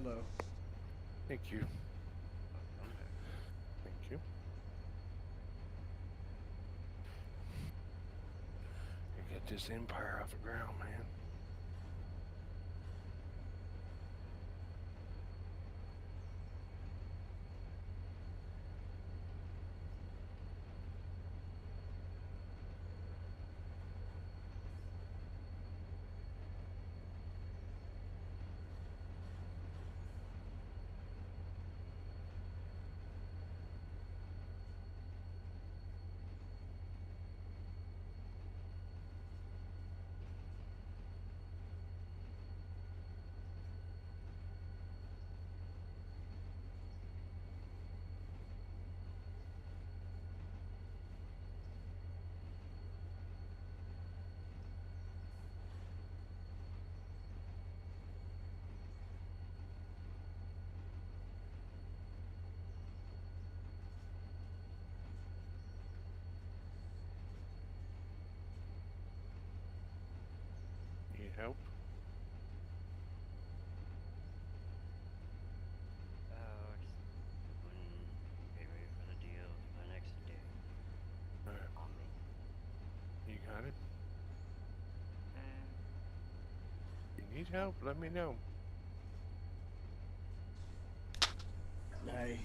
Hello. Thank you. Welcome back. Thank you. You get this empire off the ground, man. Need help? Oh, it's when get ready for the deal for the next day Alright, on me. you got it? Eh, You need help? Let me know. Hey.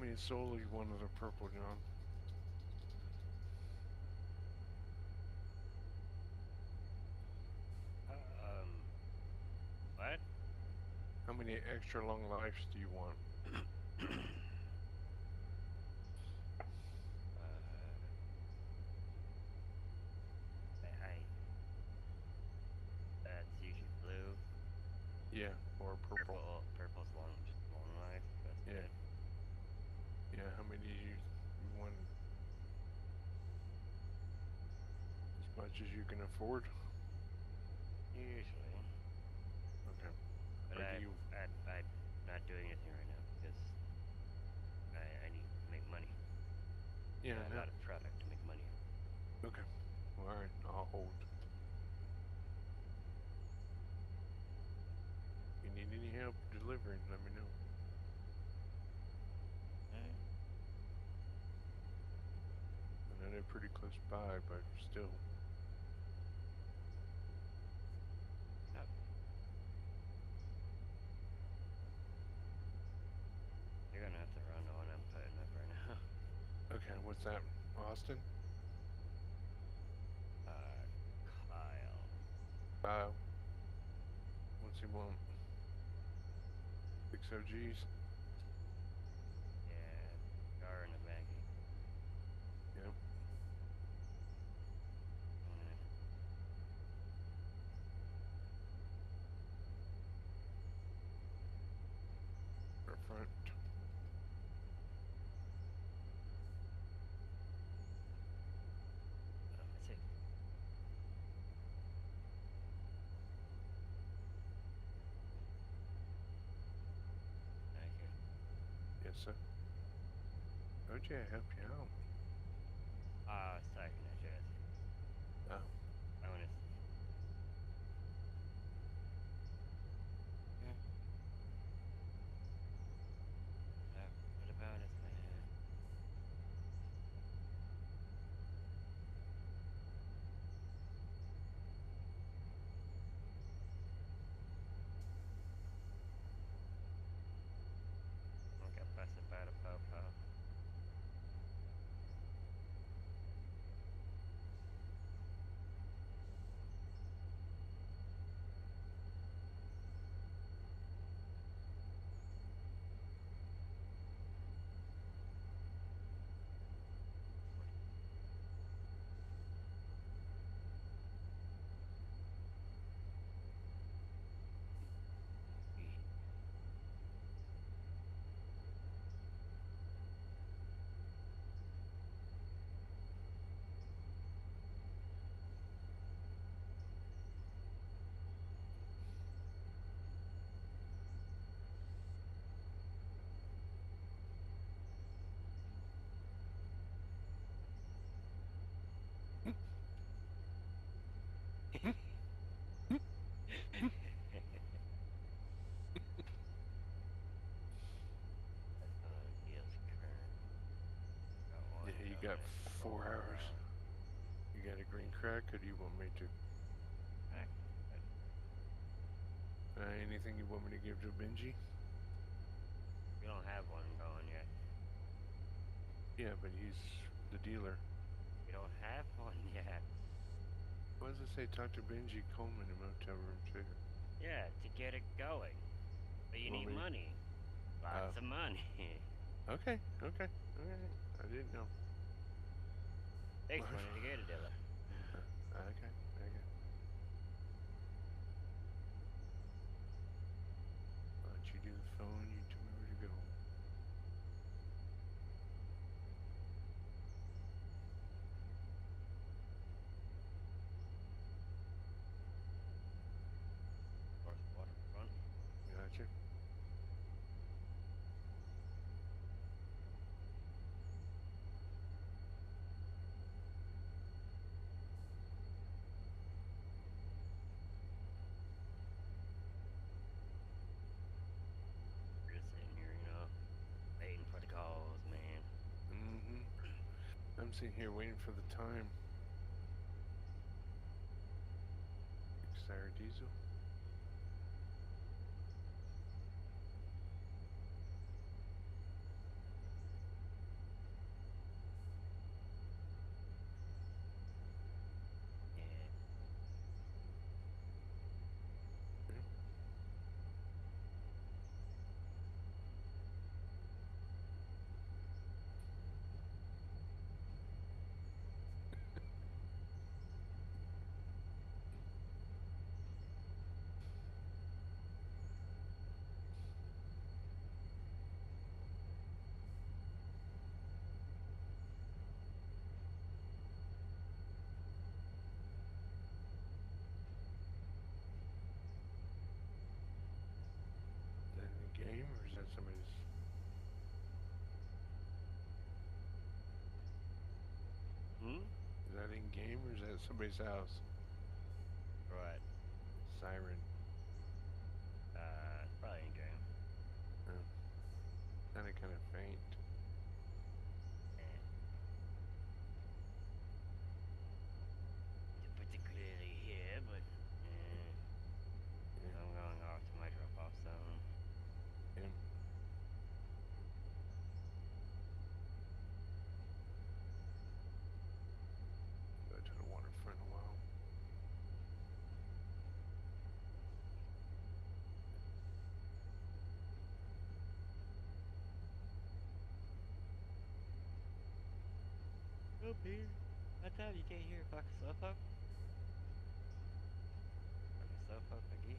me a solely one of the purple, John. What? How many extra long lives do you want? I that's usually blue. Yeah, or purple. Purple's long life. That's Yeah. good. Yeah, how many you want? As much as you can afford? Usually. Okay. But Or do you... I'm not doing anything right now because I need to make money. Yeah, Got a no. lot of product to make money. Okay. Alright, I'll hold. If you need any help delivering, let me know. I know they're pretty close by, but still. Yep. You're gonna have to run the one I'm putting up right now. Okay, what's that? Austin? Kyle. What's he want? 6 OGs? Yeah, car in a baggie. Yep. Mm. Or front. Let's see. Thank you. Yes, sir. OJ, I help you out. I was talking to Jesse. Oh. I wanna see. What about us, man? I got busted by the po-po. Deal's current. Got one Yeah, you got coming in 4 hours. tomorrow. You got a green crack, or do you want me to? Anything you want me to give to Benji? We don't have one going yet. Yeah, but he's the dealer. We don't have one yet. What does it say? Talk to Benji Coleman in motel room 2. Yeah, to get it going. But you Want need me? money. Lots of money. Okay, okay, alright. I didn't know. Takes money to get a dealer. Okay, okay. I'll let you do the phone, you tell me where to go. North Waterfront. Gotcha. We're just sitting here, waiting for the calls, man. Mm-hmm. I'm sitting here waiting for the time. Extra diesel. that somebody's? Hmm? Is that in game or is that somebody's house? What? Siren. It's probably in game. Oh, sounded kind of faint. Eh. Not particularly here, but Yeah. I'm going off to my drop-off zone. Yeah. Go to the waterfront a while. Oh, Peter. I thought you can't hear fucking slowpoke. Fucking slowpoke McGee.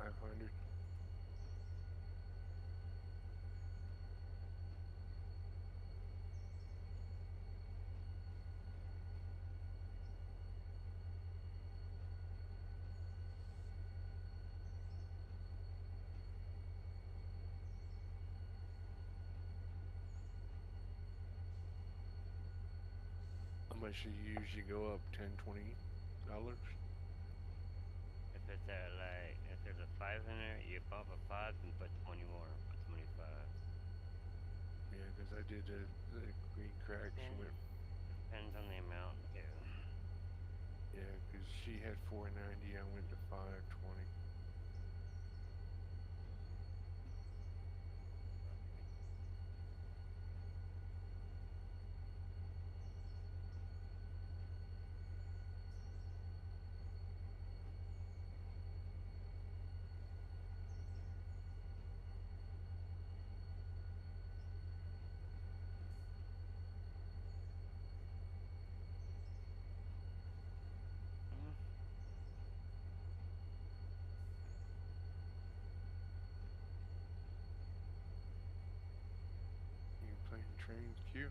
500. How much do you usually go up? 10, $20? If it's at like, if there's a 5 in there, you bump a 5 and put 20 more, put 25. Yeah, because I did the green crack. She went. Depends on the amount too. Yeah, because she had 490. I went to 520. You playing trains, Q?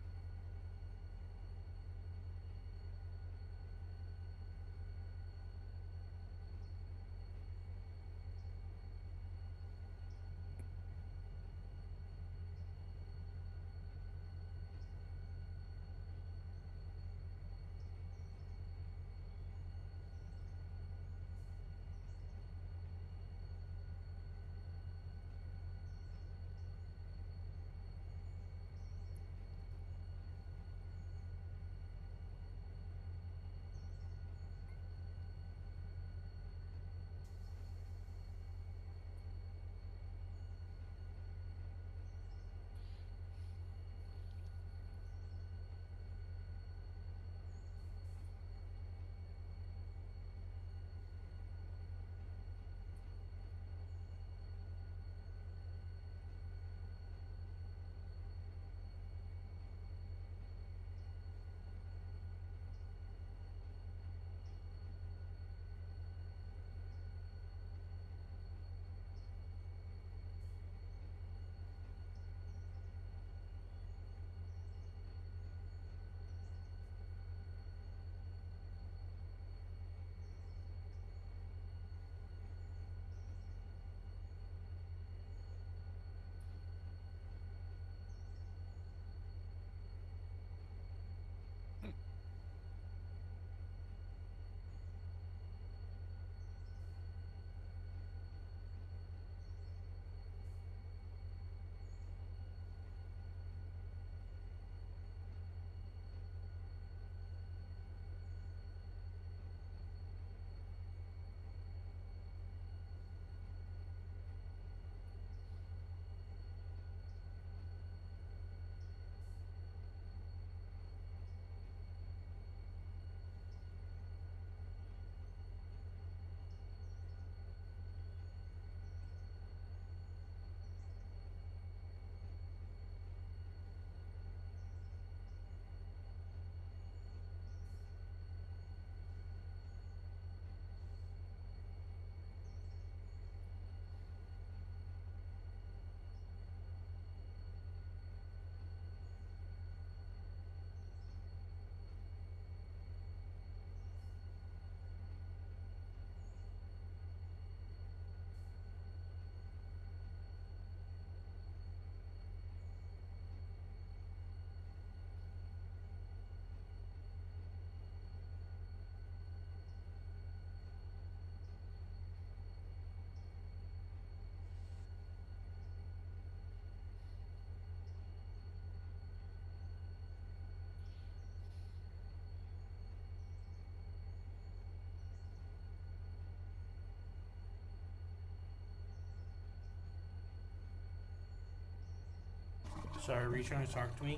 Sorry, were you trying to talk to me?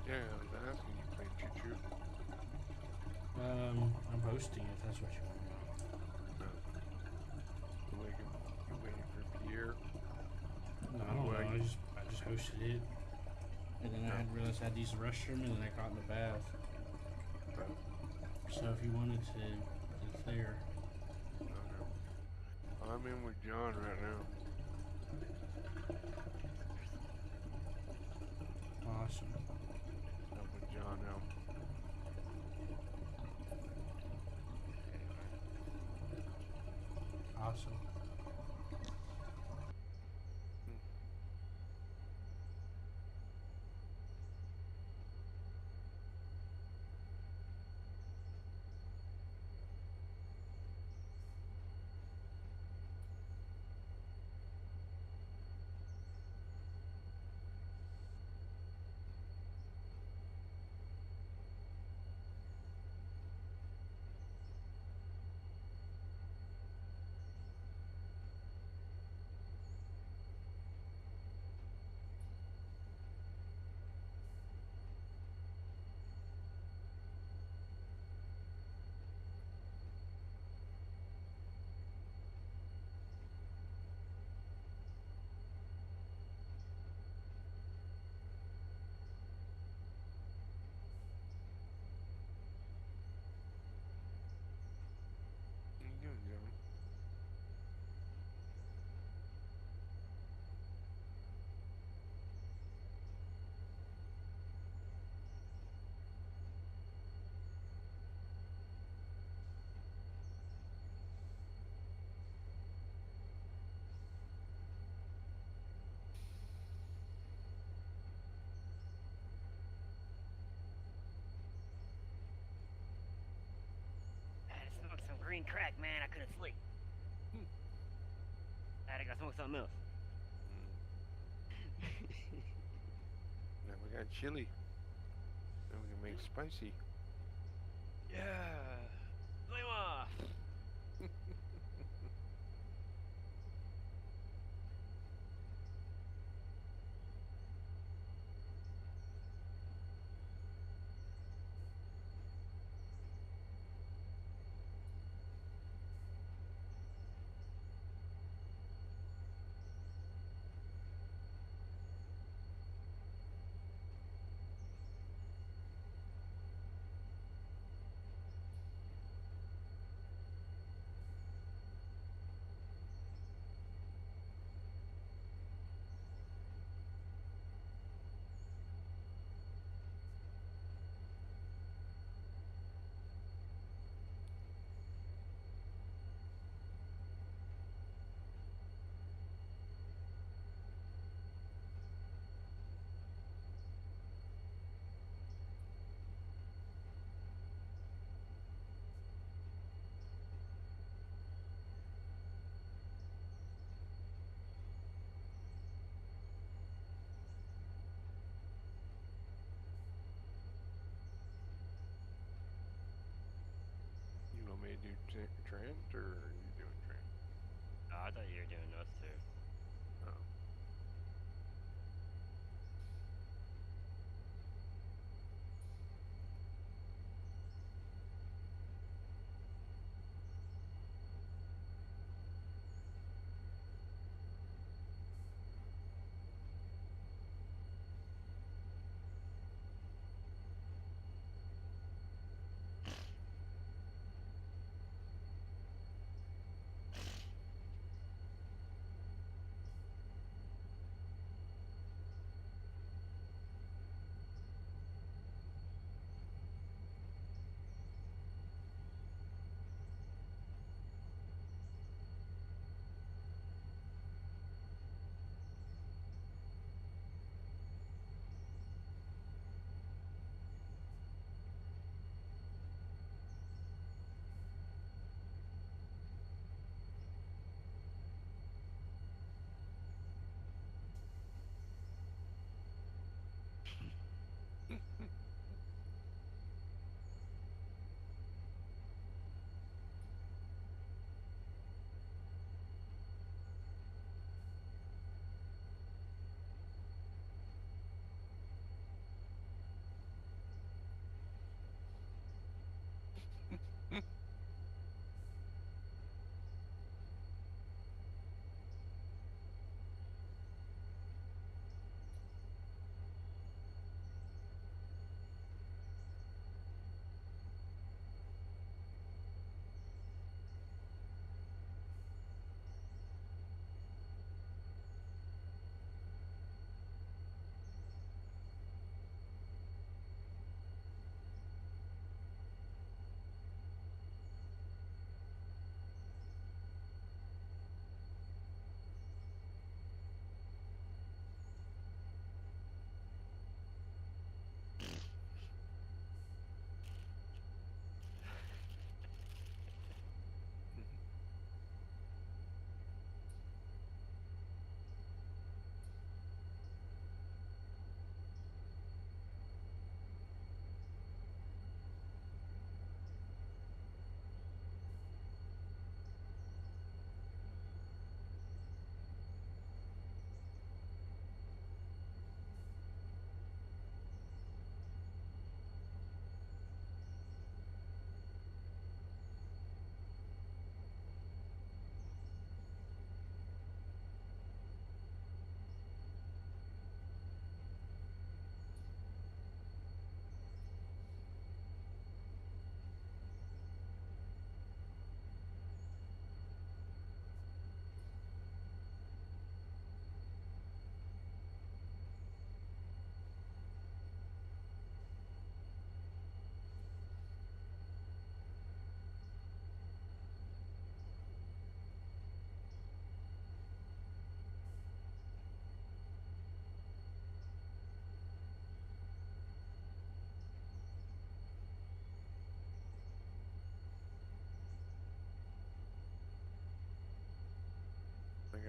Yeah, I was asking you playing choo-choo. I'm hosting if that's what you want to No. You waiting for Pierre? know. No, I don't know. I just hosted it. And then I had realized I had to use the restroom and then I got in the bath. So if you wanted to, it's there. Okay. I'm in with John right now. Awesome. I'm with John now. Awesome. What are you doing, John? I had to smoke some green crack, man. I couldn't sleep. I had to go smoke something else. Now we got chili. Then we can make spicy. Yeah. Flame off. You want me to do Trent or are you doing Trent? Oh, I thought you were doing those two. Oh.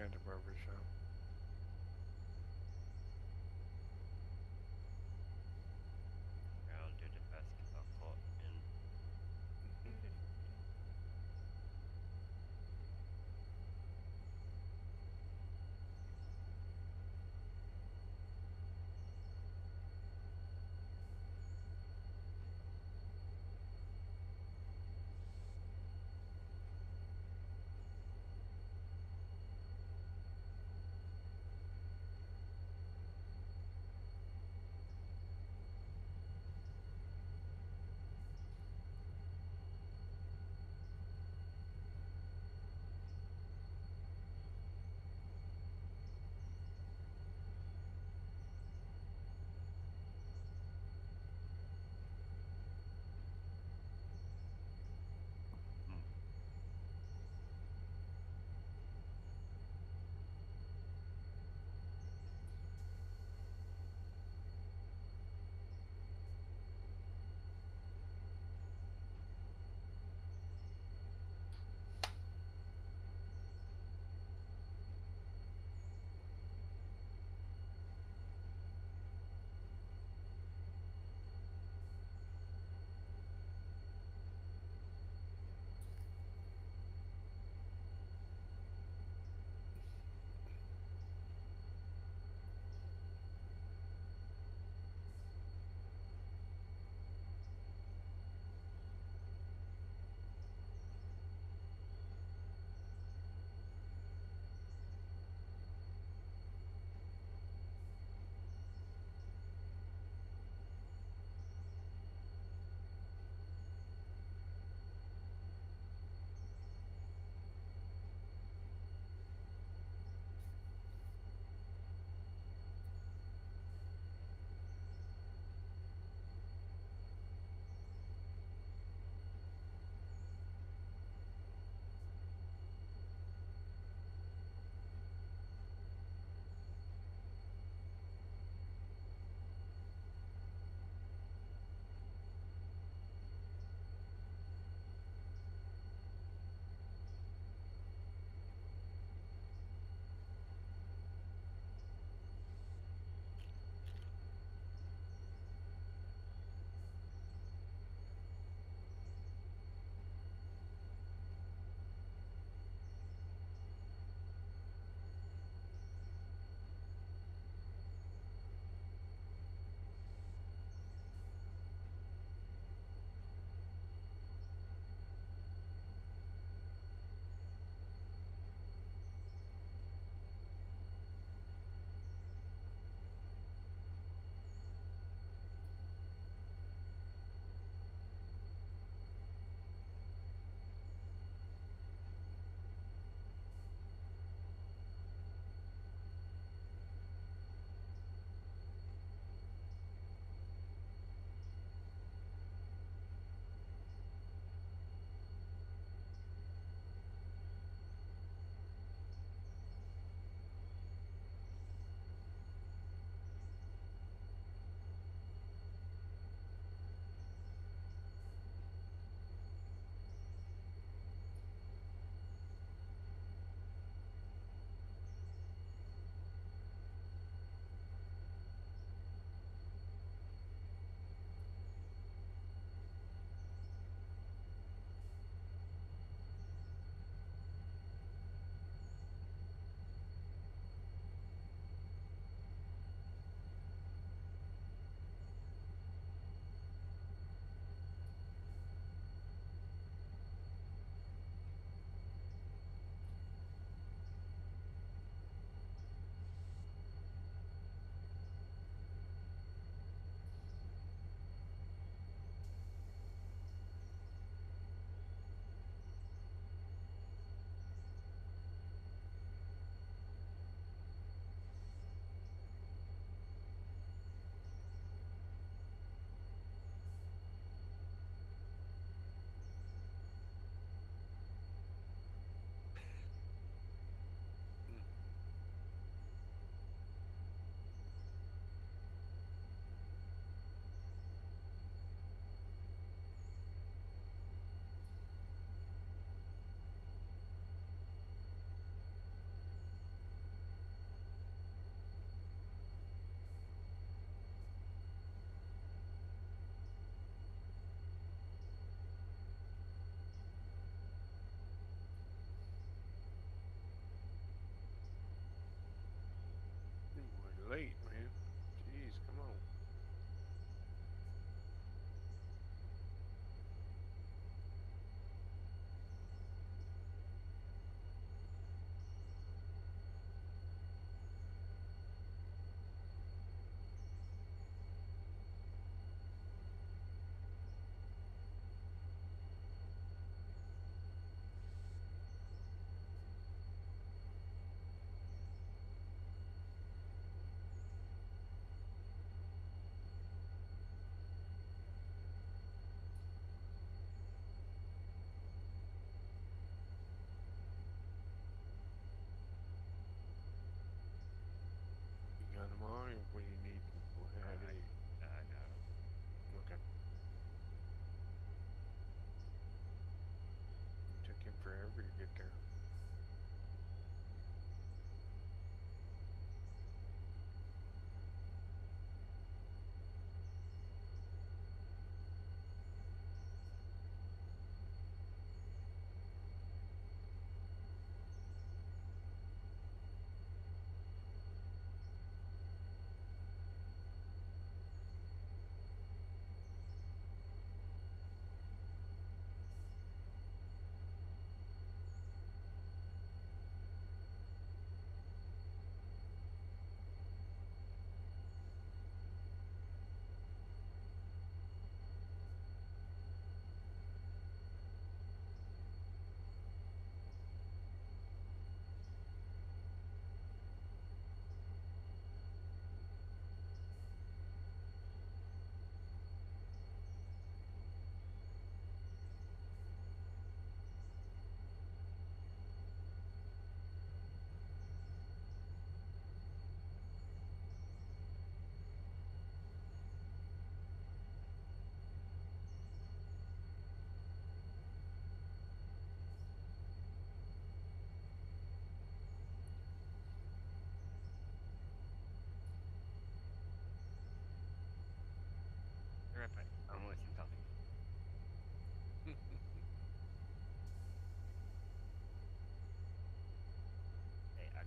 at the barber shop. I'll do the basketball court and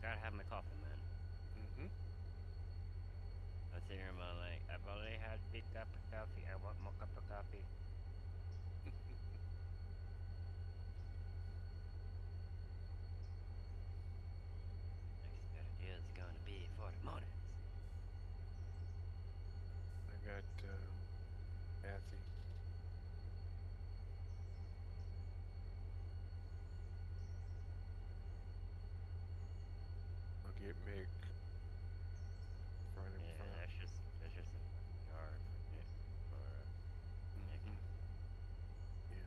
gotta have my coffee, man. Mm-hmm. I'm sitting here, man, like, I've already had a big cup of coffee. I want more cup of coffee. Next video is gonna be for the mornings. I got Kathy. I'll get Mick. Front and Yeah, front. that's just a fucking yard for Nick. For Nick. Mm-hmm. Yeah.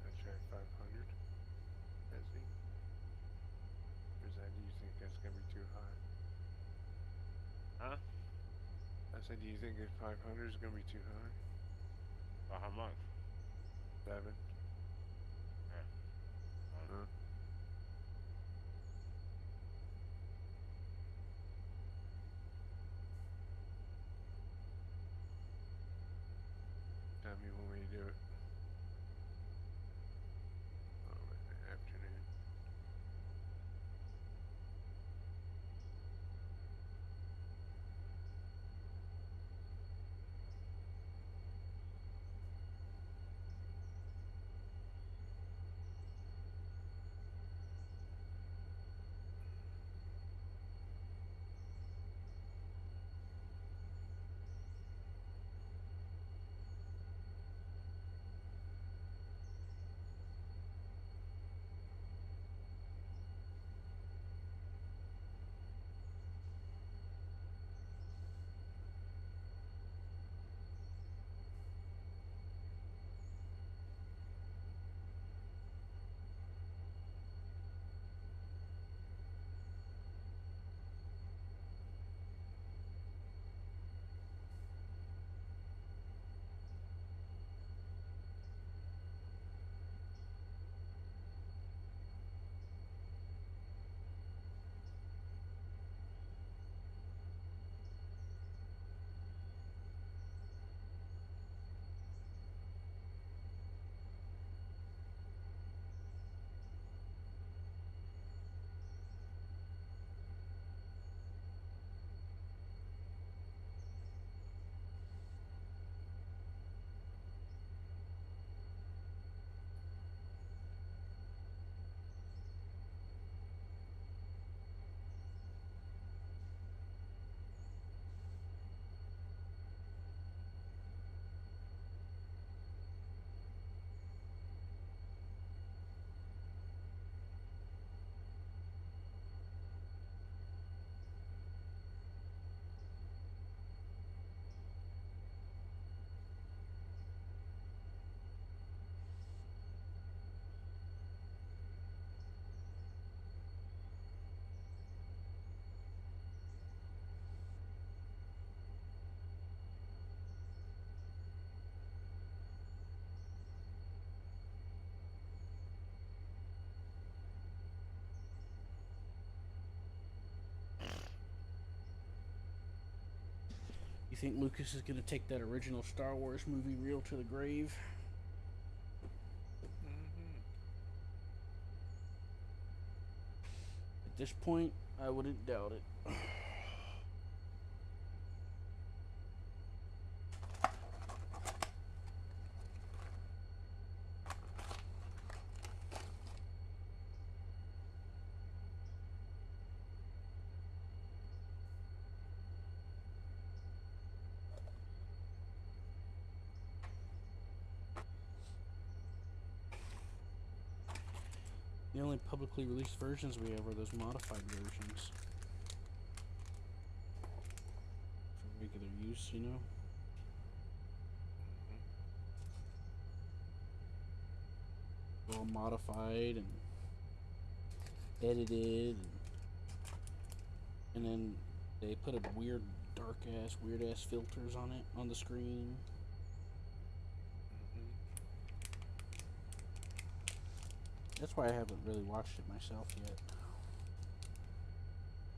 I tried 500. Bessie. Or is that, do you think that's gonna be too high? Huh? I said, do you think that 500 is gonna be too high? For how much? 7. Yeah. Huh? Time you want me to do it? Oh, in the afternoon. You think Lucas is gonna take that original Star Wars movie reel to the grave? Mm-hmm. At this point, I wouldn't doubt it. The only publicly released versions we have are those modified versions. For regular use, you know? All modified and edited. And then they put a weird ass filters on it, on the screen. That's why I haven't really watched it myself yet.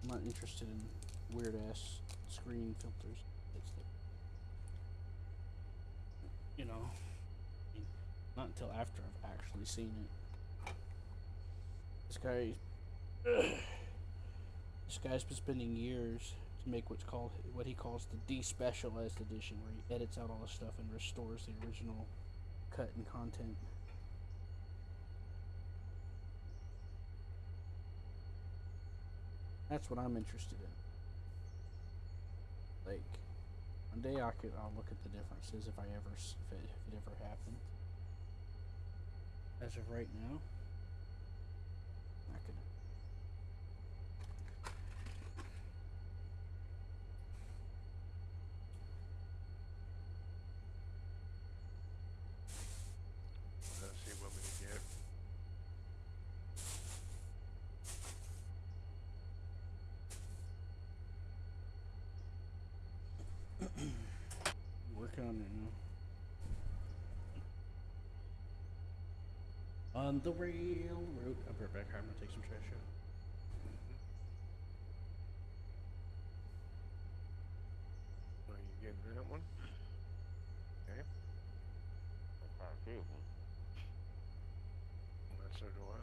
I'm not interested in weird ass screen filters. It's the, you know, I mean, not until after I've actually seen it. This guy's been spending years to make what he calls the despecialized edition, where he edits out all the stuff and restores the original cut and content. That's what I'm interested in. Like, one day I'll look at the differences if it ever happens. As of right now, not gonna. Let's see what we can get. Working on it now. On the railroad. I'll be right back. I'm gonna take some trash out. Are you getting that one? Okay. Well, so do I.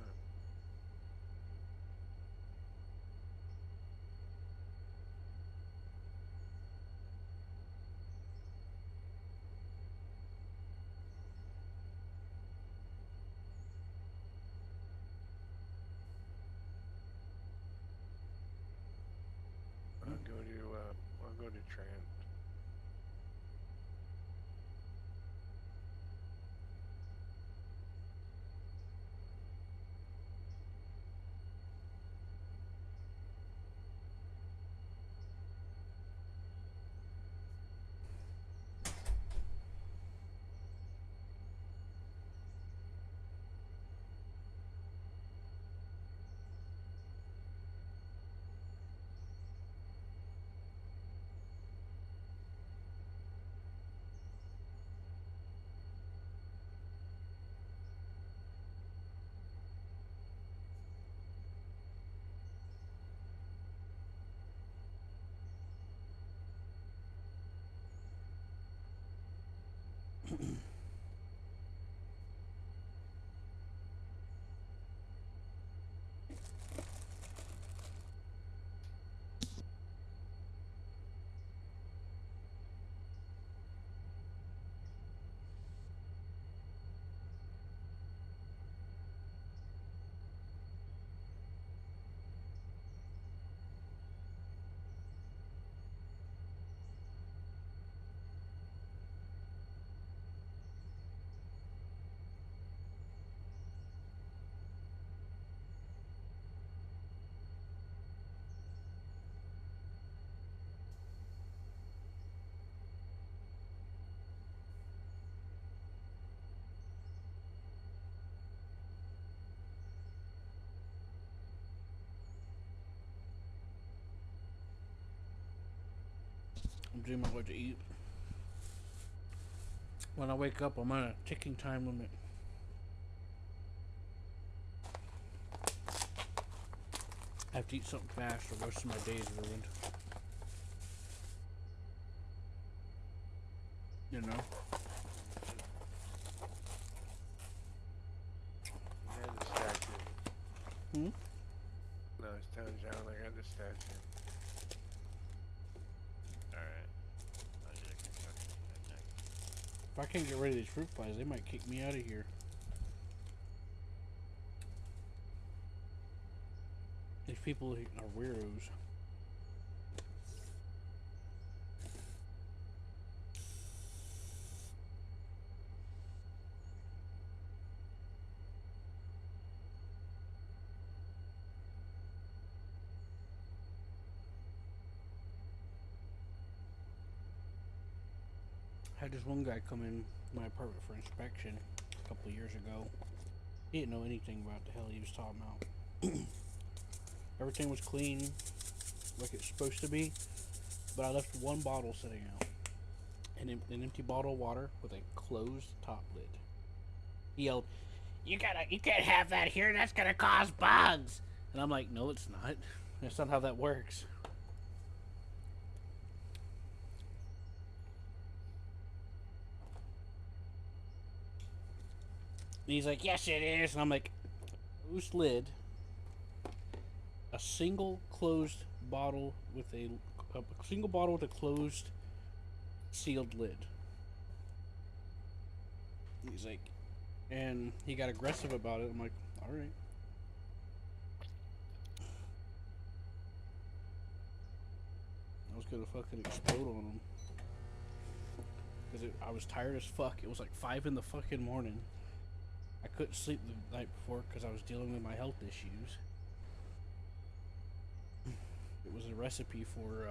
I'll go to Trent. I'm dreaming what to eat. When I wake up, I'm on a ticking time limit. I have to eat something fast or the rest of my day is ruined. You know? I got the statue. Hmm? No, it's telling John I got the statue. Alright. I'll do the construction site next. If I can't get rid of these fruit flies, they might kick me out of here. These people are weirdos. I had this one guy come in my apartment for inspection a couple of years ago. He didn't know anything about the hell he was talking about. Everything was clean, like it's supposed to be, but I left one bottle sitting out. An empty bottle of water with a closed top lid. He yelled, you can't have that here, that's gonna cause bugs. And I'm like, no, it's not. That's not how that works. And he's like, yes, it is. And I'm like, closed lid, a single closed bottle with a single bottle with a closed sealed lid. He's like, and he got aggressive about it. I'm like, all right. I was gonna fucking explode on him because I was tired as fuck. It was like 5 in the fucking morning. I couldn't sleep the night before because I was dealing with my health issues. It was a recipe for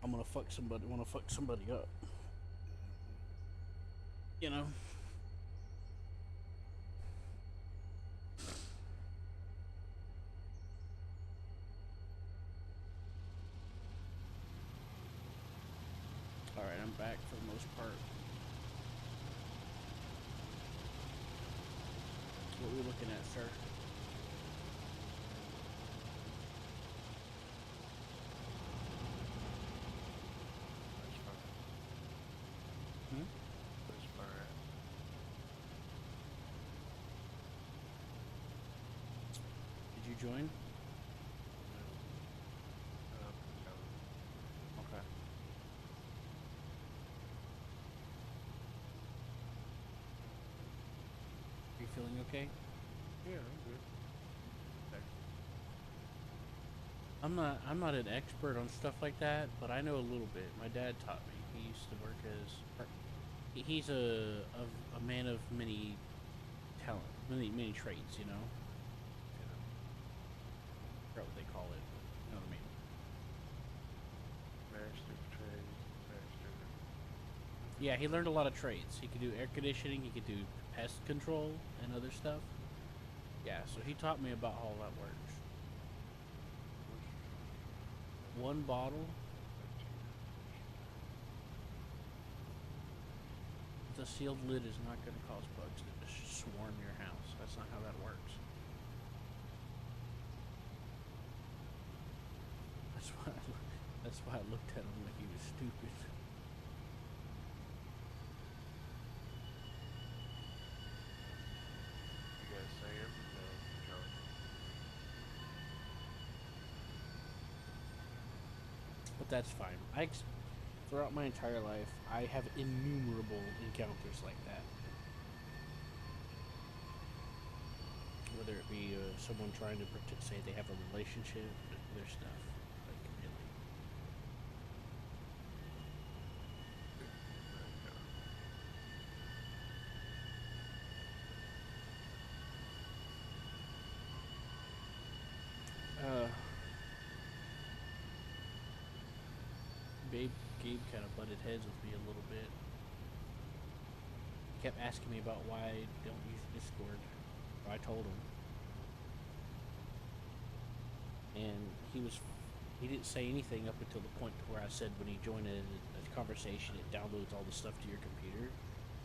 I'm gonna fuck somebody up. You know. All right, I'm back for the most part. What are we looking at, sir? That's fine. Hmm? That's fine. Did you join? Okay. Are you feeling okay? Yeah, I'm good. Thanks. I'm not an expert on stuff like that, but I know a little bit. My dad taught me. He used to work as he's a man of many talent, many trades, you know. I forgot what they call it. You know what I mean? Master of trades, master. Yeah, he learned a lot of trades. He could do air conditioning, he could do pest control and other stuff. Yeah, so he taught me about how that works. One bottle, the sealed lid is not going to cause bugs to just swarm your house. That's not how that works. That's why I looked at him like he was stupid. You guys say him? No, John. But that's fine. Throughout my entire life, I have innumerable encounters like that. Whether it be someone trying to say they have a relationship, their stuff. Like, really. Gabe kind of butted heads with me a little bit. He kept asking me about why I don't use Discord. So I told him. And he didn't say anything up until the point to where I said when he joined a conversation, it downloads all the stuff to your computer.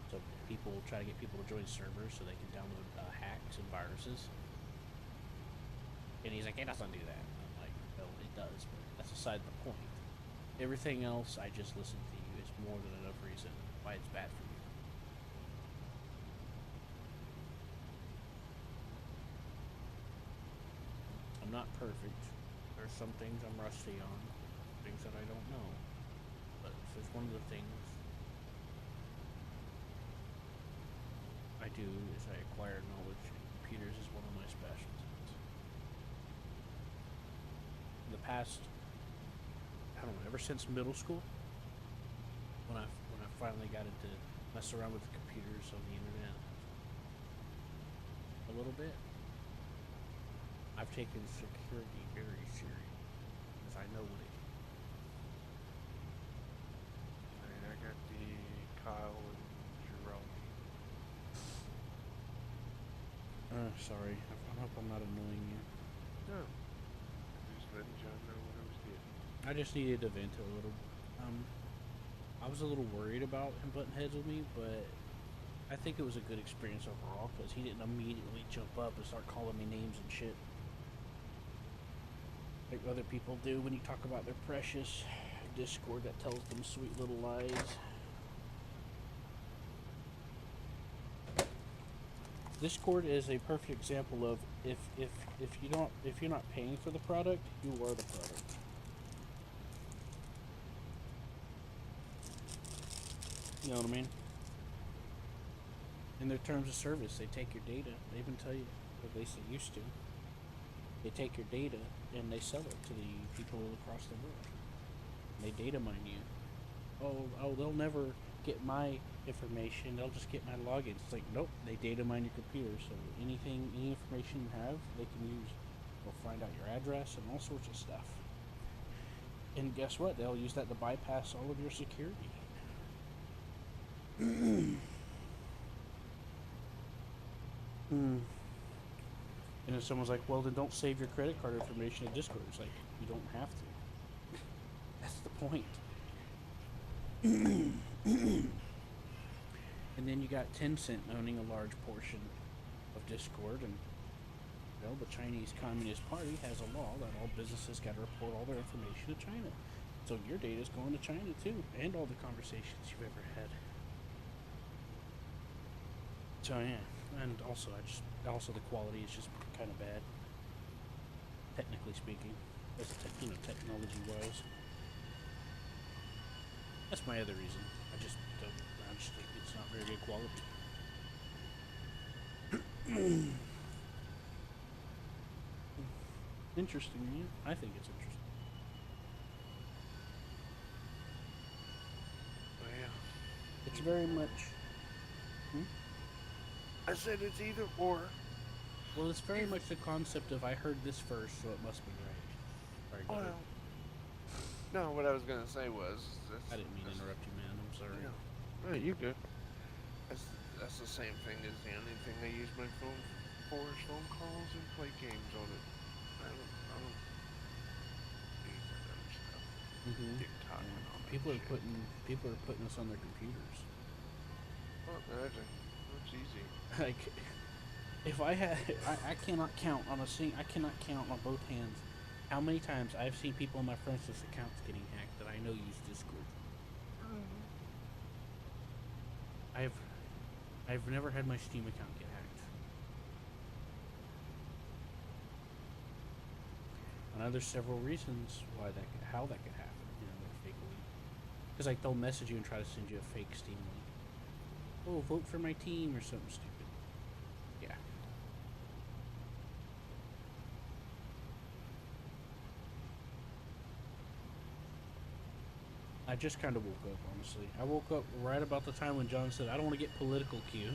So people try to get people to join servers so they can download hacks and viruses. And he's like, it doesn't do that. And I'm like, well, it does, but that's aside the point. Everything else, I just listen to you. It's more than enough reason why it's bad for you. I'm not perfect. There's some things I'm rusty on, things that I don't know. But this is one of the things I do is I acquire knowledge, and computers is one of my specialties. In the past, I don't know, ever since middle school, when I finally got into mess around with the computers on the internet a little bit, I've taken security very serious because I know what it is. Alright, I got the Kyle and Jerome. Sorry, I hope I'm not annoying you. No. Just letting John know what I was doing. I just needed to vent a little. I was a little worried about him butting heads with me, but I think it was a good experience overall because he didn't immediately jump up and start calling me names and shit like other people do when you talk about their precious Discord that tells them sweet little lies. Discord is a perfect example of if you're not paying for the product, you are the product. You know what I mean? In their terms of service, they take your data. They even tell you, or at least they used to. They take your data and they sell it to the people across the world. They data mine you. Oh, they'll never get my information. They'll just get my logins. It's like, nope, they data mine your computer. So any information you have, they can use. They'll find out your address and all sorts of stuff. And guess what? They'll use that to bypass all of your security. And then someone's like, well, then don't save your credit card information in Discord. It's like, you don't have to. That's the point. And then you got Tencent owning a large portion of Discord, and well, the Chinese Communist Party has a law that all businesses got to report all their information to China. So your data is going to China too, and all the conversations you've ever had. So yeah, and also the quality is just kind of bad, technically speaking. That's technology wise. That's my other reason. I just think it's not very good quality. Interesting, yeah. I think it's interesting. Well, It's very much. I said it's either or. Well, it's very much the concept of I heard this first, so it must be right. Sorry, go ahead. No, what I was gonna say was. I didn't mean to interrupt you, man. I'm sorry. No, you good. That's the same thing as the only thing I use my phone for is phone calls and play games on it. I don't need that other stuff. TikTok and all that People shit. are putting us on their computers. Well, imagine. It's easy. Like, if I had, I cannot count on I cannot count on both hands how many times I've seen people on my friends' list accounts getting hacked that I know use Discord. I've never had my Steam account get hacked. And there's several reasons how that could happen. You know, like fakely. Because like they'll message you and try to send you a fake Steam link. Oh, vote for my team or something stupid. Yeah. I just kind of woke up, honestly. I woke up right about the time when John said, I don't want to get political, Q.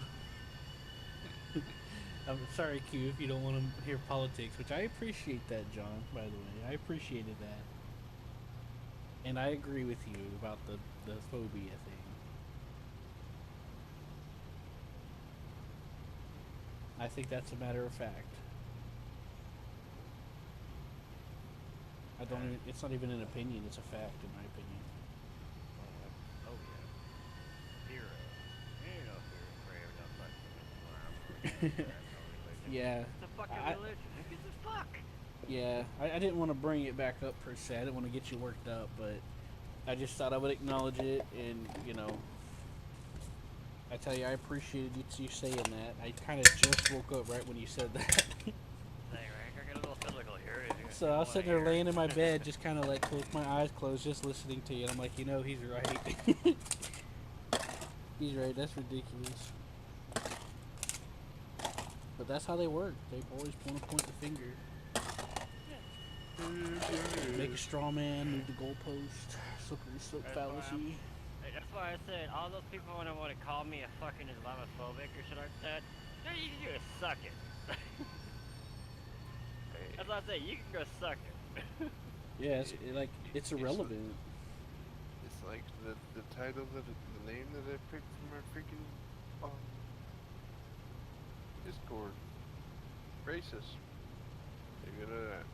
I'm sorry, Q, if you don't want to hear politics, which I appreciate that, John, by the way. I appreciated that. And I agree with you about the phobia thing. I think that's a matter of fact. It's not even an opinion, it's a fact, in my opinion. Oh yeah. Hero. Ain't no hero prayer, no fucking Yeah. It's a fucking religion. Who gives a fuck? Yeah, I didn't want to bring it back up per se. I didn't want to get you worked up, but I just thought I would acknowledge it and, I tell you, I appreciated you saying that. I kind of just woke up right when you said that. Say, right, I get a little physical here. You So I don't was want to sitting there hear laying in my it. bed, just kind of like with my eyes closed, just listening to you. And I'm like, you know, he's right. He's right. That's ridiculous. But that's how they work. They always want to point the finger. Make a straw man, move the goalpost, slippery slope fallacy. That's why I said all those people want to call me a fucking Islamophobic or shit like that. No, you can go suck it. Hey, That's what I say. You can go suck it. Yeah, it's it's irrelevant. it's like the title that the name that I picked from my freaking Discord. Racist. Leave it at that.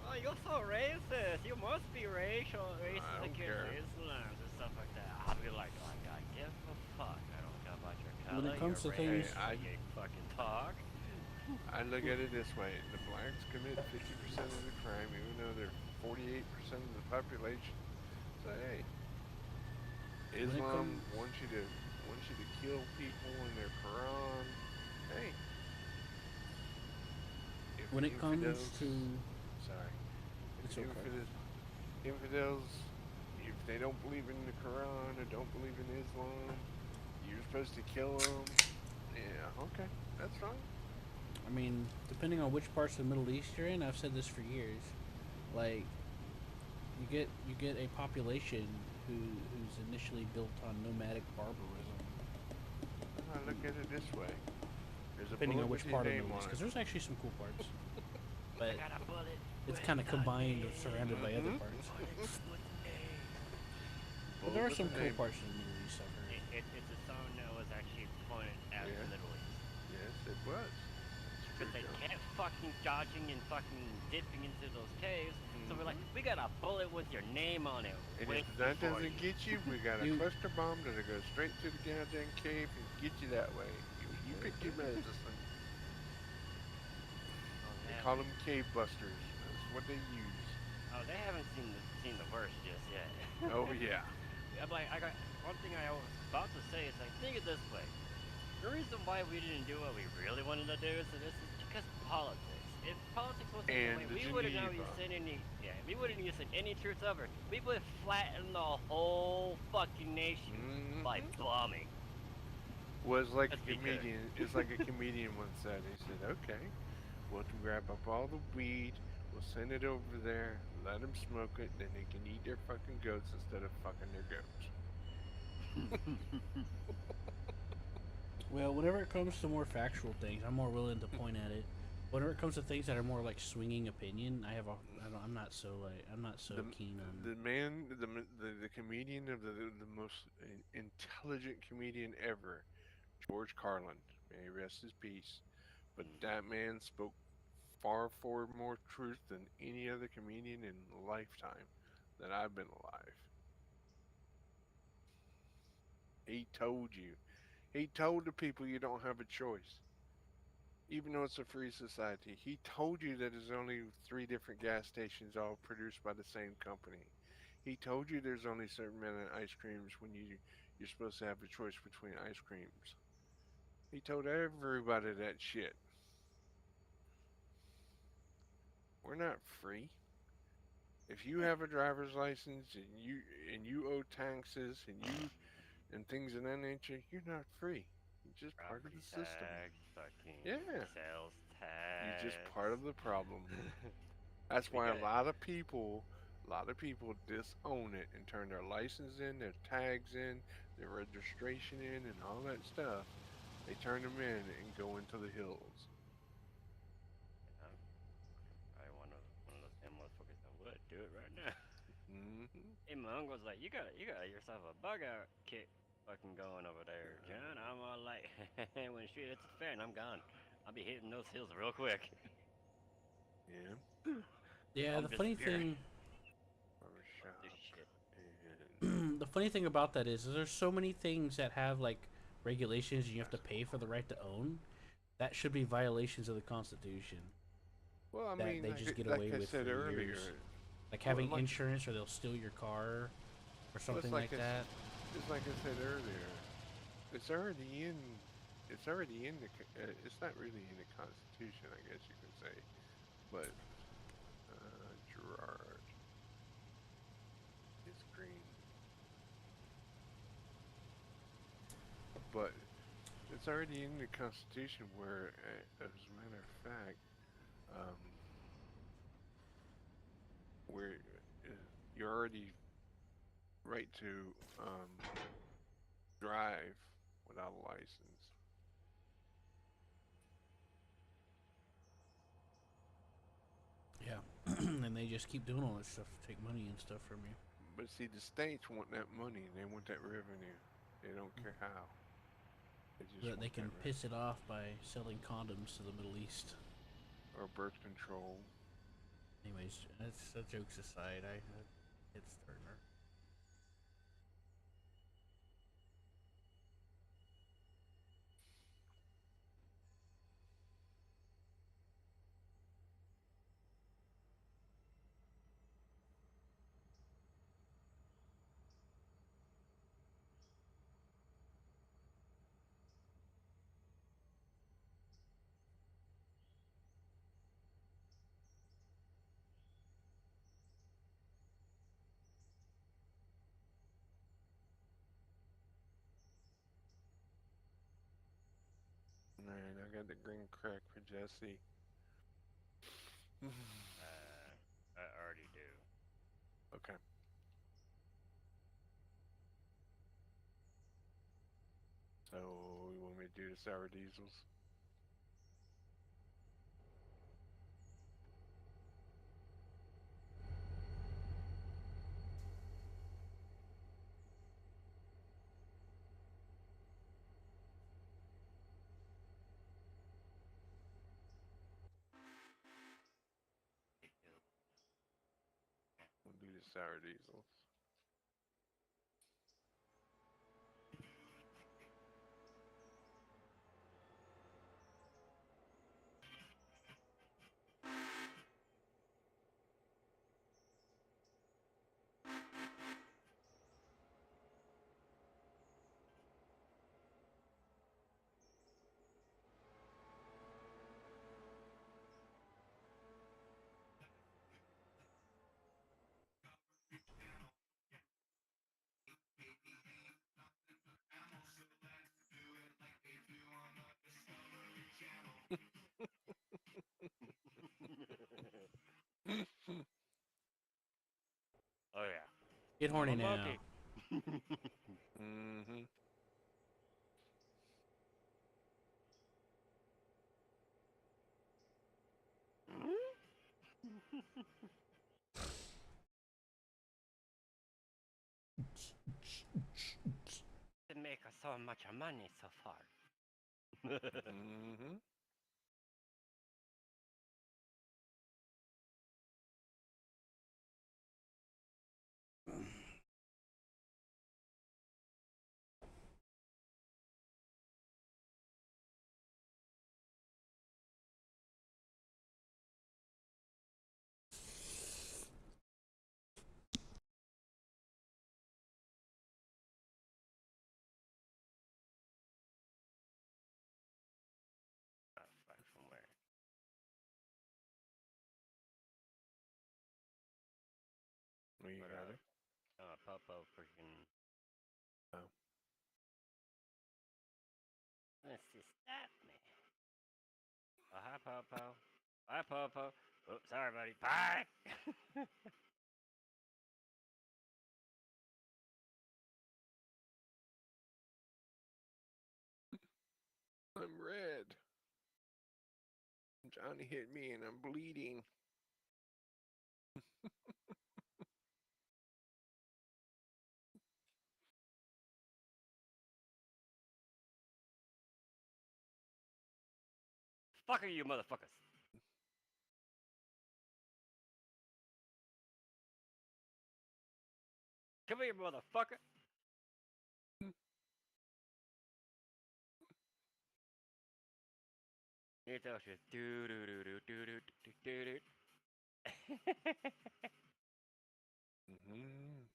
Oh, you're so racist. You must be I racist don't care. against Islam and stuff like that. I'll be like, I give a fuck. I don't care about your When color, it comes your to race, things, you fucking talk. I look at it this way: the blacks commit 50% of the crime, even though they're 48% of the population. So hey, when it Islam comes wants you to kill people in their Quran. Hey, if when it comes infidels, to sorry, if it's okay. infidels, if they don't believe in the Quran or don't believe in Islam, you're supposed to kill them. Yeah, okay, that's fine. I mean, depending on which parts of the Middle East you're in, I've said this for years. Like you get a population who's initially built on nomadic barbarism. I look at it this way: there's a Depending on bullet with which your part of the name Middle on East, it. because there's actually some cool parts, I but got a bullet. it's With kind of the combined or name. surrounded by other Mm-hmm. parts. Bullet with the name. But there Bullet are with some the cool name. parts of the Middle East I've heard. It's a song that was actually pointed at the Yeah. Middle East. Yes, it was. It's Because true, they John. kept fucking dodging and fucking dipping into those caves. So we're like, Hmm. we got a bullet with your name on it. And if With you that for doesn't you. get you, we got a You cluster bomb that'll go straight to the goddamn cave and get you that way. You pick your medicine. Oh, They they call haven't. them cave busters. That's what they use. Oh, they haven't seen the worst just yet. Oh yeah. I'm like, I got one thing I was about to say is like, think of this way. The reason why we didn't do what we really wanted to do is this is because politics. If politics wasn't in the way, And the we would have not Geneva. even sent any. Yeah, we wouldn't even sent any troops over. We would have flattened the whole fucking nation by Hmm. bombing. Was like Let's a be clear. comedian. It's like a comedian once said. He said, "Okay, we'll grab up all the weed. We'll send it over there. Let them smoke it. Then they can eat their fucking goats instead of fucking their goats." well, whenever it comes to more factual things, I'm more willing to point at it. Whenever it comes to things that are more like swinging opinion, I'm not so the keen on. the man the comedian of the most intelligent comedian ever, George Carlin, may he rest his peace. But that man spoke far more truth than any other comedian in lifetime that I've been alive. He told you. He told the people you don't have a choice. Even though it's a free society, he told you that there's only three different gas stations all produced by the same company. He told you there's only a certain amount of ice creams when you're supposed to have a choice between ice creams. He told everybody that shit. We're not free. If you have a driver's license and you owe taxes and things of that nature, you're not free. You're just part of Property the system. tax, fucking Yeah, sales you're just tax. part of the problem. That's We why got a lot of people disown it and turn their license in, their tags in, their registration in, and all that stuff. They turn them in and go into the hills. I'm probably one of those damn motherfuckers that would do it right now. Hmm. Hey, my uncle's like, you got yourself a bug out kick fucking going over there, John. I'm all like, when shit hits the fan, I'm gone. I'll be hitting those hills real quick. Yeah, Yeah, I'm the funny disappearing. thing, Fuck this barbershop shit. and the funny thing about that is there's so many things that have like regulations and you have to basketball pay for the court. right to own. That should be violations of the Constitution Well, I that mean, they just get like away I with for said years. earlier, Like well, having insurance or they'll steal your car or well, it's something like that. it's like I said earlier. It's already in. It's already in the. It's not really in the Constitution, I guess you could say. But Gerard is green. But it's already in the Constitution where, as a matter of fact, um, where you're already right to drive without a license. Yeah, and they just keep doing all this stuff to take money and stuff from you, But see, the states want that money. They want that revenue. They don't care how. They so just that they want that can piss revenue. it off by selling condoms to the Middle East. Or birth control. Anyways, that's jokes aside. It's Turner. Alright, I got the green crack for Jesse. I already do. Okay. So, you want me to do the sour diesels? We'll do the sour diesels. Oh yeah. Get I'm horny a now. monkey. Mm-hmm. To make so much money so far. Mm-hmm. From where? Well, you But got it. Popo freaking. Oh. Let's see, stop me. Oh, hi, Popo. Bye, Popo. Oh, sorry, buddy. Bye. I'm red. Johnny hit me and I'm bleeding. Fuck are you, motherfuckers? Come here, motherfucker. Here it goes. Do do do do do do do do. Mm-hmm.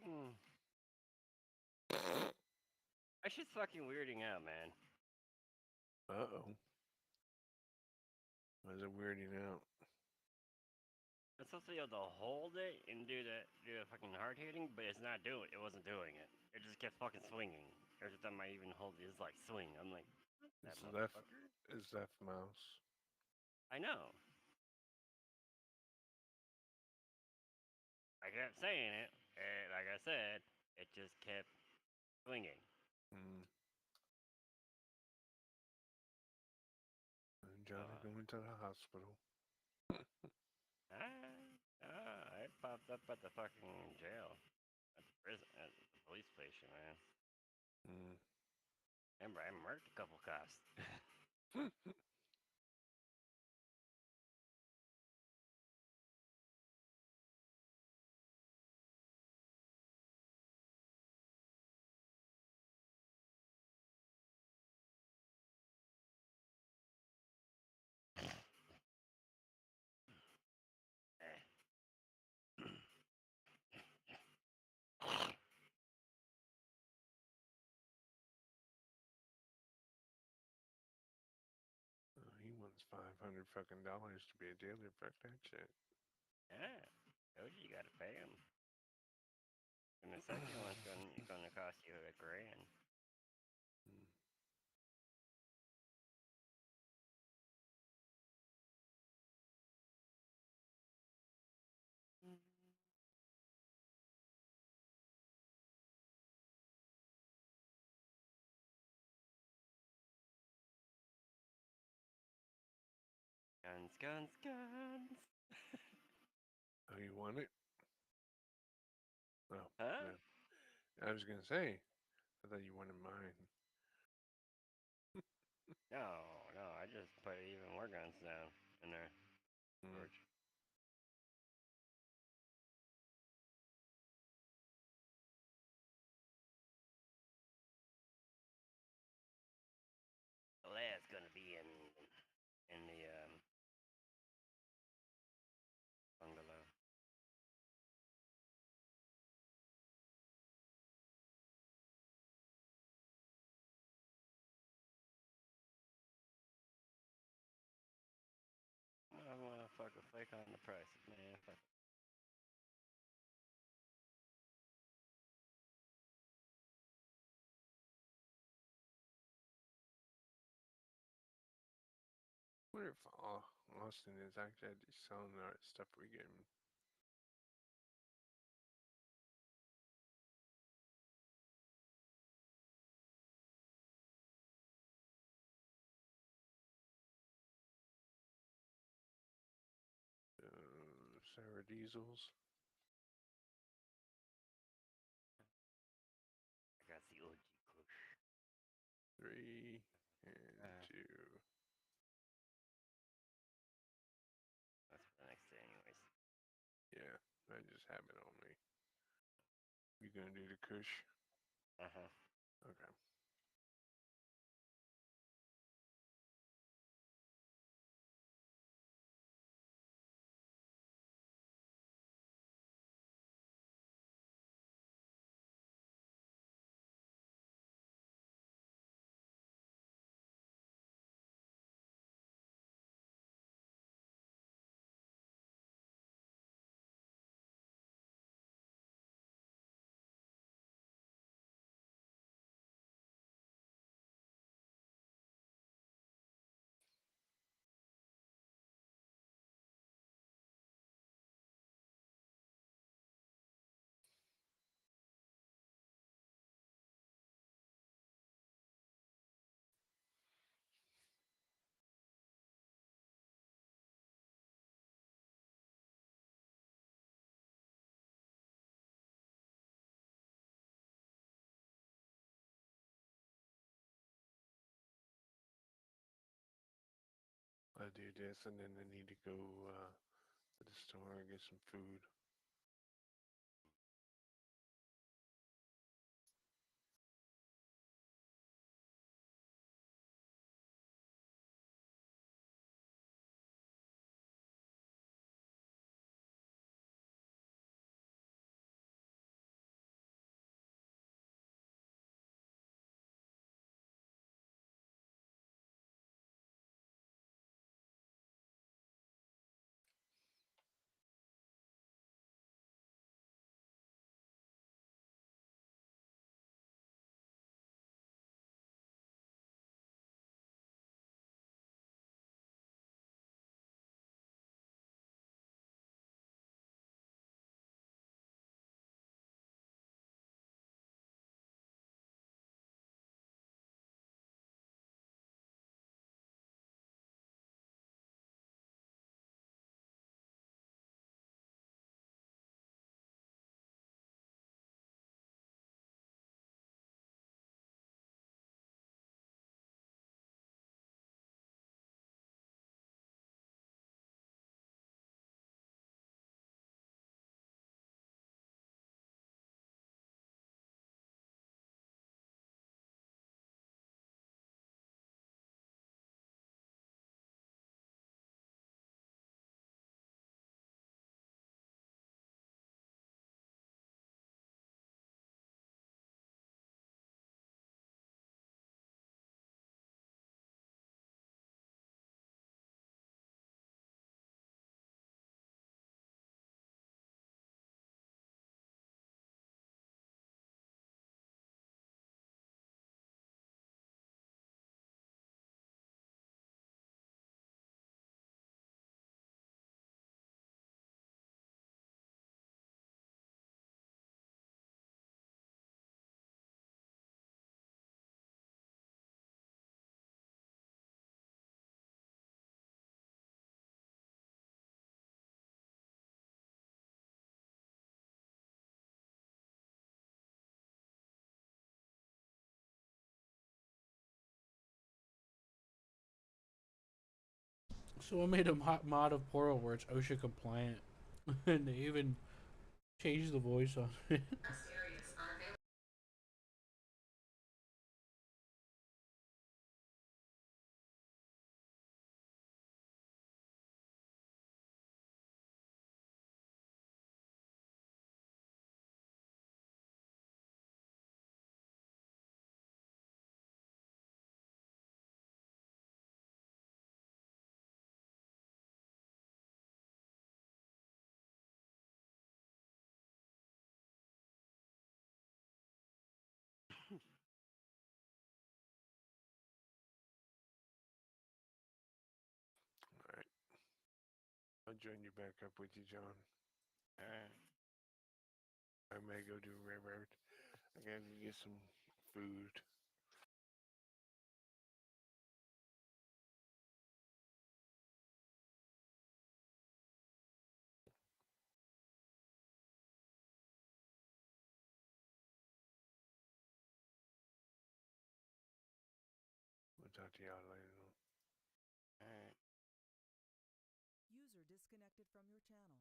Hmm. That shit's fucking weirding out, man. Uh-oh. Why is it weirding out? It's supposed to be able to hold it and do the fucking hard hitting, but it's not doing. It wasn't doing it. It just kept fucking swinging. Every time I even hold it, it's like swing. I'm like, that It's left. motherfucker. It's left mouse. I know. I kept saying it, and like I said, it just kept swinging. Hmm. And Johnny going to the hospital. It popped up at the fucking jail, at the prison, at the police station, man. Hmm. Remember, I murked a couple cops. He wants $500 fucking dollars to be a dealer. Fuck that shit. Yeah, told you gotta pay him. And the second one's gonna cost you $1,000. Hmm. Guns, guns, guns. Oh, you want it? Oh, Huh? no. I was gonna say. I thought you wanted mine. No, no, I just put even more guns down in there, Hmm. George. The lad's gonna be in the bungalow. I'm gonna fucking fake on the prices, man. Fuck. I wonder if Austin is actually selling our stuff we get him. Sour diesels. I got the OG Kush. 3 and Uh, 2. That's for the next day, anyways. Yeah, I just have it on me. You gonna do the Kush? Uh huh. Okay. I do this and then I need to go to the store and get some food. So I made a mod of Portal where it's OSHA compliant, and they even changed the voice on it. Alright. I'll join you back up with you, John. Alright. I may go do a railroad. I gotta go get some food. We'll talk to y'all later. Alright. User disconnected from your channel.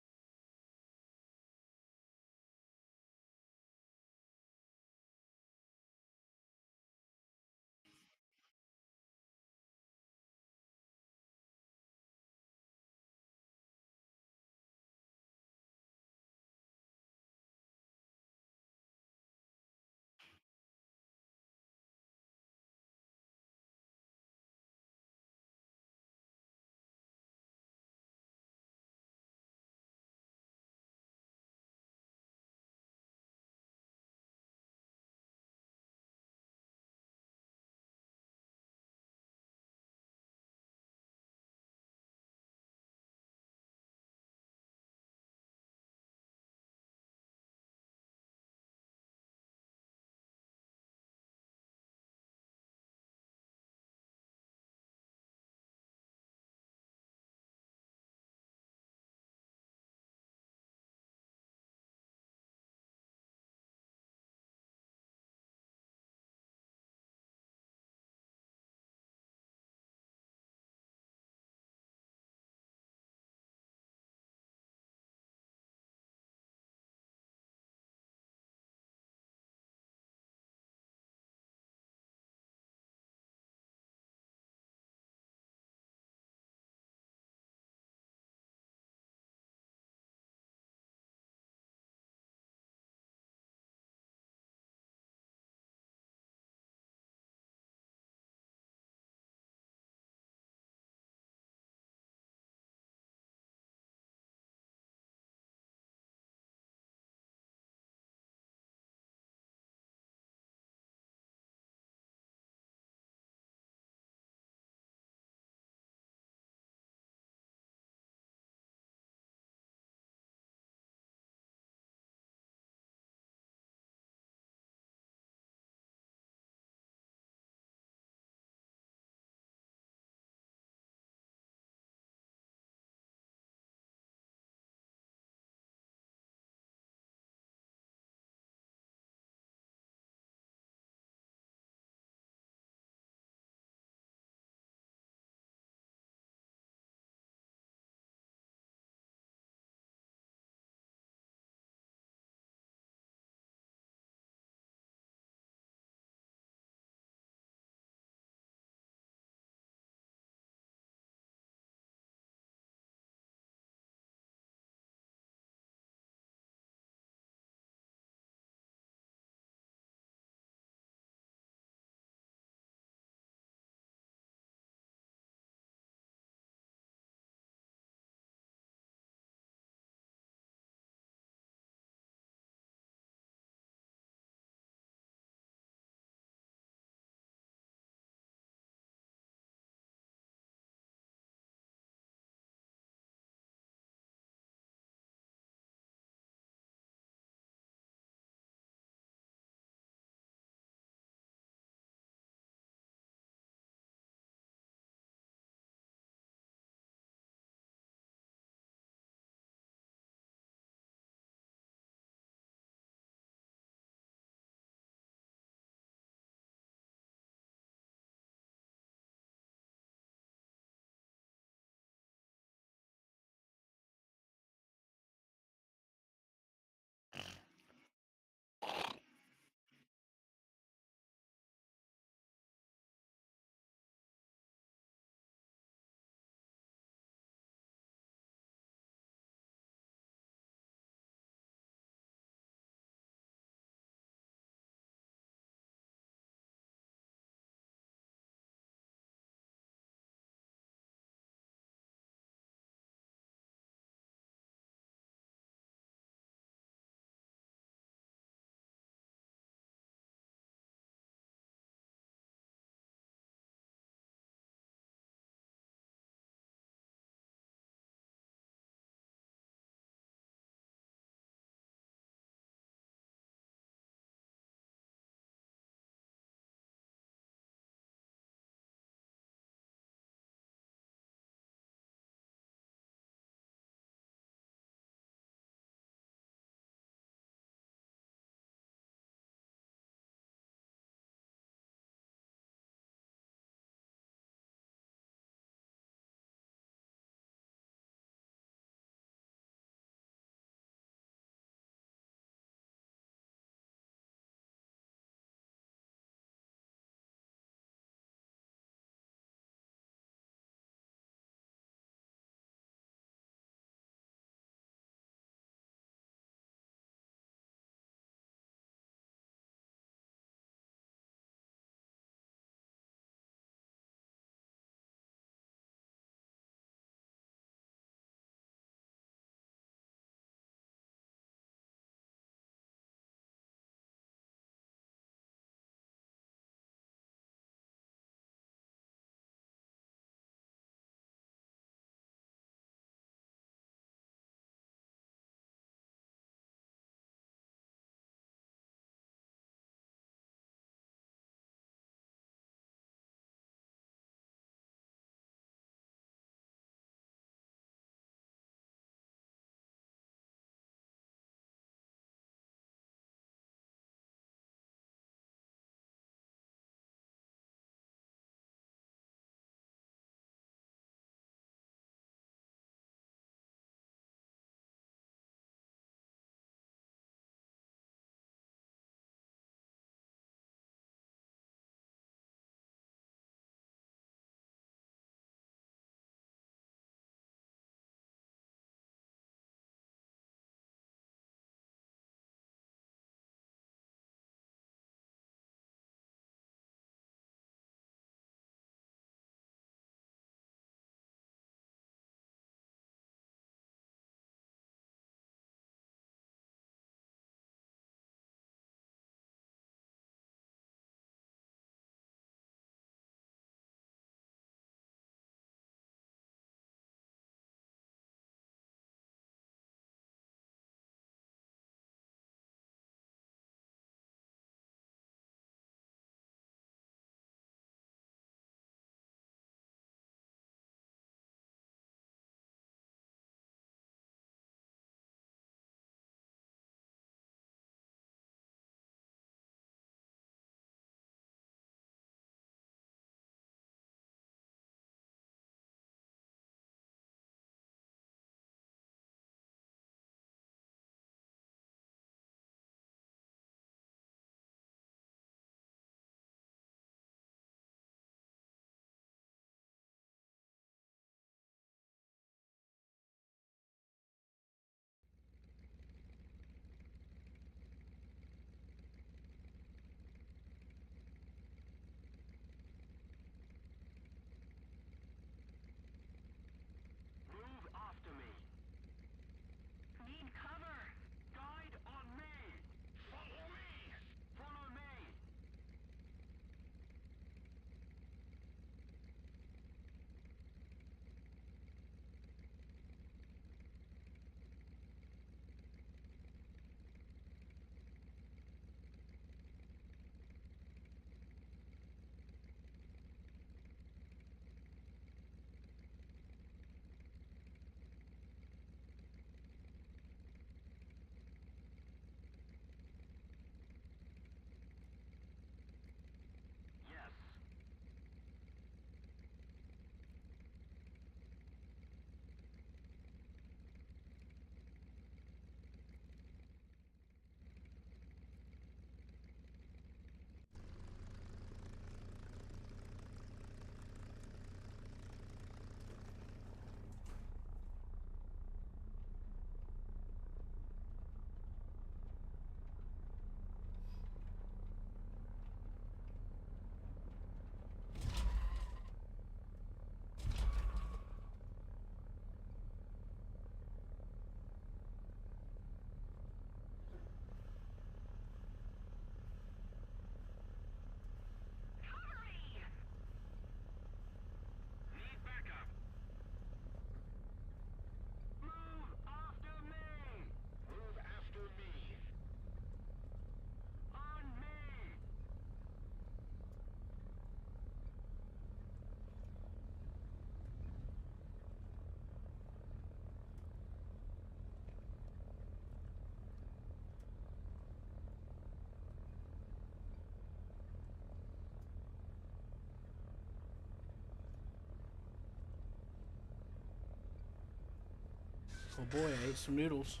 Oh boy, I ate some noodles.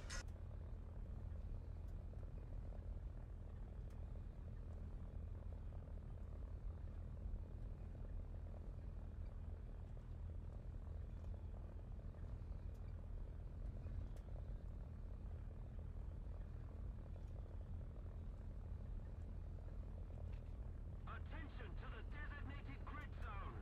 Attention to the designated grid zone.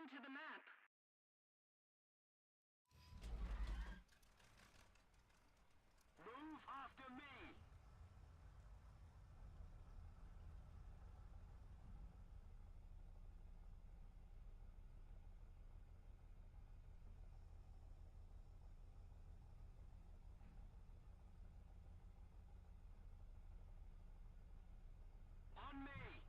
into the map. Move after me. On me.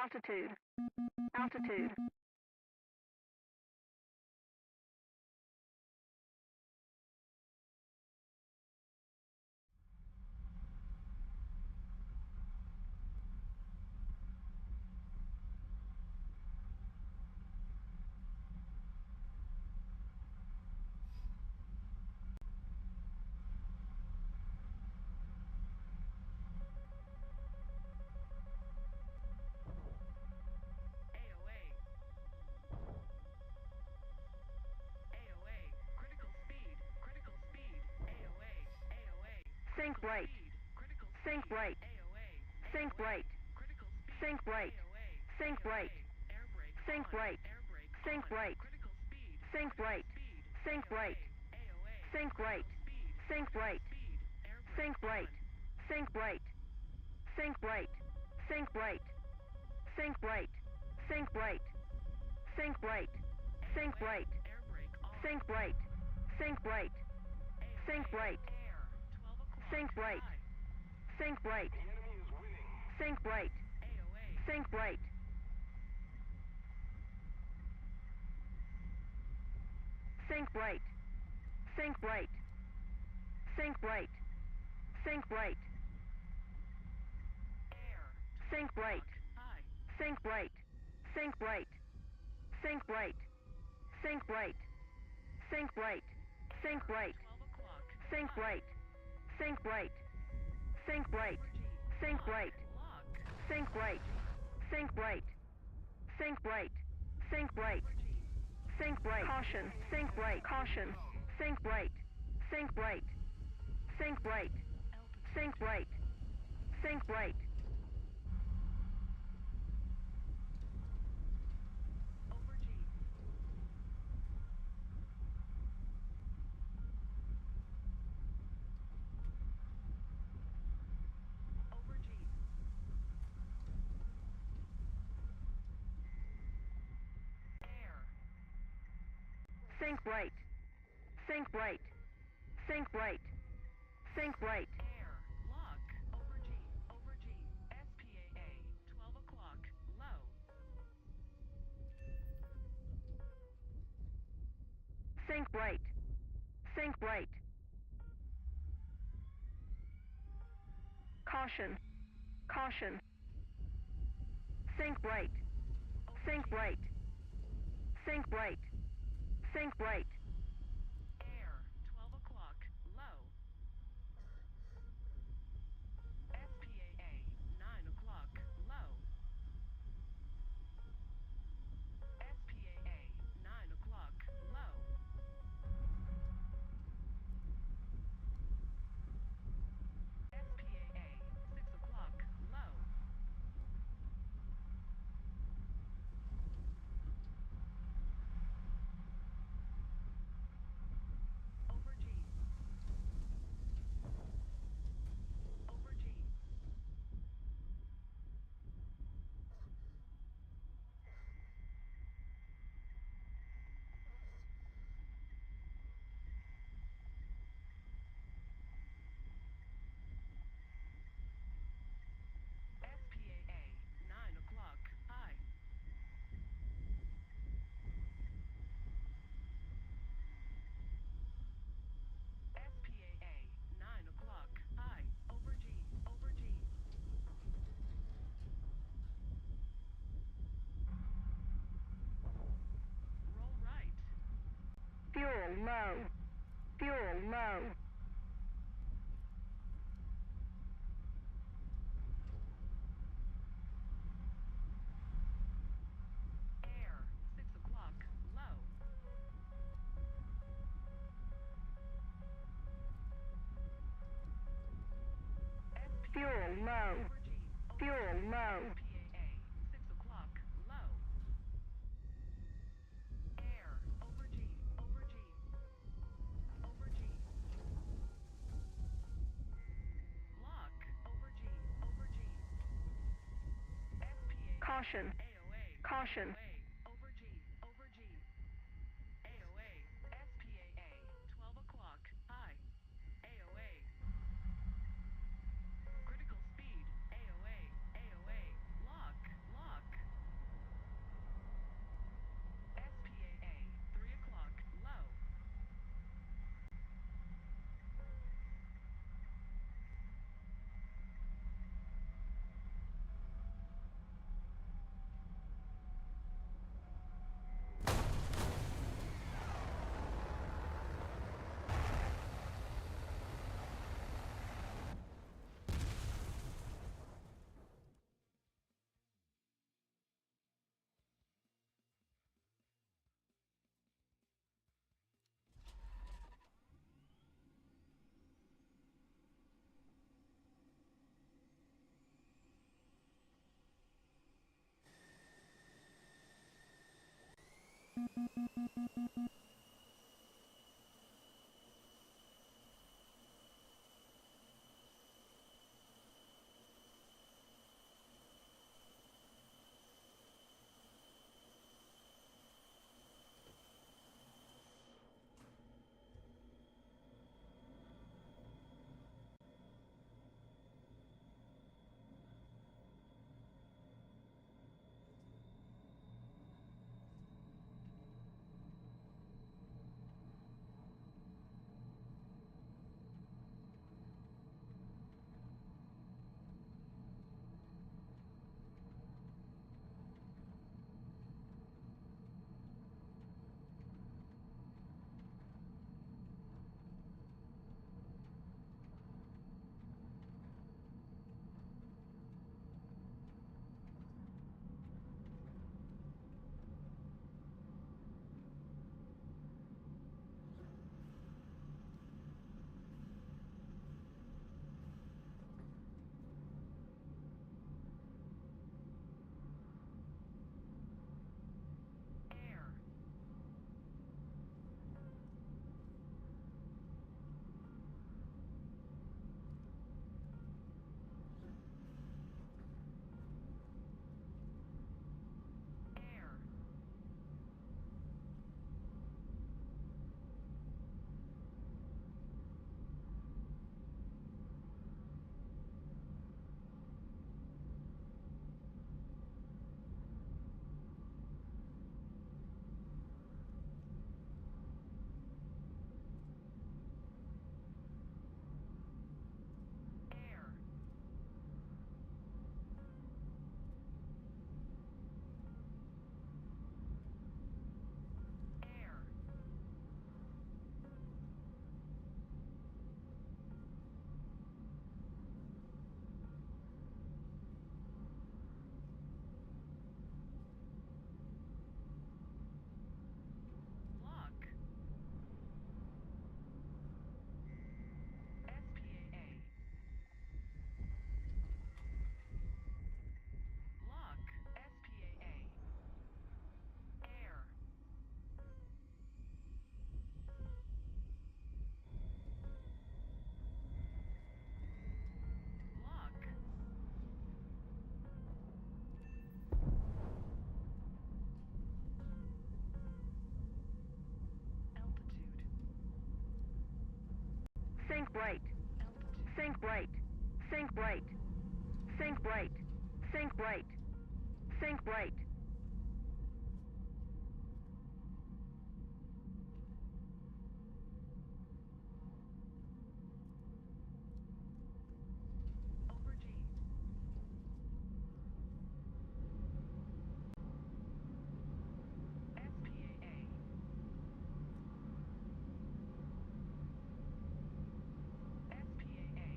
Altitude. Altitude. AOA. AOA. Critical speed. Critical speed. AOA. AOA. Sync rate. Critical speed. Sync rate. AOA. Sync rate. Critical speed. Sync rate. AOA. Sync rate. Air brake. Sync on. rate. Air brake. Sync on. rate. Critical speed. Sync Critical rate. speed. Sync AOA. rate. AOA. Sync rate. Critical speed. Sync Critical rate. speed. Air brake. Sync rate. on. Sync rate. Sync rate. Sync rate. Sync rate. Sync rate. Sync rate. Sync AOA. rate. Air brake on. Sync rate. Sync rate. AOA. Sync rate. Air. 12 o'clock. Sync rate. High. Sync rate. Sync rate. AOA. Sync rate. Sync rate. Sync rate. Sync rate. Sync rate. Air. Sync rate. High. Sync rate. Sync rate. Sync rate. Sync rate. Sync rate. Sync rate. 12 o'clock. Sync High. rate. Sync rate. Sync rate. Sync rate. Lock. Sync rate. Sync rate. Sync rate. Sync rate. Sync rate. Caution. Sync rate. Caution. Sync rate. Sync rate. Sync rate. Sync rate. Sync rate. Over G. Over G. Air. Sync rate. Sync rate. Sync rate. Sync rate. Air. Lock. Over G. Over G. SPAA. 12 o'clock. Low. Sync rate. Sync rate. Caution. Caution. Sync rate. Sync rate. Sync rate. Sync rate. Air. 12 o'clock. Low. SPAA. 9 o'clock. Low. SPAA. 9 o'clock. Low. SPAA. 6 o'clock. Low. Over G. Over G. SPAA. 9 o'clock. High. SPAA. 9 o'clock. High. Over G. Over G. Roll right. Fuel low. Fuel low. Air. 6 o'clock. Low. Fuel low. Over G. Over Fuel low. SPAA. 6 o'clock. Low. Air. Over G. Over G. Over G. Lock. Over G. Over G. SPAA. Caution. AOA. Caution. AOA. Over G. Over G. AOA. SPAA. 12 o'clock. High. AOA. Critical speed. AOA. AOA. Lock. Lock. Air. Air. Air. Air. Lock. SPAA. Lock. SPAA. Air. Lock. Altitude. Sync right. Altitude. Sync right. Sync right. Sync right. Sync right. Sync right. Over G. SPAA. SPAA.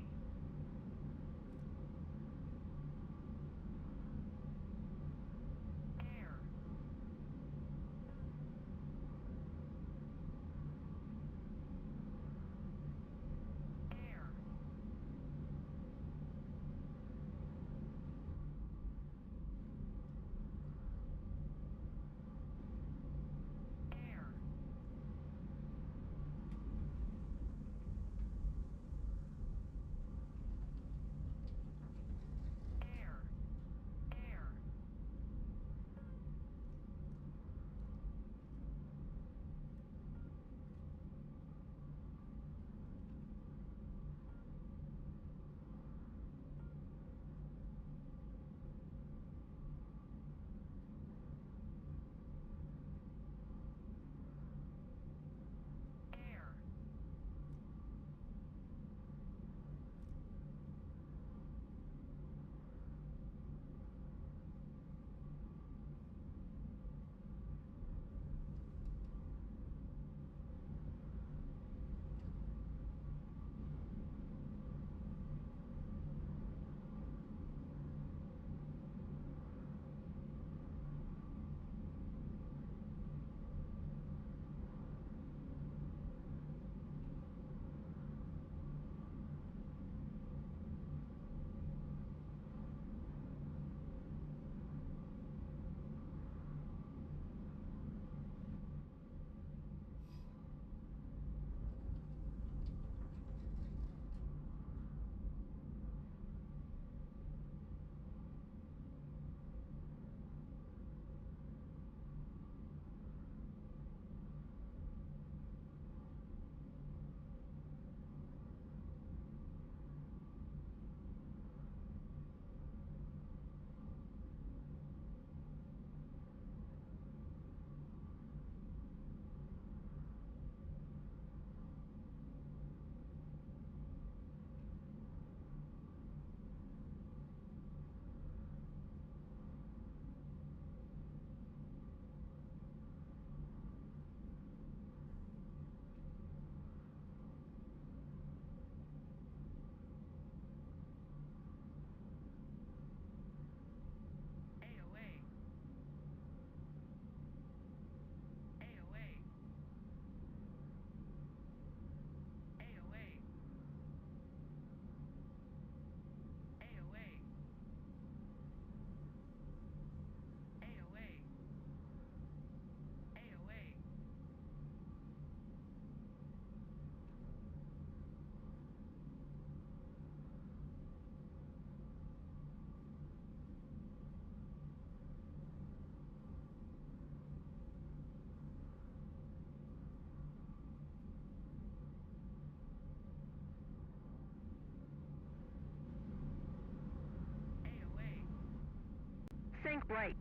Sync right.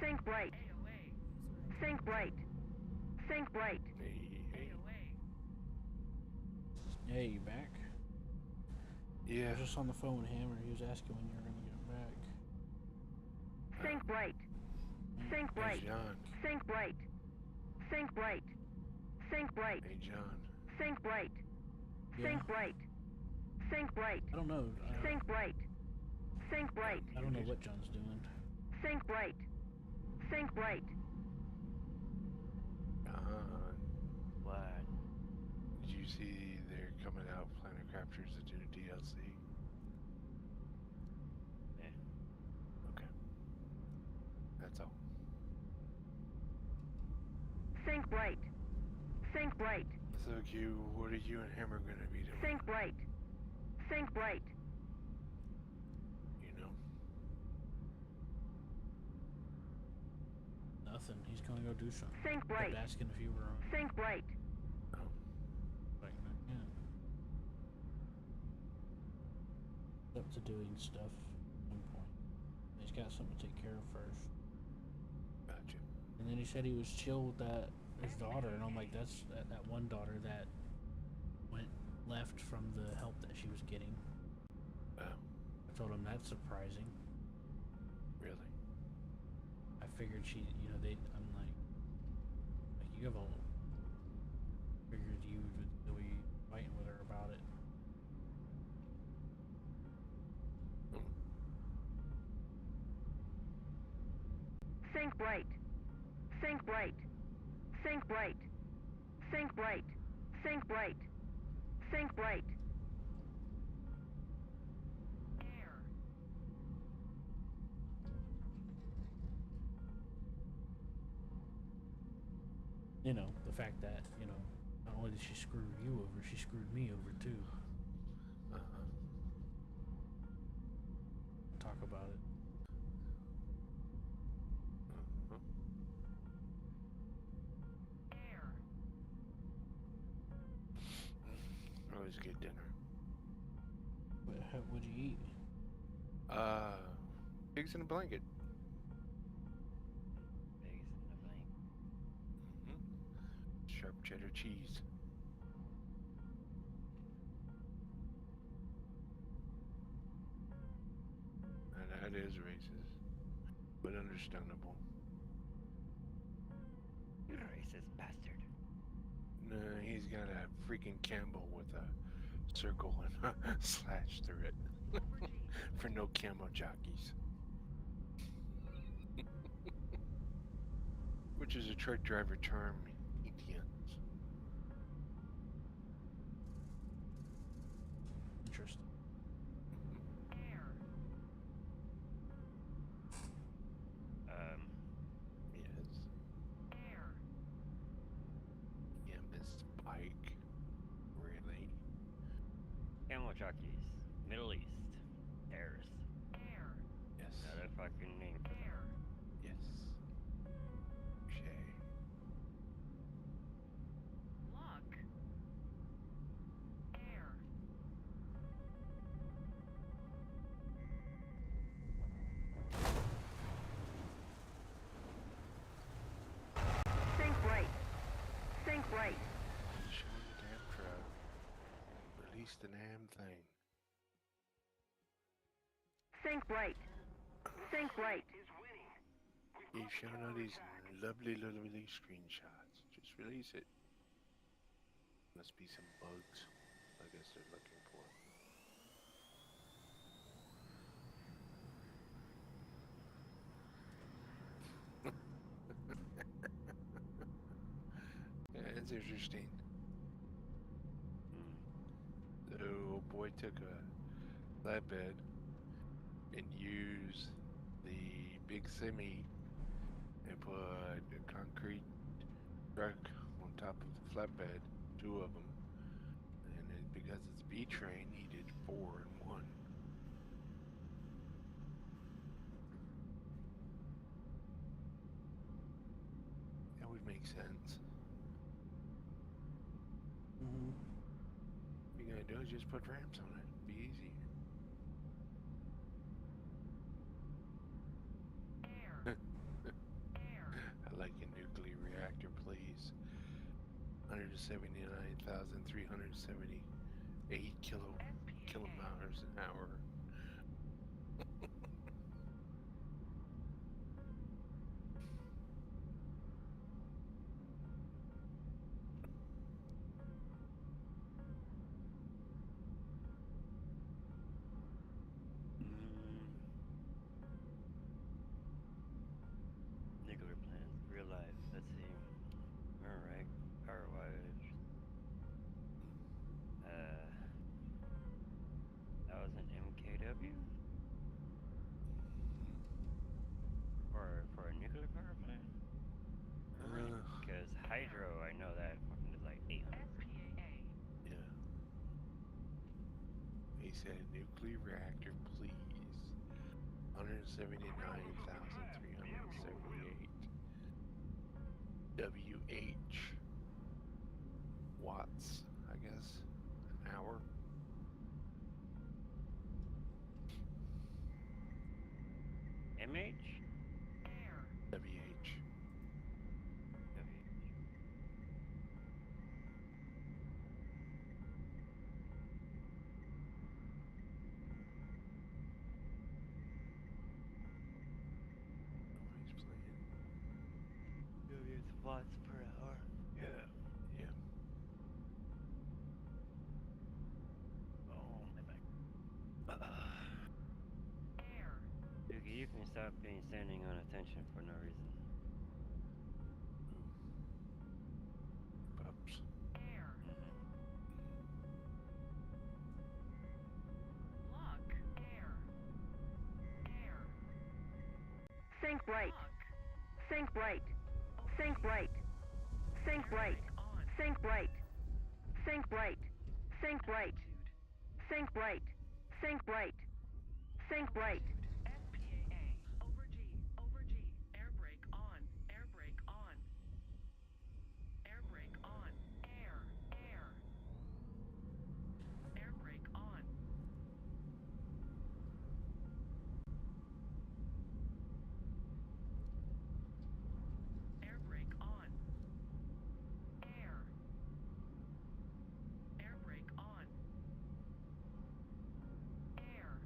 Sync right. AOA. Sync right. Sync right. Hey, hey. AOA. Hey, you back? I Yeah. was just on the phone with Hammer. He was asking when you were gonna get back. Sync right. Sync Hey, right. John. Sync right. Sync right. Sync right. Hey, John. Sync right. Yeah. Sync right. Sync right. I don't know. Sync right. Sync right. I don't know what John's doing. Sync right. Sync right. John. What? Did you see they're coming out Planet Crafter's the new DLC? Yeah. Okay. That's all. Sync right. Sync right. So, Q, what are you and Hammer gonna be doing? Sync right. Sync right. You know? Nothing. He's gonna go do something. Sync right. Kept asking if you were on. Sync right. Oh, Like, yeah. Up to doing stuff at some point. He's got something to take care of first. gotcha. And then he said he was chill with that his daughter, and I'm like, that's that one daughter that went left from the help that she was getting. Oh, I told him that's surprising. really? I figured she, you know, I'm like you have a. Figured you would be fighting with her about it. Sync right. Sync right. Sync right. Sync right. Sync right. Sync right. Air. You know, the fact that, you know, not only did she screw you over, she screwed me over too. Uh-huh. Talk about it. Uh-huh. Air. Always good dinner. What'd you eat? Pigs in a blanket. Pigs in the blank. Sharp cheddar cheese. And that is racist, but understandable. You racist bastard. No, he's got a freaking Campbell with a circle and a slash through it for no camo jockeys. Which is a truck driver term, idiots. Interesting. Air. Yes. Air. Yeah, Miss Pike. Really? Camel jockeys. Middle East. Terrorists. Air. Yes. Another fucking name for them. Air. Yes. Shay. Lock. Air. Sync right. Sync right. Show the damn truck. Release the damn thing. Sync right. Sync right. You've shown all these lovely screenshots. Just release it. Must be some bugs. I guess they're looking for. Yeah, it's interesting. The old boy took a flatbed and used the big semi and put a concrete truck on top of the flatbed, two of them. And because it's B-train, he did 4 in 1. That would make sense. Mm-hmm. What you're gonna do is just put ramps on it. Be easy. 179,378 kilometers an hour. Nuclear plants, real life. Let's see. Alright, power wires. That was an MKW? For a nuclear power plant? Because hydro, I know that fucking is like 800. SPAA. Yeah. He said nuclear reactor, please. 179,378 WH watts, I guess, an hour. MH? Air. WH. Nobody's playing. WH watts per hour. Yeah. Yeah. Oh, my back. Air. Dookie, you can stop being standing on attention for no reason. Pups. Air. Mm-hmm. Lock. Air. Air. Sync right. Lock. Sync right. Sync right. Sync right. Airbrake on. Sync right. Sync right. Sync right. Altitude. Sync right. Sync right. Sync right. SPAA. Over G. Over G. Airbrake on. Airbrake on. Airbrake on. Air. Air. Airbrake on. Airbrake on. Air. Airbrake on. Air.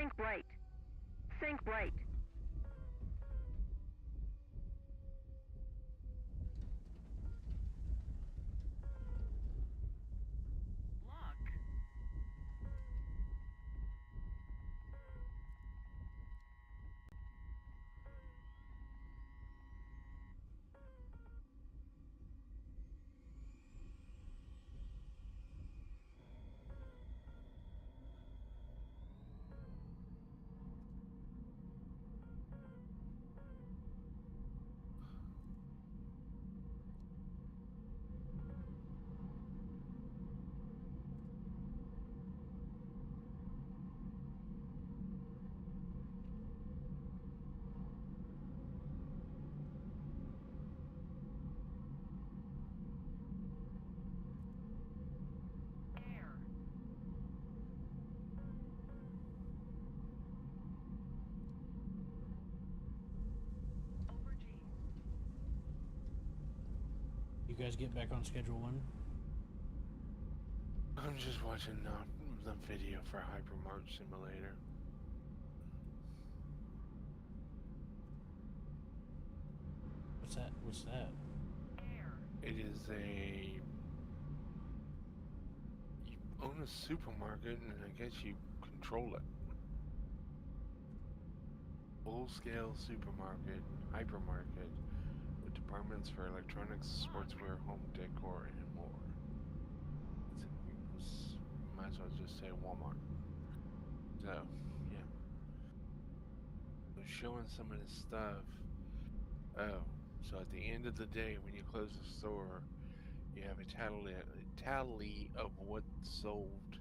Think right. Think right. Lock. Air. Over G. You guys get back on schedule 1? I'm just watching the video for Hypermart Simulator. What's that? What's that? Air. It is you own a supermarket and I guess you control it. Full-scale supermarket, hypermarket, with departments for electronics, sportswear, home decor, and more. Might as well just say Walmart. So, yeah. Showing some of this stuff. Oh, so at the end of the day, when you close the store, you have a tally of what's sold,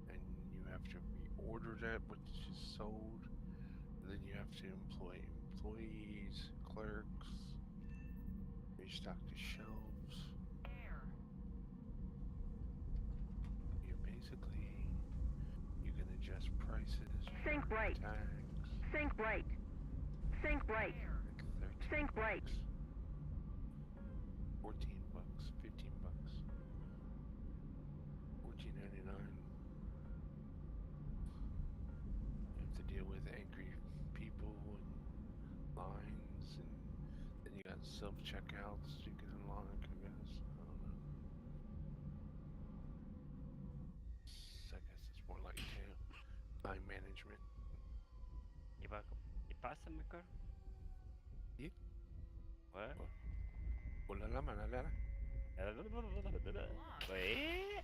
and you have to reorder that which is sold. And then you have to employ employees, clerks, restock the shelves. Air. You can adjust prices. Think right. Tags. Think right. Think right. Air. Like 13 Think right. bucks, 14 bucks, 15 bucks, $14.99. You have to deal with angry people and lines, and then you got self-checkouts you can unlock, I guess. I don't know. I guess it's more like time management. ¿Qué pasa, mejor? Yeah. What? Hola la manada. Wait.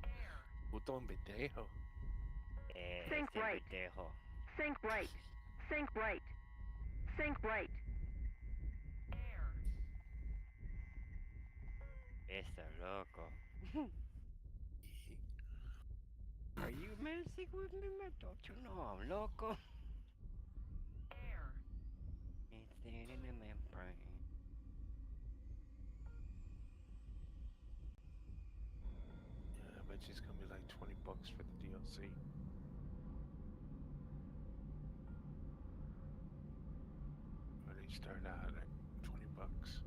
Air. Puto pendejo. Think Ese right. pendejo. Think right. Think right. Think right. Air. Ese loco. Are you messing with me, man? Don't you know I'm loco? Air. It's there in the membrane. Yeah, I bet you it's gonna be like 20 bucks for the DLC. But they start out at 20 bucks.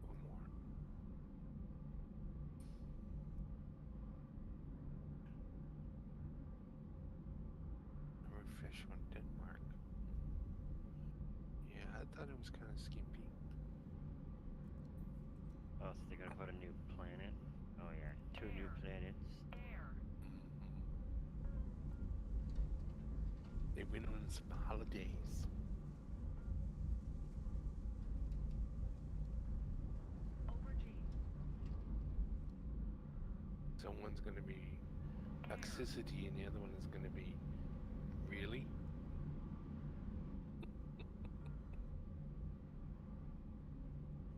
Or more. Number fish on Denmark. Yeah, I thought it was kind of skimpy. Oh, so they're gonna put a new planet? Oh yeah, 2 new planets. Air. They went on some holidays. Over G. So one's gonna be toxicity and the other one is gonna be really?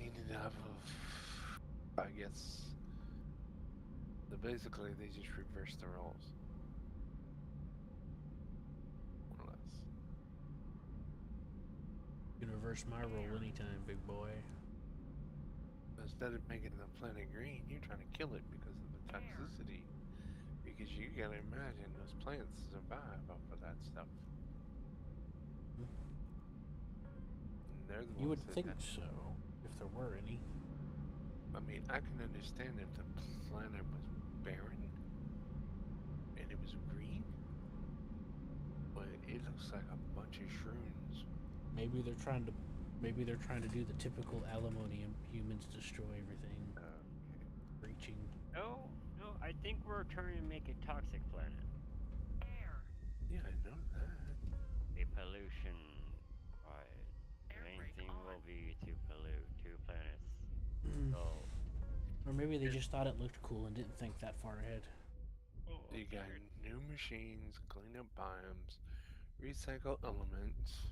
Ended up of, I guess, so basically they just reversed the roles. More or less. You can reverse my roll anytime, big boy. Instead of making the planet green, you're trying to kill it because of the toxicity. Because you gotta imagine those plants survive off of that stuff. And they're the You ones would that think have, so, if there were any. I mean, I can understand if the planet was barren, and it was green, but it looks like a bunch of shrooms. Maybe they're trying to do the typical alimony and humans destroy everything, Okay. breaching. No, no, I think we're trying to make a toxic planet. Air. Yeah, I know that. A pollution. Right. The Air main brake thing on. will be to pollute 2 planets. So, Or maybe they just thought it looked cool and didn't think that far ahead. You got new machines, clean up biomes, recycle elements.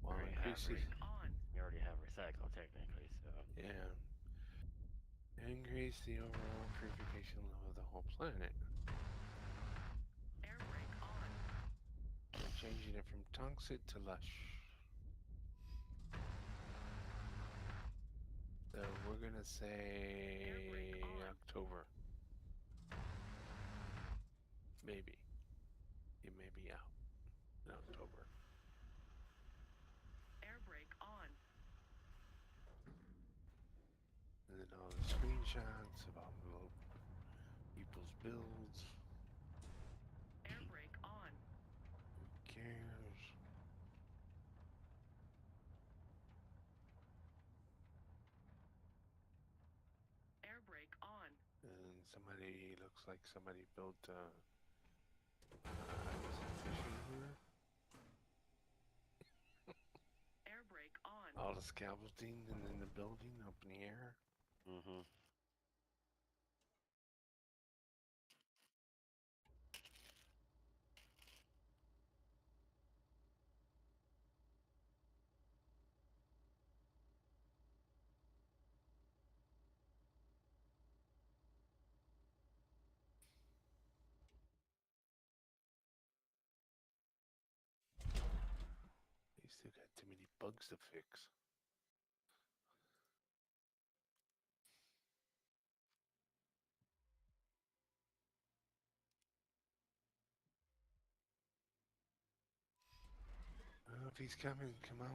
While already have increasing, On. we already have recycle technically, so. yeah, increase the overall purification level of the whole planet. Air brake on. We're changing it from toxic to lush. So we're gonna say brake on. October. Maybe. It may be out in October. Air brake on. And then all the screenshots of all the little people's builds. Air brake on. Who cares? Air brake on. And somebody looks like somebody built I guess a fishing lure. Air brake on. All the scaffolding and then the building up in the air. Mm-hmm. They still got too many bugs to fix. If he's coming, come on,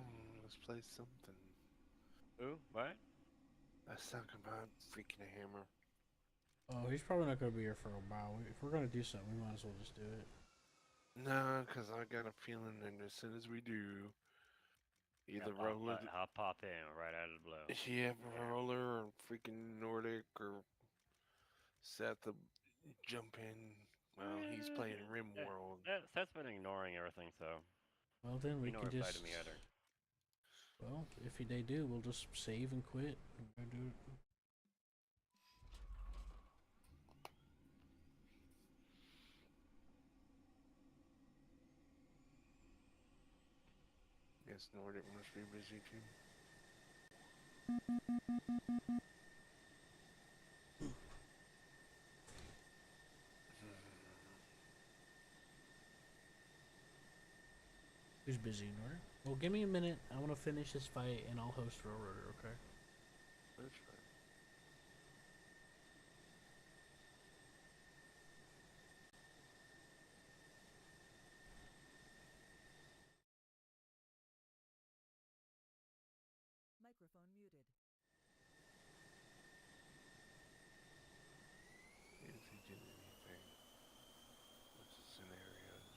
let's play something. Ooh, what? Let's talk about freaking a hammer. Oh, he's probably not gonna be here for a while. If we're gonna do something, we might as well just do it. Nah, because I got a feeling that as soon as we do, either Roller, I'll pop in right out of the blue. yeah, Roller or freaking Nordic or Seth will jump in. Well, he's playing RimWorld. Seth's been ignoring everything, so. Well, then we He can never replied just. to me either. Well, if they do, we'll just save and quit. And go do it. Yes, Nordic must be busy too. Who's busy, Nora? Well, give me a minute. I want to finish this fight, and I'll host Railroader. Okay. That's fine. Microphone muted. If he did anything, what's the scenarios?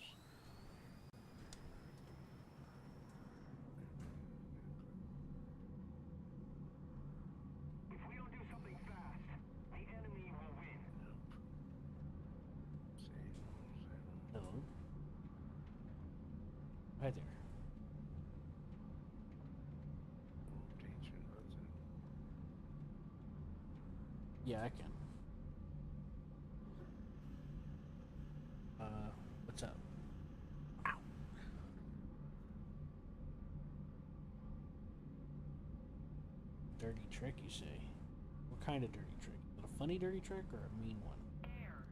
If we don't do something fast, the enemy will win. Same. Hello. Hi there. Rotation, nothing. Yeah, I can. What's up? Ow. Dirty trick, you say? What kind of dirty trick? Is it a funny dirty trick or a mean one? Air.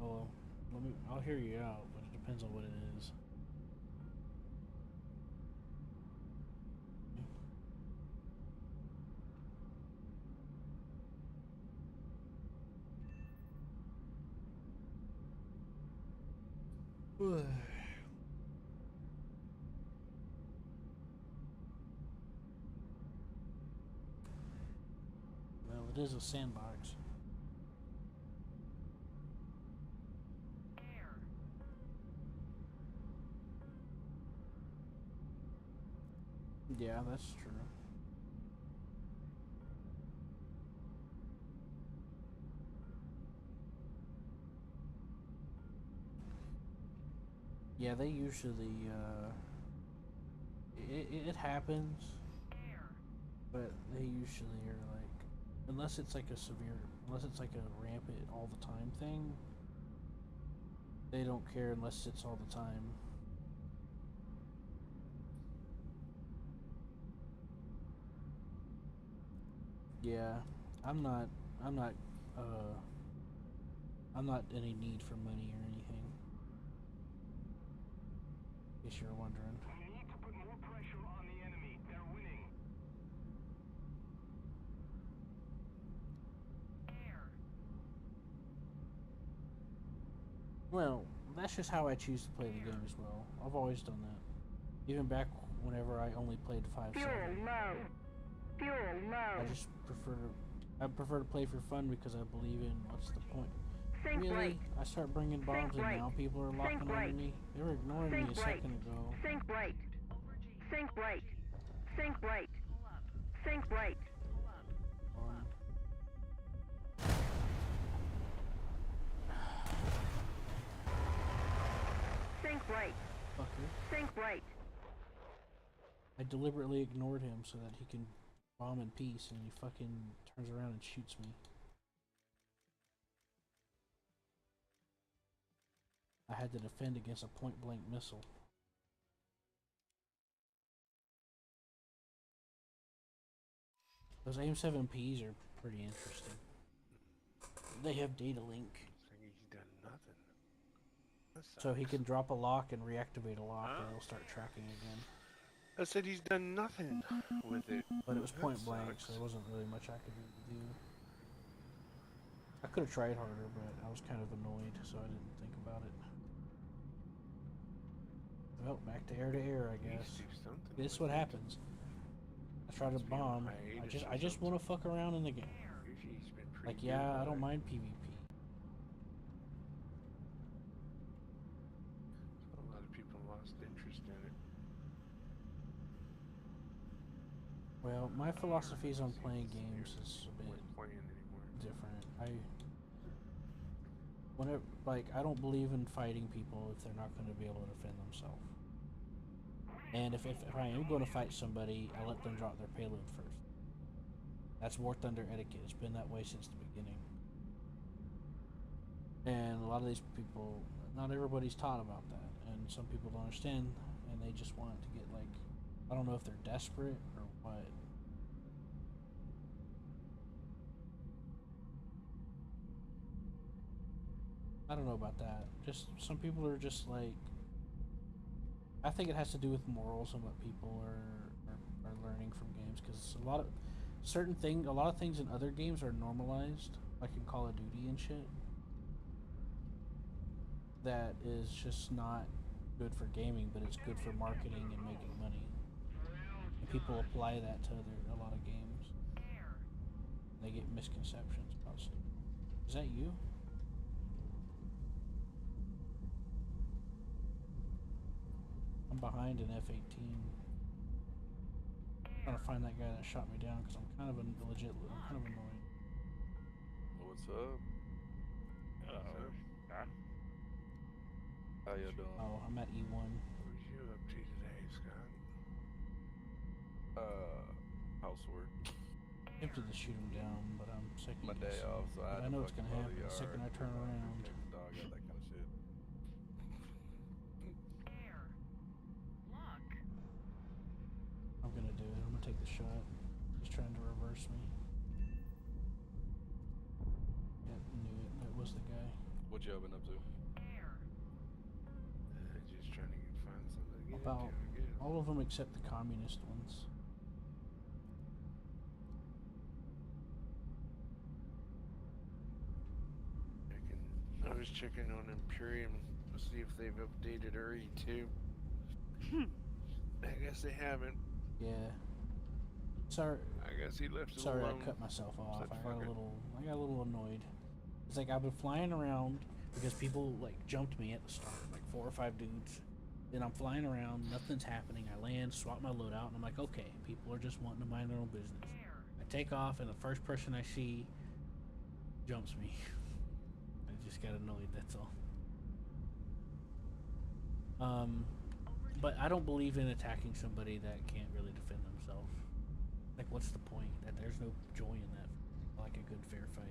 Oh, I'll hear you out, but it depends on what it is. Ugh. it is a sandbox. Air. Yeah, that's true. Yeah, they usually, it happens, Air. but they usually are like, unless it's like unless it's like a rampant all the time thing, they don't care unless it's all the time. Yeah, I'm not, I'm not, uh, I'm not in any need for money or anything. In case you're wondering. We need to put more pressure on the enemy. They're winning. Air. Well, that's just how I choose to play the game as well. I've always done that. Even back whenever I only played 5-7. Fuel low. Fuel low. I just prefer to play for fun because I believe in what's the point. Think Really? right. I start bringing bombs and right. now people are locking Think onto right. me. They were ignoring me a Think right. second ago. Think right. Over G. Think over right. G. Think right. Pull up. Think right. Pull up. Pull Um, up. Think right. fucker. Think right. I deliberately ignored him so that he can bomb in peace, and he fucking turns around and shoots me. I had to defend against a point-blank missile. Those AIM-7Ps are pretty interesting. They have data link, Saying he's done nothing. That so he sucks. can drop a lock and reactivate a lock, and Huh? it'll start tracking again. I said he's done nothing with it. But it was That point blank, so sucks. there wasn't really much I could do. I could have tried harder, but I was kind of annoyed, so I didn't think about it. Well, back to air, I He needs guess. to do something This is with what it. happens. I try to Must be on bomb. hiatus or I just want to fuck around in the game. Usually he's been pretty Like, good yeah, I about don't it. mind PvP. A lot of people lost interest in it. Well, my philosophies on playing games is a bit Weren't playing anymore. different. I don't believe in fighting people if they're not going to be able to defend themselves. And if I am going to fight somebody, I let them drop their payload first. That's War Thunder etiquette. It's been that way since the beginning. And a lot of these people, not everybody's taught about that, and some people don't understand, and they just want to get like, I don't know if they're desperate or what. I don't know about that. Just some people are just like, I think it has to do with morals and what people are learning from games, because a lot of things in other games are normalized, like in Call of Duty and shit. That is just not good for gaming, but it's good for marketing and making money. And people apply that to a lot of games. They get misconceptions about stuff. Is that you? I'm behind an F-18. Trying to find that guy that shot me down because I'm kind of annoyed. What's up? Hello. Huh? How you doing? Oh, I'm at E1. What was you up to today, Scott? Housework. Tempted to shoot him down, but I'm second My day guessing off, it. so But I I had know to it's gonna fucking mow happen the the second I yard, turn around. take the dog out, that kind of shit. Air. Lock. I'm gonna do it. I'm gonna take the shot. He's trying to reverse me. Yep, knew it. That was the guy. What you been up to? Air. Just trying to find something to get About into, I guess. all of them except the communist ones. I was checking on Imperium to see if they've updated RE2. I guess they haven't. Yeah. Sorry, I guess he left it sorry, alone. I cut myself off. Said, I "Fuck got a it." little annoyed. It's like I've been flying around because people like jumped me at the start, like 4 or 5 dudes. Then I'm flying around, nothing's happening. I land, swap my load out, and I'm like, okay, people are just wanting to mind their own business. I take off, and the first person I see jumps me. I just got annoyed. That's all. But I don't believe in attacking somebody that can't really defend themselves. Like, what's the point? That there's no joy in that. Like a good fair fight.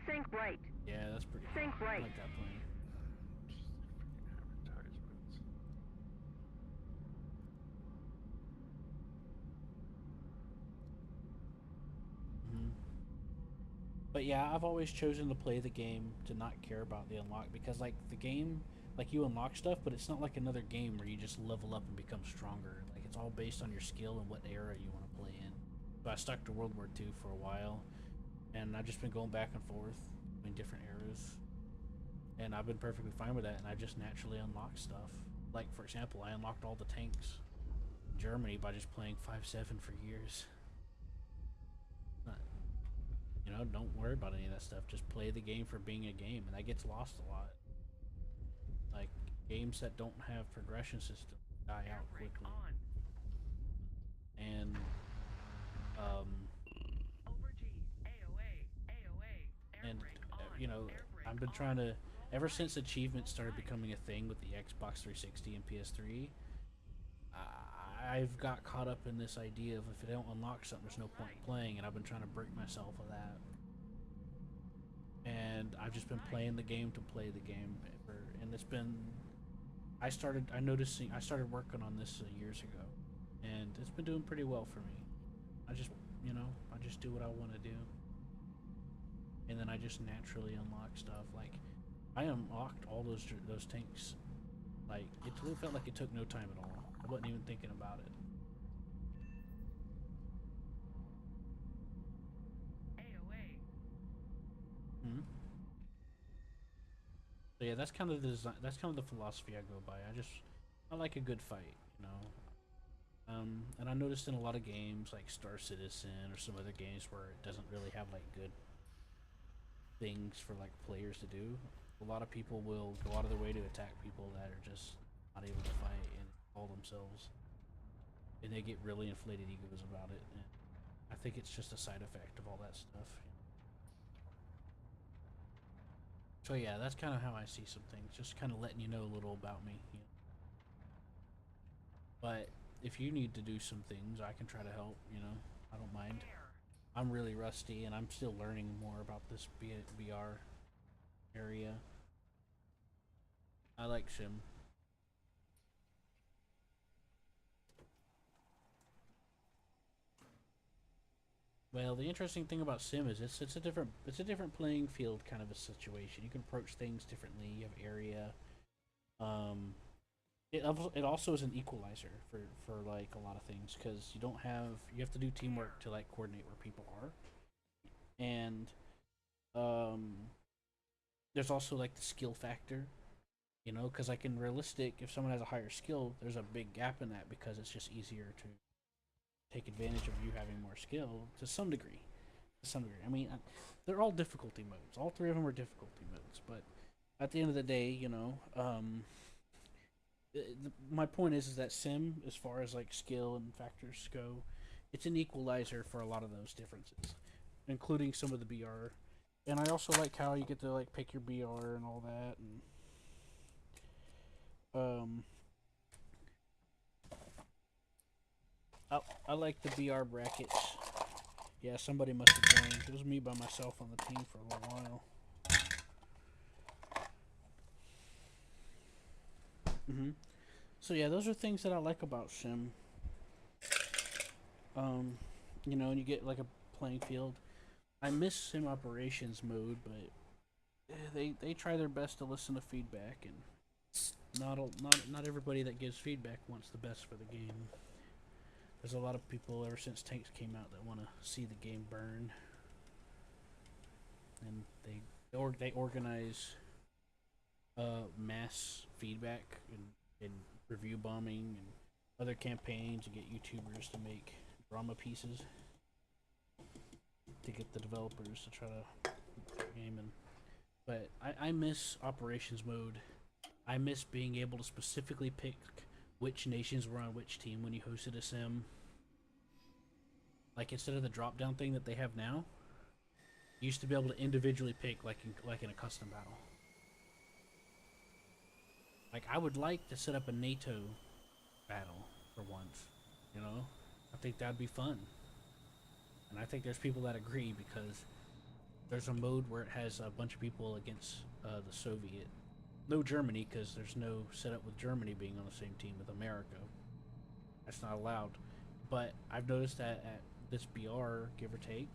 Think right. Yeah, that's pretty cool. Think I right. like that plan. Just freaking advertisements. But yeah, I've always chosen to play the game to not care about the unlock because like the game, like you unlock stuff, but it's not like another game where you just level up and become stronger. Like it's all based on your skill and what era you want to play in. So I stuck to World War II for a while, and I've just been going back and forth in different eras, and I've been perfectly fine with that. And I just naturally unlock stuff. Like for example, I unlocked all the tanks in Germany by just playing 5.7 for years. You know, don't worry about any of that stuff. Just play the game for being a game, and that gets lost a lot. Like games that don't have progression system die out quickly. And you know, I've been trying to ever since achievements started becoming a thing with the Xbox 360 and PS3. I've got caught up in this idea of if I don't unlock something, there's no point in playing, and I've been trying to break myself of that. And I've just been playing the game to play the game, and it's been. I started working on this years ago, and it's been doing pretty well for me. I just do what I want to do, and then I just naturally unlock stuff. Like I unlocked all those tanks. Like it really felt like it took no time at all. I wasn't even thinking about it. So yeah, that's kind of the design, that's kind of the philosophy I go by. I like a good fight, you know. And I noticed in a lot of games like Star Citizen or some other games where it doesn't really have like good things for like players to do. A lot of people will go out of their way to attack people that are just not able to fight and call themselves, and they get really inflated egos about it. And I think it's just a side effect of all that stuff. So yeah, that's kind of how I see some things. Just kind of letting you know a little about me. You know? But if you need to do some things, I can try to help. You know, I don't mind. I'm really rusty, and I'm still learning more about this VR area. I like Sim. Well, the interesting thing about Sim is it's a different playing field kind of a situation. You can approach things differently. You have area. Um, it also is an equalizer for like a lot of things because you have to do teamwork to like coordinate where people are, and um, there's also like the skill factor. You know, because like in realistic, if someone has a higher skill, there's a big gap in that because it's just easier to take advantage of you having more skill to some degree. To some degree, I mean, they're all difficulty modes. All three of them are difficulty modes. But at the end of the day, you know, my point is that Sim, as far as like skill and factors go, it's an equalizer for a lot of those differences, including some of the BR. And I also like how you get to like pick your BR and all that, and um, I like the BR brackets. Yeah, somebody must have joined. It was me by myself on the team for a little while. So yeah, those are things that I like about Sim. You know, and you get like a playing field. I miss Sim Operations mode, but they try their best to listen to feedback, and not everybody that gives feedback wants the best for the game. There's a lot of people ever since Tanks came out that want to see the game burn, and they organize mass feedback and review bombing and other campaigns to get YouTubers to make drama pieces to get the developers to try to game. And but I miss operations mode. I miss being able to specifically pick which nations were on which team when you hosted a sim. Like instead of the drop down thing that they have now, you used to be able to individually pick like in a custom battle. Like I would like to set up a NATO battle for once, you know? I think that'd be fun. And I think there's people that agree because there's a mode where it has a bunch of people against the Soviet. No Germany, because there's no setup with Germany being on the same team with America. That's not allowed. But I've noticed that at this BR, give or take,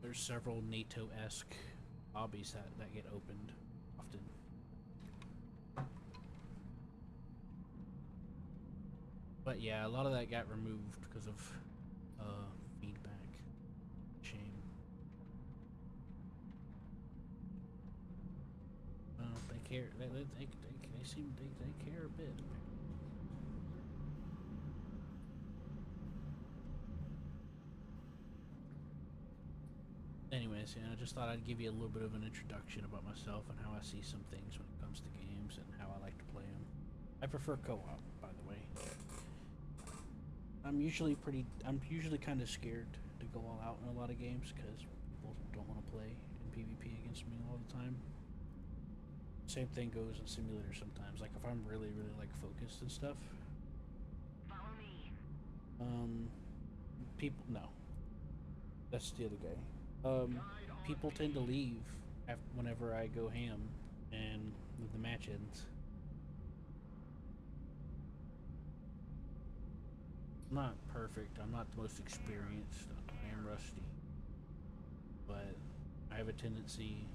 there's several NATO-esque hobbies that get opened often. But yeah, a lot of that got removed because of feedback. Shame. They care. They seem they care a bit. Anyways, I just thought I'd give you a little bit of an introduction about myself and how I see some things when it comes to games and how I like to play them. I prefer co-op, by the way. I'm usually kind of scared to go all out in a lot of games because people don't want to play in PvP against me all the time. Same thing goes in simulators sometimes. Like if I'm really like focused and stuff. Follow me. People no. That's the other guy. People tend to leave whenever I go ham and the match ends. I'm not perfect. I'm not the most experienced. I am rusty. But I have a tendency.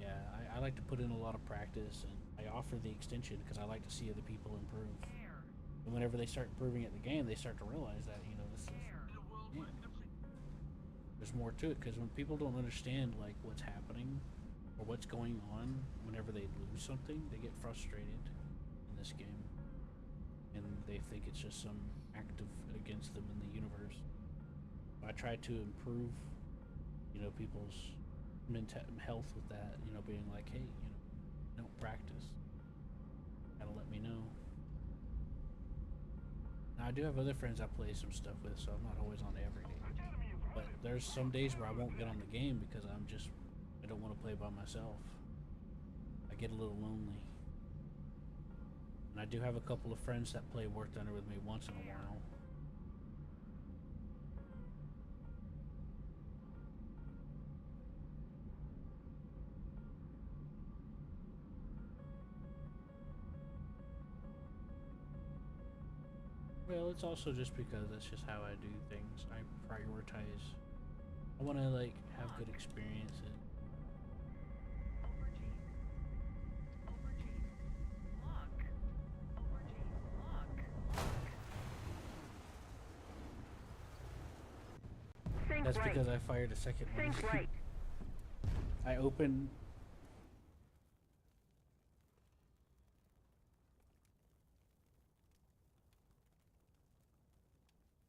Yeah, I like to put in a lot of practice, and I offer the extension because I like to see other people improve. And whenever they start improving at the game, they start to realize that, you know, this is. Yeah. There's more to it because when people don't understand like what's happening or what's going on whenever they lose something, they get frustrated in this game, and they think it's just some act against them in the universe. I try to improve, you know, people's health with that. You know, being like, hey, you know, don't practice. Gotta let me know. Now, I do have other friends I play some stuff with, so I'm not always on every day. But there's some days where I won't get on the game because I don't want to play by myself. I get a little lonely. And I do have a couple of friends that play War Thunder with me once in a while. Well, it's also just because that's just how I do things. I prioritize. I want to like have good experiences. That's right. because I fired a second one. Think right. I opened.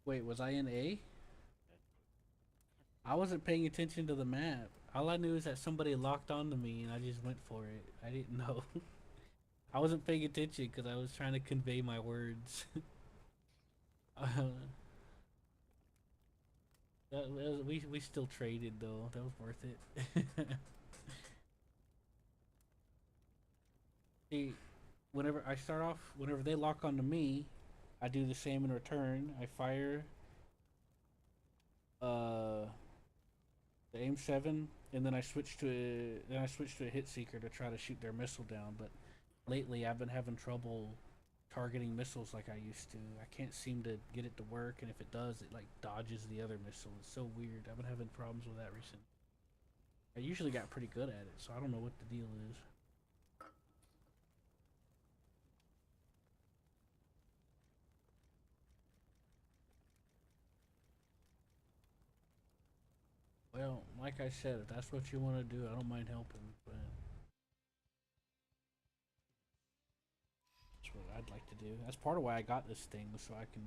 Wait, was I in A? I wasn't paying attention to the map. All I knew is that somebody locked onto me and I just went for it. I didn't know. I wasn't paying attention because I was trying to convey my words. We still traded though. That was worth it. See, whenever they lock onto me, I do the same in return. I fire the aim 7, and then I switch to a hit seeker to try to shoot their missile down. But lately, I've been having trouble targeting missiles like I used to. I can't seem to get it to work, and if it does, it like dodges the other missile. It's so weird. I've been having problems with that recently. I usually got pretty good at it, so I don't know what the deal is. Well, like I said, if that's what you want to do, I don't mind helping, but I'd like to do. That's part of why I got this thing, so I can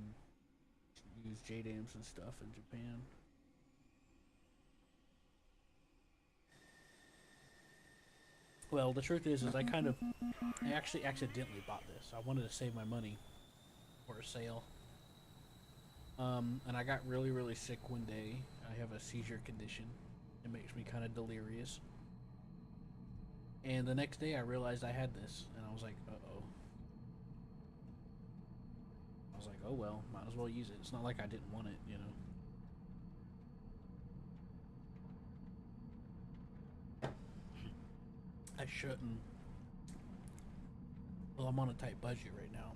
use JDAMs and stuff in Japan. Well, the truth is I actually accidentally bought this. I wanted to save my money for a sale. And I got really, really sick one day. I have a seizure condition. It makes me kind of delirious. And the next day I realized I had this, and I was like, uh-oh. I was like, oh well, might as well use it. It's not like I didn't want it, you know. I shouldn't. Well, I'm on a tight budget right now.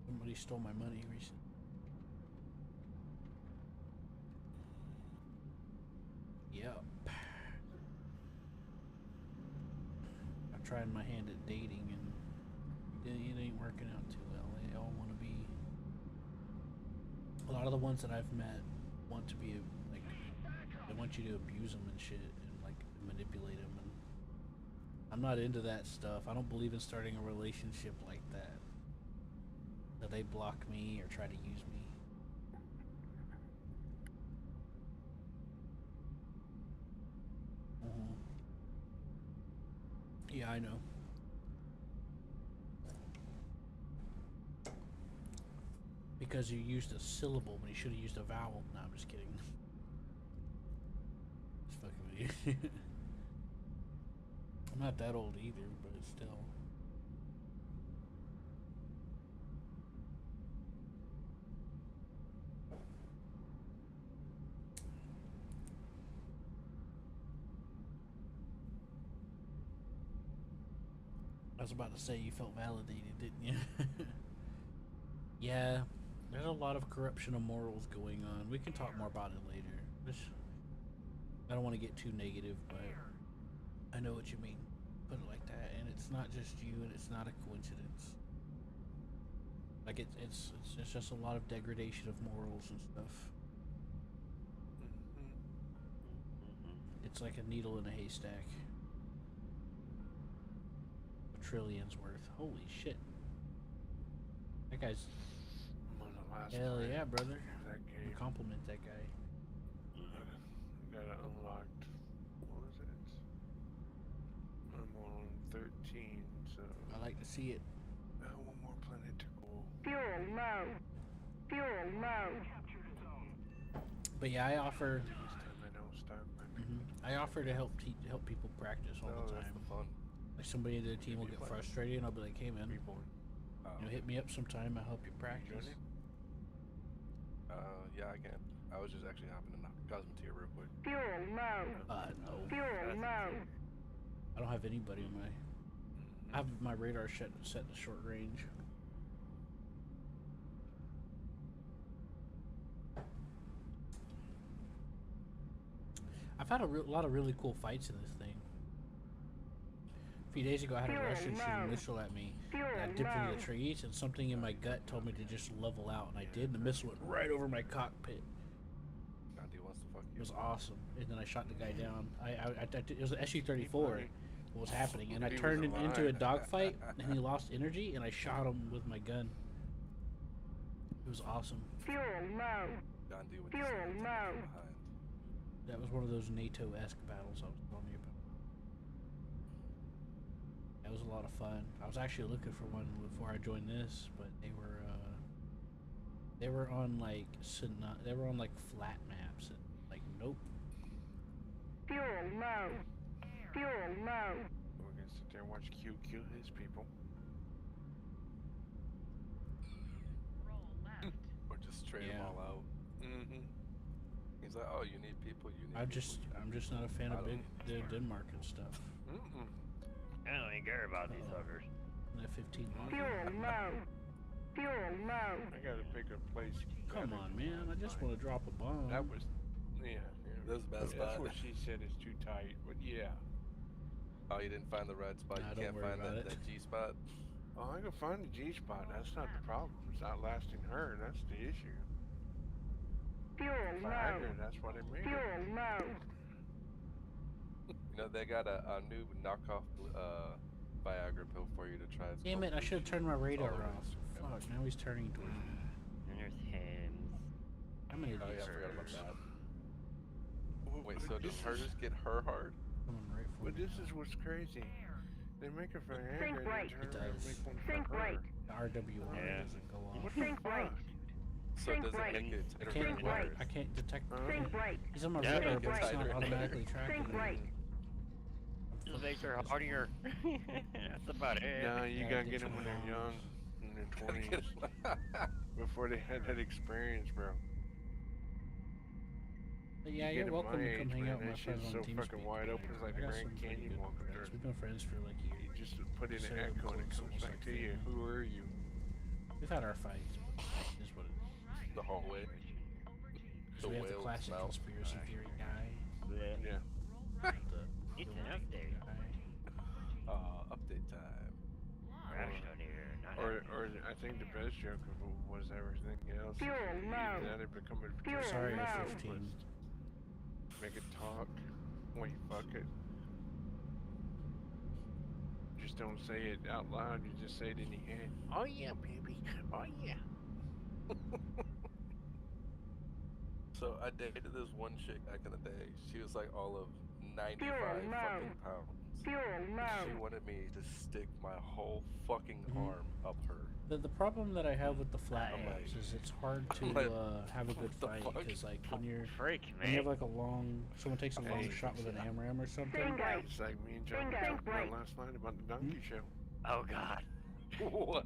Somebody stole my money recently. Yep. I'm trying my hand at dating, and it ain't working out too well. They all want to be. A lot of the ones that I've met want to be like, they want you to abuse them and shit, and like manipulate them. And I'm not into that stuff. I don't believe in starting a relationship like that. That they block me or try to use me. Yeah, I know. Because you used a syllable when you should have used a vowel. No, I'm just kidding. Just fucking with you. I'm not that old either, but it's still. I was about to say you felt validated, didn't you? Yeah, there's a lot of corruption of morals going on. We can talk more about it later. I don't want to get too negative, but I know what you mean. Put it like that, and it's not just you, and it's not a coincidence. Like it's just a lot of degradation of morals and stuff. It's like a needle in a haystack. Trillions worth. Holy shit. That guy's. I'm on the last Hell planet yeah, brother. of that game. Compliment that guy. Got it unlocked. What was it? I'm on 13, so. I like to see it. One more planet to go. Fuel low. Fuel low. But yeah, I offer. This time I don't start my I offer to help people practice all No, the that's time. the fun. Like somebody in the team will get frustrated, and I'll be like, "Hey man, hit me up sometime. I'll help you practice." Yeah, I can. I was just actually hopping in the Cosmoteer real quick. Fuel low. No. Fuel low. I don't have anybody in my. I have my radar set to short range. I've had a lot of really cool fights in this thing. A few days ago, I had a Russian shoot a missile at me. And I dipped into the trees, and something in my gut told me to just level out, and I did. And the missile went right over my cockpit. Gandhi wants to fuck It you. was awesome. And then I shot the guy down. It was an SU-34. What was happening? And I He was turned him into a alive. dogfight, and he lost energy, and I shot him with my gun. It was awesome. Fuel low. Gandhi with Fuel the low. behind. That was one of those NATO-esque battles I was telling you about. That was a lot of fun. I was actually looking for one before I joined this, but they were on like flat maps, and like nope. Fuel low. Fuel low. We're gonna sit there and watch Q kill his people. Roll left. Or just trade them Yeah. all out. Mm-hmm. He's like, oh, you need people, you need I'm people. just not a fan of I don't- Denmark and stuff. Mm-mm. I don't even care about these fuckers. And that 15 Fuel low. Fuel low. I gotta pick a place. Come on, man! I just want to drop a bomb. That was, yeah. That was the best That's spot. what she said is too tight, but yeah. Oh, you didn't find the right spot. Nah, You don't can't worry find about that, it. that G spot. Oh, I can find the G spot. That's not the problem. It's not lasting her. That's the issue. Fuel low. Viagra, that's what it made. Fuel low. You know, they got a new knockoff Viagra pill for you to try. It's Damn called it! I should have turned my radar Oh, off. Fuck, now he's turning towards me. And there's hymns. How many of Oh these yeah, I forgot about fuckers that. Well, Wait, but so does this hers is- get her hard? coming right for But me this now. is what's crazy. They make it for Hannah Think and right. then turn It around and does. make one Think for her. right. The RWR Yeah. doesn't go off. What the Think right. fuck? So Think does it right. make it I tighter can't. Think for right. hers? I can't detect. Think right. He's on my Yeah, radar, think but it's right. not automatically tracking. Think right. Just make her hardier. That's about it. Nah, you Yeah, gotta it get gets them when they're young, along. in their 20s, before they had that experience, bro. But yeah, You you're get at welcome my to come age, hang man, out with my that friends shit's on so TeamSpeak. fucking wide open, it's like I got Grand some pretty Canyon good walking friends. through. We've been friends for like years. You just put in an Consider them echo and it close, comes almost back like to you. family. Who are you? We've had our fights, but it is what it is. The hallway. So we have the whale classic smell. conspiracy theory guy, Yeah. the It's the an update. guy. Update time. Crash down here. Not Or happening. I think the best joke of it was everything else. Fuel Either low. that or become a Fuel Sorry, low. F-15. Make it talk when you fuck it. Just don't say it out loud, you just say it in your head. Oh yeah, baby. Oh yeah. So I dated this one chick back in the day. She was like all of 95 low. fucking pounds. Fuel She low. wanted me to stick my whole fucking arm up her. The problem that I have with the flat I'm maps like- is it's hard to I'm like, have a good what the fight fuck? because like when you Freak, have man. like a long someone takes a long Hey. shot with an AMRAM or something. Bingo. It's like me and John were Think talking right. about last night about the donkey show. Oh god. What?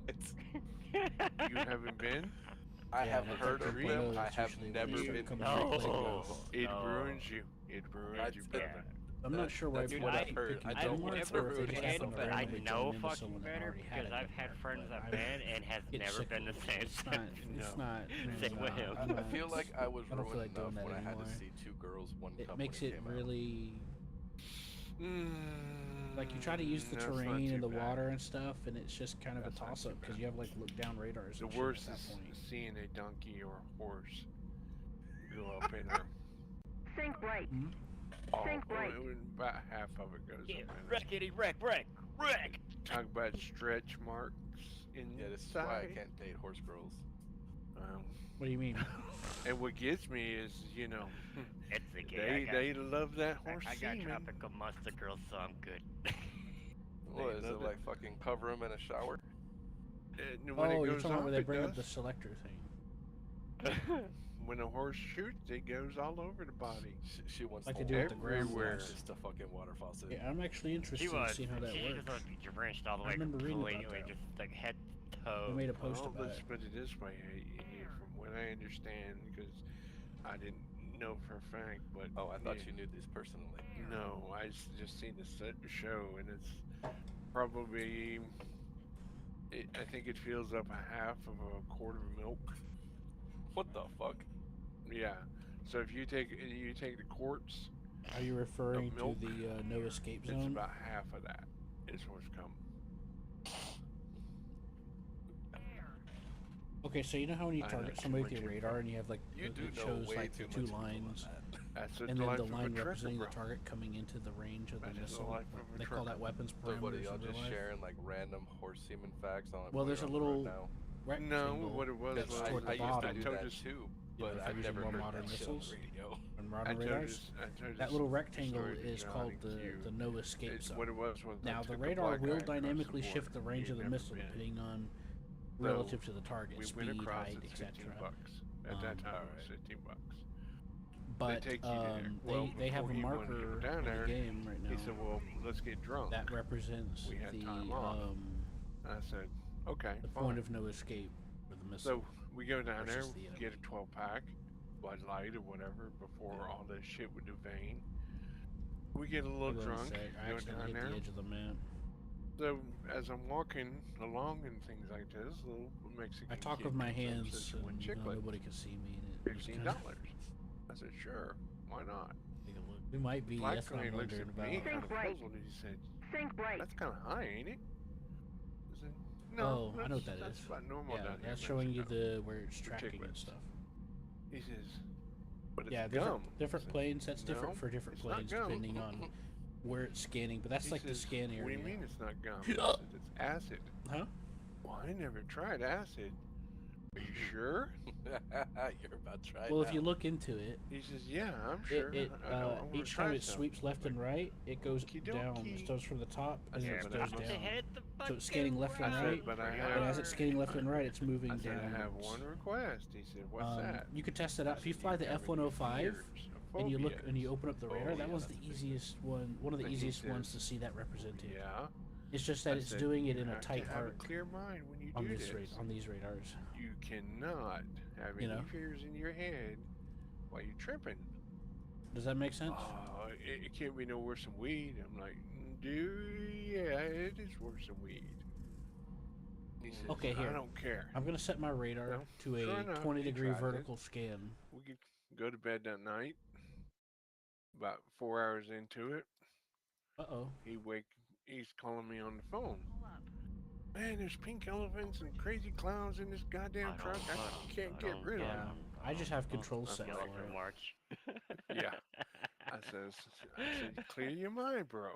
You haven't been? I Yeah, have that's heard like of the them. window I that's have usually never when you been. come No. to Vegas. It No. ruins you. It ruins That's you, it. brother. I'm not sure why That's people what I- I've heard. pick I and I've don't choose, want never to or if they ruin just been, happen to but I randomly know join into fucking someone that better already had because it I've in had there, friends but that I- been and has It's never sick been the with it. same. It's not. It's No. not. Same with him. I feel like I was I don't feel ruined like doing enough that when I had to anymore. see two girls, one cup. It makes when it came out. really like you try to use the That's not terrain and too the bad. water and stuff, and it's just kind of That's a not toss too up because bad. you have like look down radars. The And shit worst at is that point. seeing a donkey or a horse go up in her. Think right. Think right. About half of it goes Yeah, up in her. wreckity wreck. Talk about stretch marks in Yeah, this is why I can't date horse girls. What do you mean? And what gets me is, you know, It's a gay. they love that horse I got semen. tropical monster girl, so I'm good. What is love it it. like? Fucking cover them in a shower? And when Oh, it you're goes talking about where up, they it bring up the does. selector thing. When a horse shoots, it goes all over the body. She wants Like the they do with the whole ground everywhere. glass. just a fucking water faucet. Yeah, I'm actually interested She in was. seeing how that She works. just was drenched all the I way remember reading about completely, that. just like head to We toe. made a post Well, about let's it. put it this way, from what I understand, because I didn't know for a fact, but Oh, I thought yeah, you knew these personally. No, I just seen the show, and it's probably. I think it fills up a half of a quart of milk. What the fuck? Yeah. So if you take the quarts, Are you referring to milk, the no escape it's zone? about half of that is what's coming. Okay, so you know how when you I know target too somebody with much your info. radar and you have like You it do know shows way like too the much two info on lines, that. That's the and then life the of a line trucker, representing the bro. target coming into the range of the That is the missile. life of a They call that trucker. weapons So what are parameters y'all in real just life. sharing like random horse semen facts on? Well, while there's you're a on the road little now? rectangle No, what it was that's was toward the I used to bottom do told that us- too, you know, but for I've using never more heard modern that shit on missiles the radio. and I modern told radars. us- I told That us little the rectangle story to is John called and the Q. no escape zone. What it was Now I the took a radar black guy will across the dynamically shift the border. range He of the had never missile been. depending on So, relative to the target, We speed, went across height, it, etc. 15 bucks. At that time, it was Alright. 15 bucks. But take you there. Well, they have a before he wanted to marker go down in there, the game right now He said, well, let's get drunk. that represents We had the time off. I said, okay, the fine. point of no escape for the missile. So we go down there, versus the get a 12-pack, Bud Light or whatever, before all this shit would devane. We get a little Hold on a drunk, sec, I go accidentally down hit there. the edge of the map. So as I'm walking along and things like this, little Mexican I talk kid with my comes up and hands, says, "You want and you know, chiclet? nobody can see me. And it was $15. kinda- I said, sure, why not? Take a look. We might be. Black That's what guy I'm looks wondering at about. me, kind of Think right. puzzled, and he said, Think right. that's kind of high, ain't it? I said, no, Oh, I know what that that's is. about normal Yeah, down here. that's in showing you Mexico." the where it's For tracking and chiclets. stuff. He says, but it's Yeah, gum. different I said, planes. That's different "No, for different it's not planes gum." depending on where it's scanning. But that's He like the says, scan area. What do you mean it's not gum? I said, it's acid. Huh? Well, I never tried acid. Are you sure? You're about to try it Well, now. if you look into it, He says, yeah, I'm sure. I want to each try time it some. sweeps left and right, it goes Okie down. It dokie. starts from the top and I then said, it but I goes must- To down. hit the So it's scanning left and I said, right, but I and as it's have, scanning left and right, it's moving I said, I have downwards. one request. He said, what's that? You could test it I out if you said, fly the have any F-105 fears or and you look and you phobias?" open up the Oh, radar. yeah, That was the that's a big easiest one of the And he easiest ones to says, see that represented. Yeah. It's just that I it's said, doing it you in a have to tight have a arc clear mind when you on do this this. on these radars. You cannot have You any know? fears in your head while you're tripping. Does that make sense? It can't be no worse than weed. I'm like, dude, yeah, it is worse than weed. He says, Okay, here. I don't care. I'm gonna set my radar Well, to a sure enough, 20-degree he tries it. vertical scan. We could go to bed that night. About 4 hours into it, Uh-oh. he's calling me on the phone. Pull up. Man, there's pink elephants and crazy clowns in this goddamn I truck. don't I want 'em. can't I get don't rid of Yeah, them. want 'em. I just have don't controls want set them. for Like it. for March. Yeah. I said, clear your mind, bro.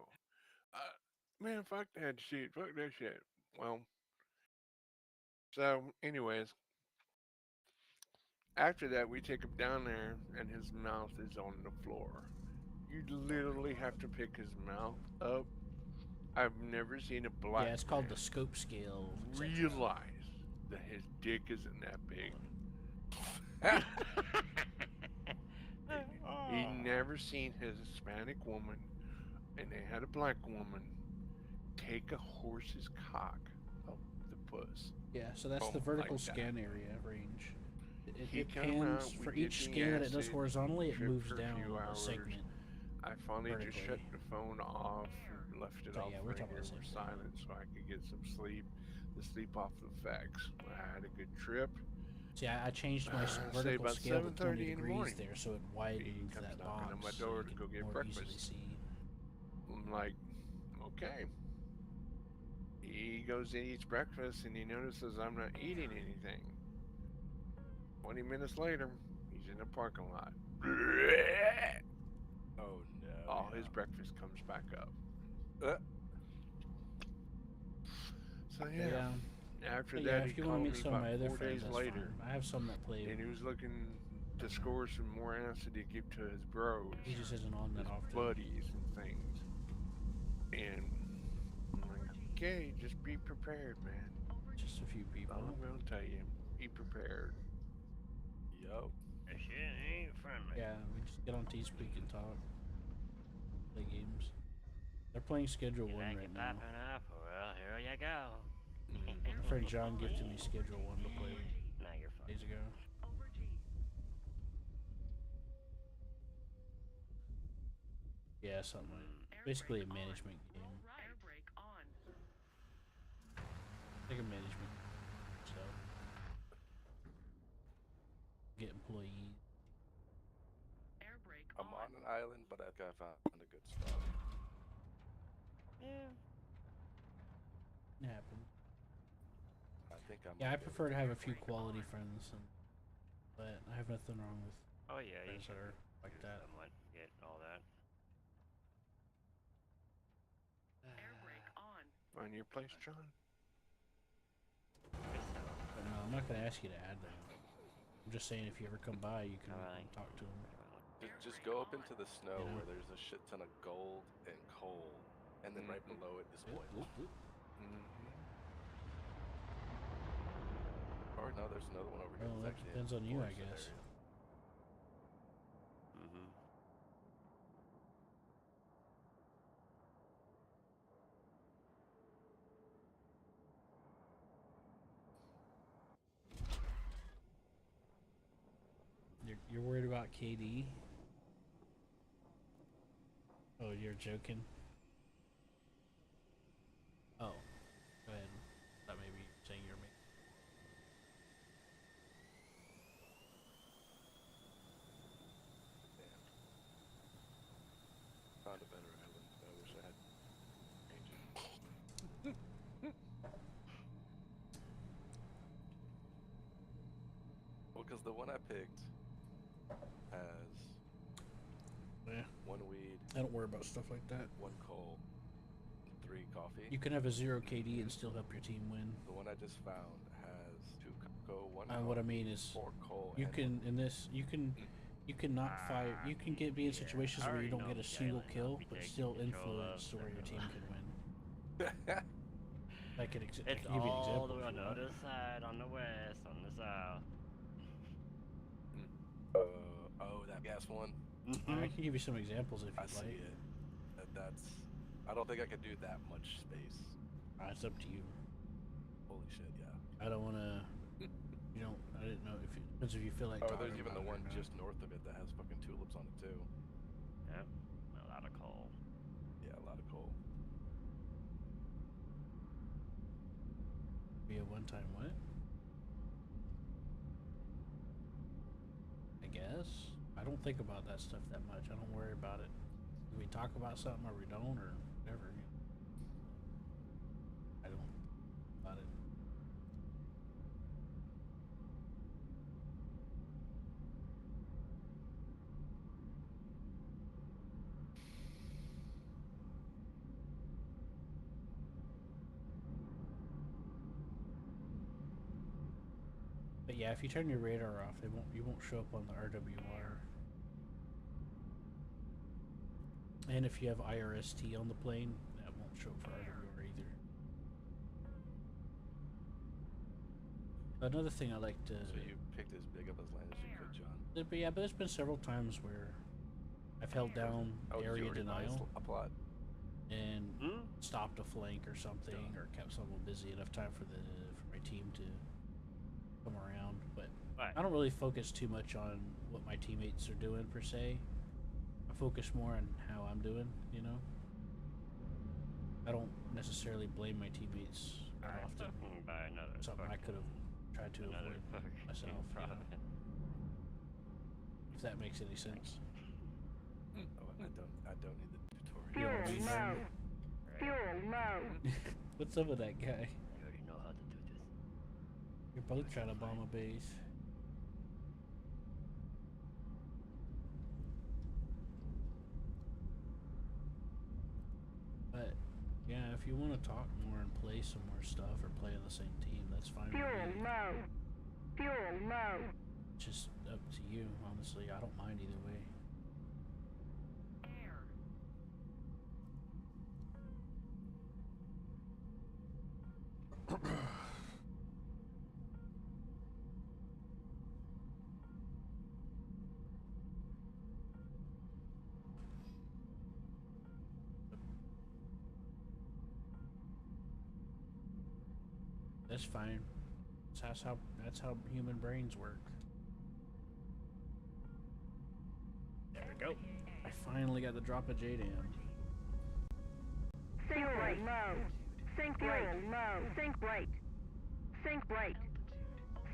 Man, fuck that shit. Fuck that shit. Well, so, anyways, after that, we take him down there, and his mouth is on the floor. You literally have to pick his mouth up. I've never seen a black Yeah, it's called man the scope scale. etc. realize that his dick isn't that big. He never seen his Hispanic woman, and they had a black woman, take a horse's cock up the puss. Yeah, so that's Oh, the vertical like that. scan area range. He It come pans out, we for get each the scan that it does acid, horizontally. It trip moves for a down few a hours. segment. I finally just shut vertically. the phone off and left it So, off yeah, we're talking radio about the or same thing. silent so I could get some sleep. The sleep off effects. I had a good trip. See, I changed my Say vertical about scale to 20 7:30 in the degrees morning. there, so it He widens comes that knocking box. on my so door you to can go get more breakfast. easily see. I'm like, okay. He goes and eats breakfast and he notices I'm not eating anything. 20 minutes later, he's in the parking lot. Oh no. All yeah. his breakfast comes back up. Uh, So But yeah. yeah, After but that, yeah, he if you want called to me meet some of about my other 4 friends, days that's later, fine. I have some that play. and he was looking to score some more acid to give to his bros, He just isn't on that his often. buddies and things. And I'm like, okay, just be prepared, man. Just a few people. All I'm gonna tell you, be prepared. yo. That shit ain't friendly. Yeah, we just get on T-Speak and talk. Play games. They're playing Schedule You 1 like right it now. popping up? Well, here you go. My friend John gifted me Schedule 1 to play Now you're fucked. days ago. Over G. Yeah, something like basically a management game. All right. Air brake on. Like a management so get employees. Air brake I'm on. on an island, but I think I found a good spot. Yeah. It happens. I think I'm. Yeah, I prefer to have a few quality friends, but I have nothing wrong with Oh yeah, you friends should that are like that. somewhat get all that. Air brake on. Find your place, John. But no, I'm not gonna ask you to add them. I'm just saying if you ever come by, you can Alright. talk to them. Just go up into the snow Yeah. where there's a shit ton of gold and coal, and then right below it is oil. Or no, there's another one over here. Well, that's that actually depends in on you, I forested guess. area. Mm-hmm. You're worried about KD? Oh, you're joking? Oh, go ahead. That may be saying you're making. Found a better island. I wish I had changed it. Well, because the one I picked has Yeah, one weed, I don't worry about stuff like that. one coal, and 3 coffee. You can have a 0 KD and still help your team win. The one I just found has 2 cocoa, 1 What I coffee, mean is, 4 coal, you and can in this you can not fire. You can be in situations I where you already don't know get a the single island kill, I'll be but taking still control of. influence to where your team can win. one. I can It's give you an all example the way if on you the want. other side, on the west, on the south. Oh, that gas one. I can give you some examples if I you'd see like. it. That's. I don't think I could do that much space. It's up to you. Holy shit, yeah. I don't want to. You don't. I didn't know if depends if you feel like. Oh, talking there's even the about it or one not. just north of it that has fucking tulips on it too. Yep, a lot of coal. Yeah, a lot of coal. Be a one-time what? I guess. I don't think about that stuff that much. I don't worry about it. We talk about something or we don't or whatever. I don't about it. But yeah, if you turn your radar off, you won't show up on the RWR. And if you have IRST on the plane, that won't show up for RWR either. Another thing I like to. So you picked as big of a land as you could, John. But yeah, but there's been several times where I've held down Oh, did you area already buy denial a plot? and stopped a flank or something, or kept someone busy enough time for my team to come around. But Right. I don't really focus too much on what my teammates are doing per se. I focus more on how I'm doing. You know, I don't necessarily blame my teammates that Alright, often. fucking buy another Something I could have tried to another avoid fucking myself. You know, product. if that makes any sense. Oh, I don't need the tutorial. You know what I Fuel mean? low. Right. Fuel low. What's up with that guy? You already know how to do this. You're both trying to bomb a base. But yeah, if you want to talk more and play some more stuff or play on the same team, that's fine with Fuel me. low. Fuel low. It's just up to you, honestly. I don't mind either way. Air. That's fine. That's how human brains work. There we go. I finally got the drop of JDAM. Sink right. Low. Sink right. Low. Sink right. Sink right.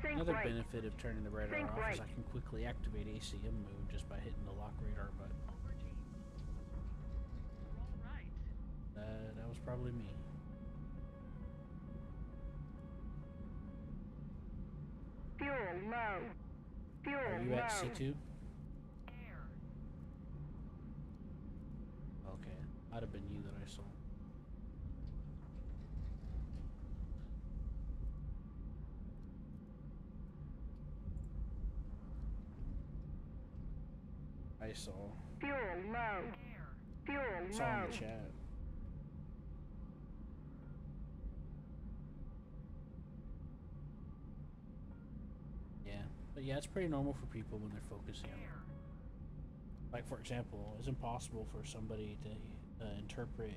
Sink Another right. benefit of turning the radar Think off is right. I can quickly activate ACM mode just by hitting the lock radar button. Over G. Roll right. That was probably me. Fuel low. Fuel Are you low. at C2? Air. Okay. Might have been you that I saw. I saw. Fuel low. Air. Fuel Saw low. in the chat. Yeah. But yeah, it's pretty normal for people when they're focusing. Air. Like, for example, it's impossible for somebody to interpret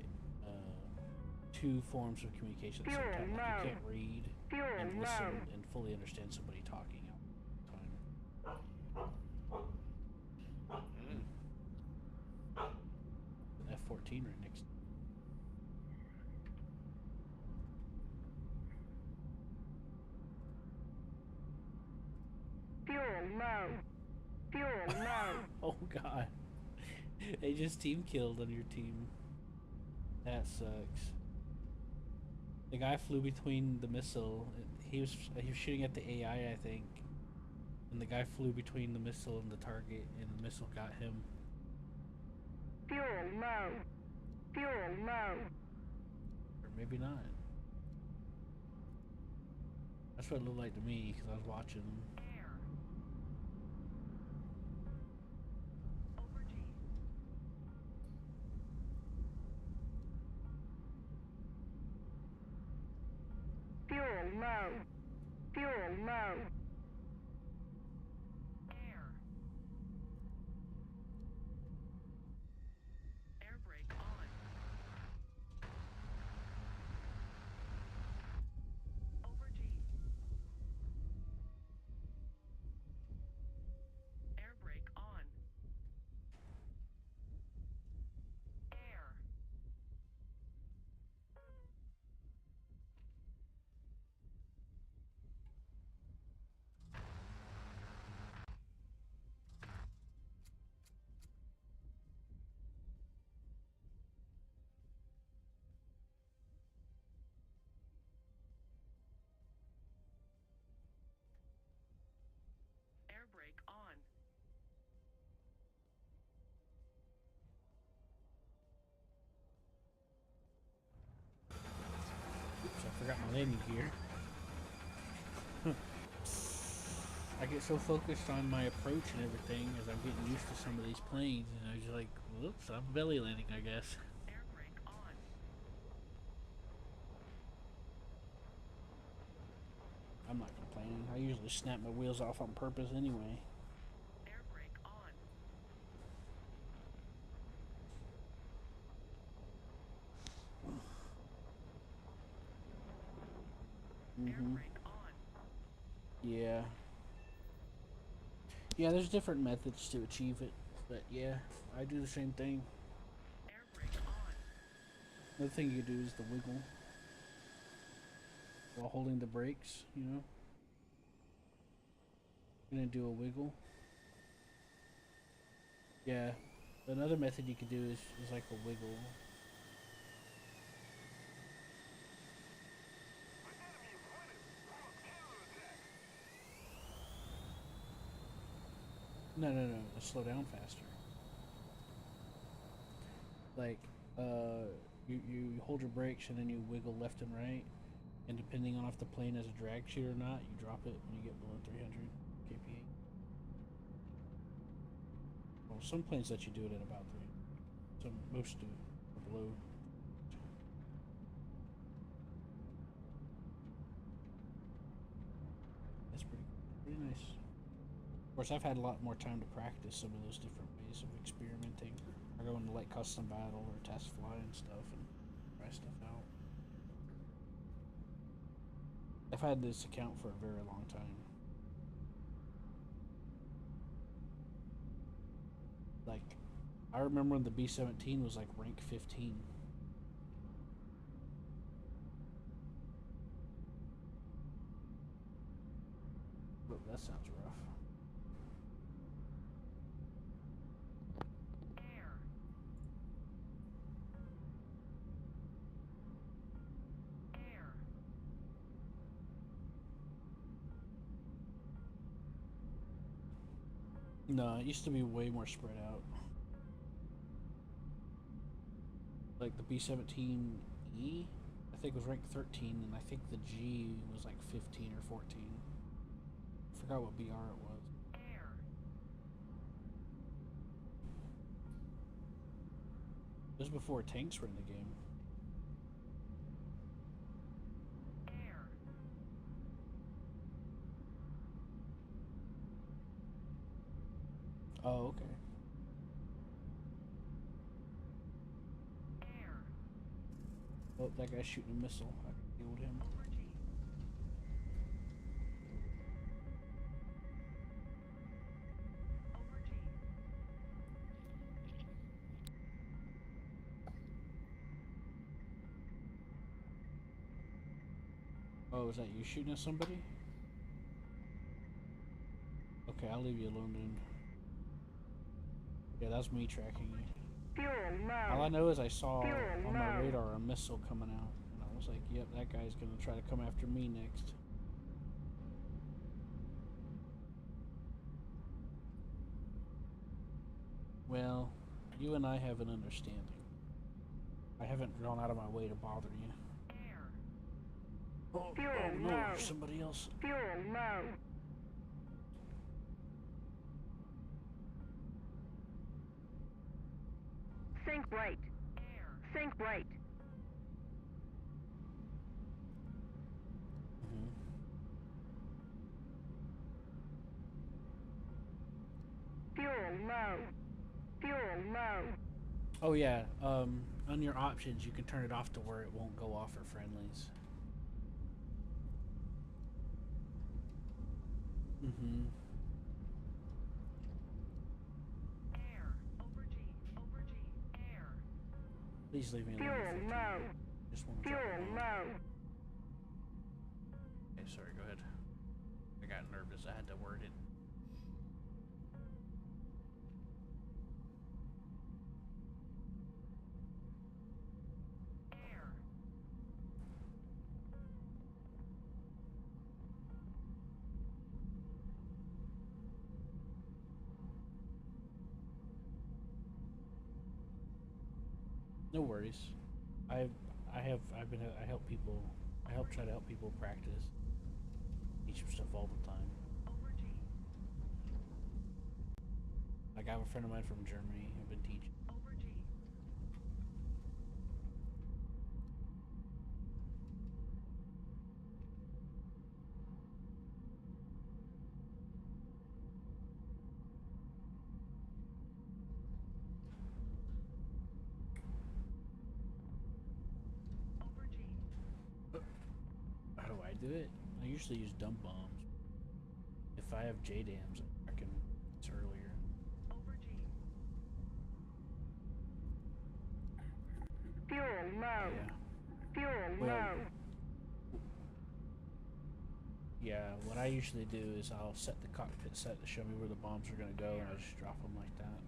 two forms of communication at the same time. Like, you can't read Fuel and low. listen and fully understand somebody talking at the time. An F-14 right next. Fuel low. Fuel low. Oh god. They just team killed on your team. That sucks. The guy flew between the missile. He was shooting at the AI, I think. And the guy flew between the missile and the target, and the missile got him. Fuel low. Fuel low. maybe not. That's what it looked like to me because I was watching them. Air. Over G. Fuel low. Fuel low. Air. Air brake on. Over G. Air brake on. Air. Air brake on. Oops, I forgot my landing gear. I get so focused on my approach and everything as I'm getting used to some of these planes, and I was like, whoops, I'm belly landing, I guess. Air brake on. I'm not complaining. I usually snap my wheels off on purpose anyway. Air brake on. Air Mm-hmm. brake on. Yeah. Yeah, there's different methods to achieve it, but yeah, I do the same thing. Air brake on. Another thing you can do is the wiggle while holding the brakes, you know? You're gonna do a wiggle. Yeah. Another method you could do is like a wiggle. No, to slow down faster. Like, you hold your brakes and then you wiggle left and right, and depending on if the plane has a drag sheet or not, you drop it when you get below 300 kph. Well, some planes let you do it at about 3. Most do, or below. That's pretty nice. Of course, I've had a lot more time to practice some of those different ways of experimenting. I go into like custom battle or test fly and stuff and try stuff out. I've had this account for a very long time. Like, I remember when the B-17 was like rank 15. Oh, that sounds rough. Air. Air. No, it used to be way more spread out. Like the B-17E, I think was ranked 13, and I think the G was like 15 or 14. I forgot what BR it was. Air. This was before tanks were in the game. Air. Oh, okay. Air. Oh, that guy's shooting a missile. I killed him. Over G. Over G. Oh, is that you shooting at somebody? Okay, I'll leave you alone then. Yeah, that's me tracking you. Fuel All low. I know is I saw Fuel on my low. radar a missile coming out, and I was like, yep, that guy's gonna try to come after me next. Well, you and I have an understanding. I haven't gone out of my way to bother you. Oh, Fuel oh no, low. somebody else. Fuel low. Sink right. Air. Sink right. Hmm. Fuel low. Fuel low. Oh yeah, on your options you can turn it off to where it won't go off for friendlies. Mm-hmm. Air. Over G. Over G. Air. Please leave me alone. Fuel for 15. low. Just want to Fuel drop a bomb. low. Okay, sorry, go ahead. I got nervous, I had to word it. Air. No worries. I help try to help people practice. Teach them stuff all the time. Over G. Like I have a friend of mine from Germany I've been teaching. Over G. Over G. How do I do it? I usually use dump bombs. If I have JDAMs, I can it's earlier. Over G. Fuel low. Yeah. Fuel Well, low. Yeah, what I usually do is I'll set the cockpit set to show me where the bombs are gonna go, and I just drop them like that.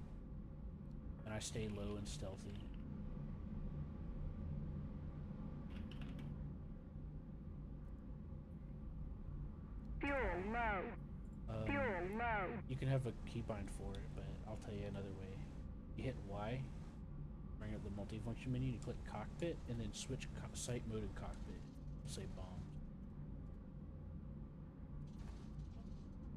And I stay low and stealthy. Fuel low. Fuel low. You can have a keybind for it, but I'll tell you another way. You hit Y, bring up the multifunction menu, you click cockpit, and then switch sight mode and cockpit. It'll say bombs.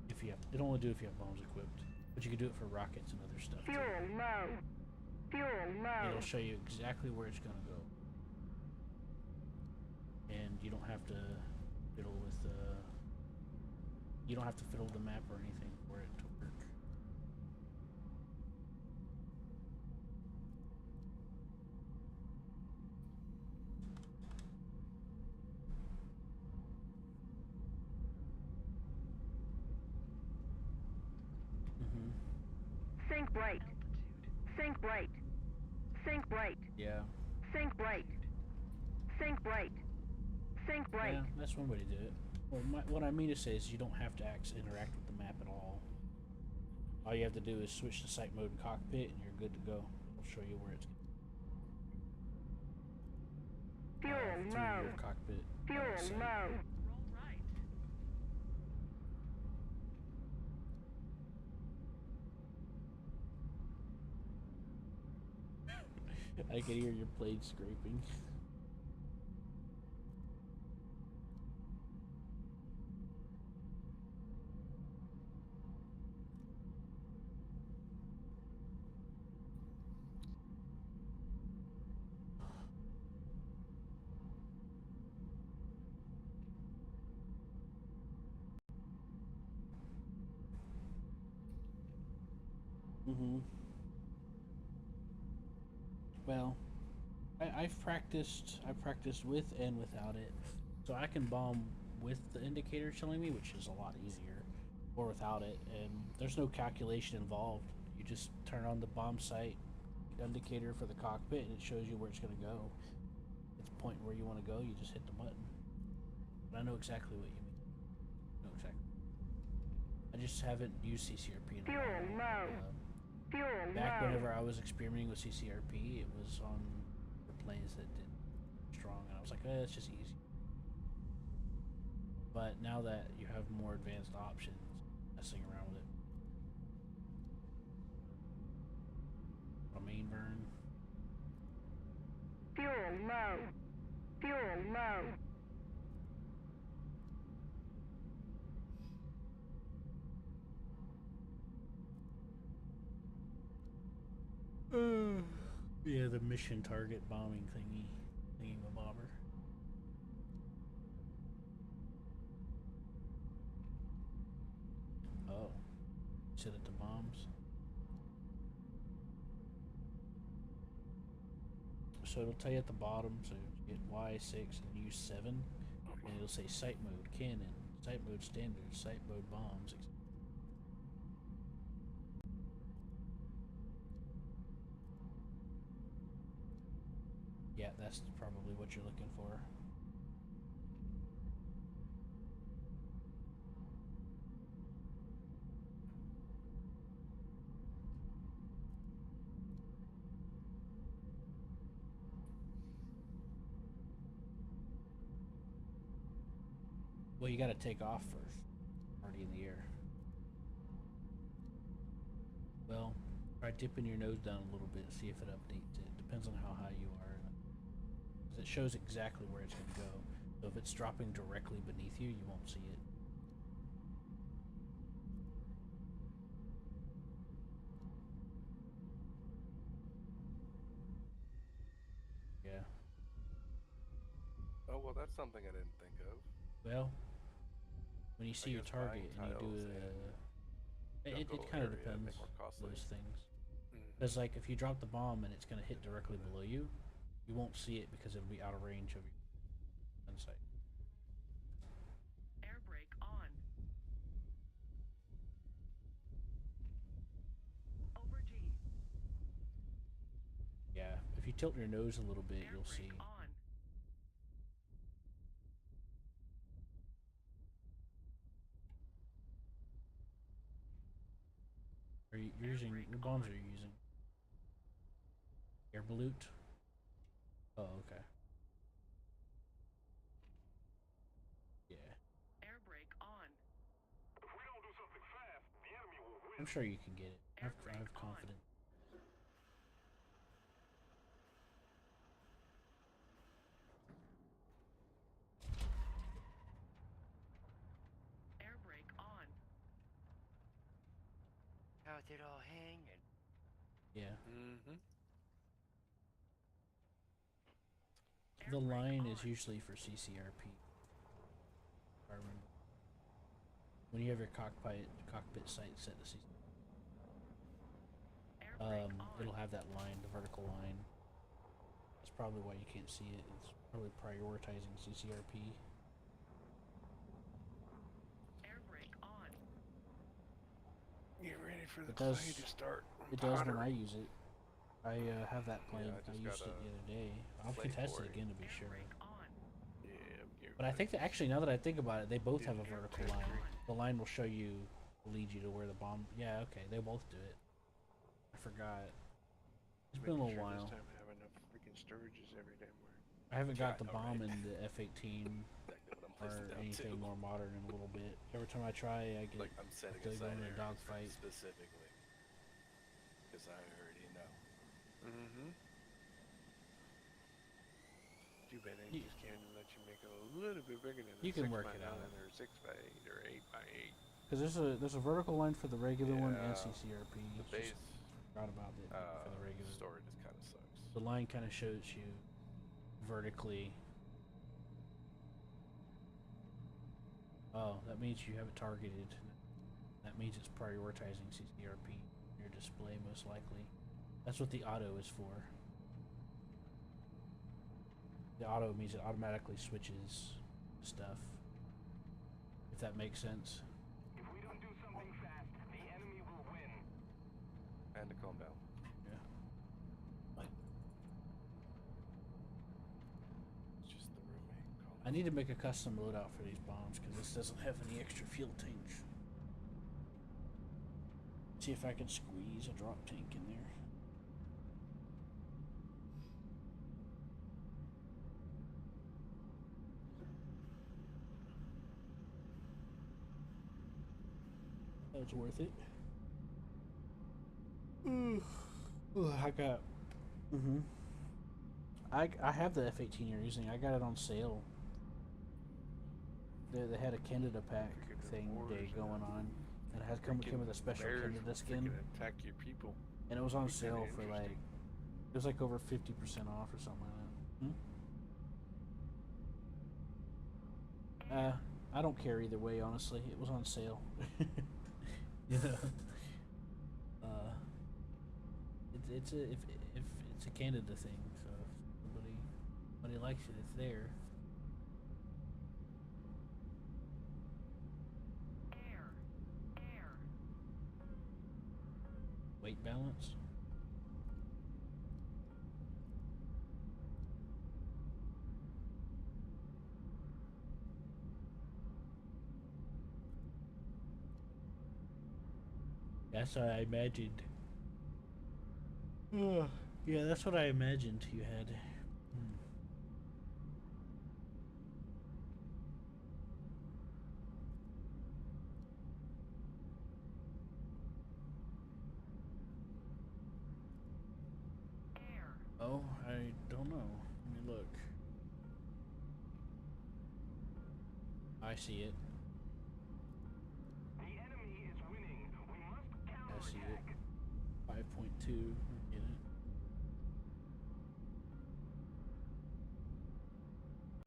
If you have, it'll only do if you have bombs equipped, but you can do it for rockets and other stuff Fuel too. low. Fuel low. It'll show you exactly where it's gonna go, and you don't have to fiddle with the. You don't have to fiddle the map or anything for it to work. Sink right. Altitude. Sink right. Sink right. Yeah. Sink right. Sink right. Sink right. Yeah, that's one way to do it. Well, what I mean to say is you don't have to interact with the map at all. All you have to do is switch to sight mode and cockpit, and you're good to go. It'll show you where it's Fuel through low. your cockpit. Fuel sight. low. Roll right. I can hear your blade scraping. Mm-hmm. Well, I've practiced with and without it. So I can bomb with the indicator telling me, which is a lot easier, or without it, and there's no calculation involved. You just turn on the bomb sight indicator for the cockpit and it shows you where it's gonna go. It's pointing where you want to go, you just hit the button. But I know exactly what you mean. I know exactly. I just haven't used CCRP in a Fuel while. low. Fuel Back low. whenever I was experimenting with CCRP, it was on the planes that did strong, and I was like, it's just easy. But now that you have more advanced options, messing around with it. A main burn. Fuel low. Fuel low. Yeah, the mission target bombing thingy bobber. Oh, set it to bombs. So it'll tell you at the bottom. So you get Y6 and use 7, and it'll say site mode cannon, site mode standard, site mode bombs. Yeah, that's probably what you're looking for. Well, you gotta take off first. Already in the air. Well, try dipping your nose down a little bit, see if it updates it. Depends on how high you are. 'Cause it shows exactly where it's gonna go. So if it's dropping directly beneath you, you won't see it. Yeah. Oh well, that's something I didn't think of. Well, when you see your guess target buying and you do tiles it jungle kind of area depends make more costly. those things. Mhm. Because like if you drop the bomb and it's gonna hit directly below you, you won't see it because it'll be out of range of your gun sight. Air brake on. Over G. Yeah, if you tilt your nose a little bit, Air you'll brake see. on. Are you using what bombs are you using? Air balut? Oh, okay. Yeah, Air brake on. If we don't do something fast, the enemy will win. I'm sure you can get it. I Air have brake on. confidence. Air brake on. How's it all hanging? Yeah. Mhm. Air The brake line is on. usually for CCRP. If I remember. When you have your cockpit sight set to CCRP, Air brake on. it'll have that line, the vertical line. That's probably why you can't see it. It's probably prioritizing CCRP. Air brake on. Get ready for the It clay does- to start. It does when I pottery. use it. I have that plane. I I just used got it the a other day. I'll clay contest it quarry. again to be Air sure. brake on. Yeah, get But I think that actually, now that I think about it, they both have a Air vertical brake line. on. The line will show you, lead you to where the bomb. Yeah, okay, they both do it. I forgot. It's been a Making little sure while. This time I have enough freaking storages every damn where. I haven't Yeah, got the I know, bomb right? in the F-18 Exactly what I'm or placing down anything too. more modern in a little bit. Every time I try, I get Like I'm setting to go aside in a areas dogfight. specifically because I already know. Mm-hmm. Too bad they You- just can't let you make it a little bit bigger than You a can 6 work by it 9 out. or 6 by 8 or 8 by 8. Because there's a vertical line for the regular one and Yeah, CCRP. The It's base just forgot about it for the regular. storage just kind of sucks. The line kind of shows you vertically. Oh, that means you have it targeted. That means it's prioritizing CCRP in your display most likely. That's what the auto is for. The auto means it automatically switches stuff. If that makes sense. If we don't do something fast, the enemy will win. And to calm down. Yeah. It's just the roommate calling. I need to make a custom loadout for these bombs because this doesn't have any extra fuel tanks. See if I can squeeze a drop tank in there. That's worth it. I got. I have the F-18 you're using. I got it on sale. They had a Canada pack Freaking thing wars day and going on, and it came with a special Bears Canada will skin, freaking attack your people. and it was on Be kinda sale for like interesting. It was like over 50% off or something like that. I don't care either way, honestly. It was on sale. You know, it's a if it's a Canada thing, so if somebody likes it, it's there. Air. Weight balance. That's what I imagined. Yeah, that's what I imagined you had. Oh, I don't know. Let me look. I see it. The enemy is winning. We must I see it. counterattack. 5.2. Get it.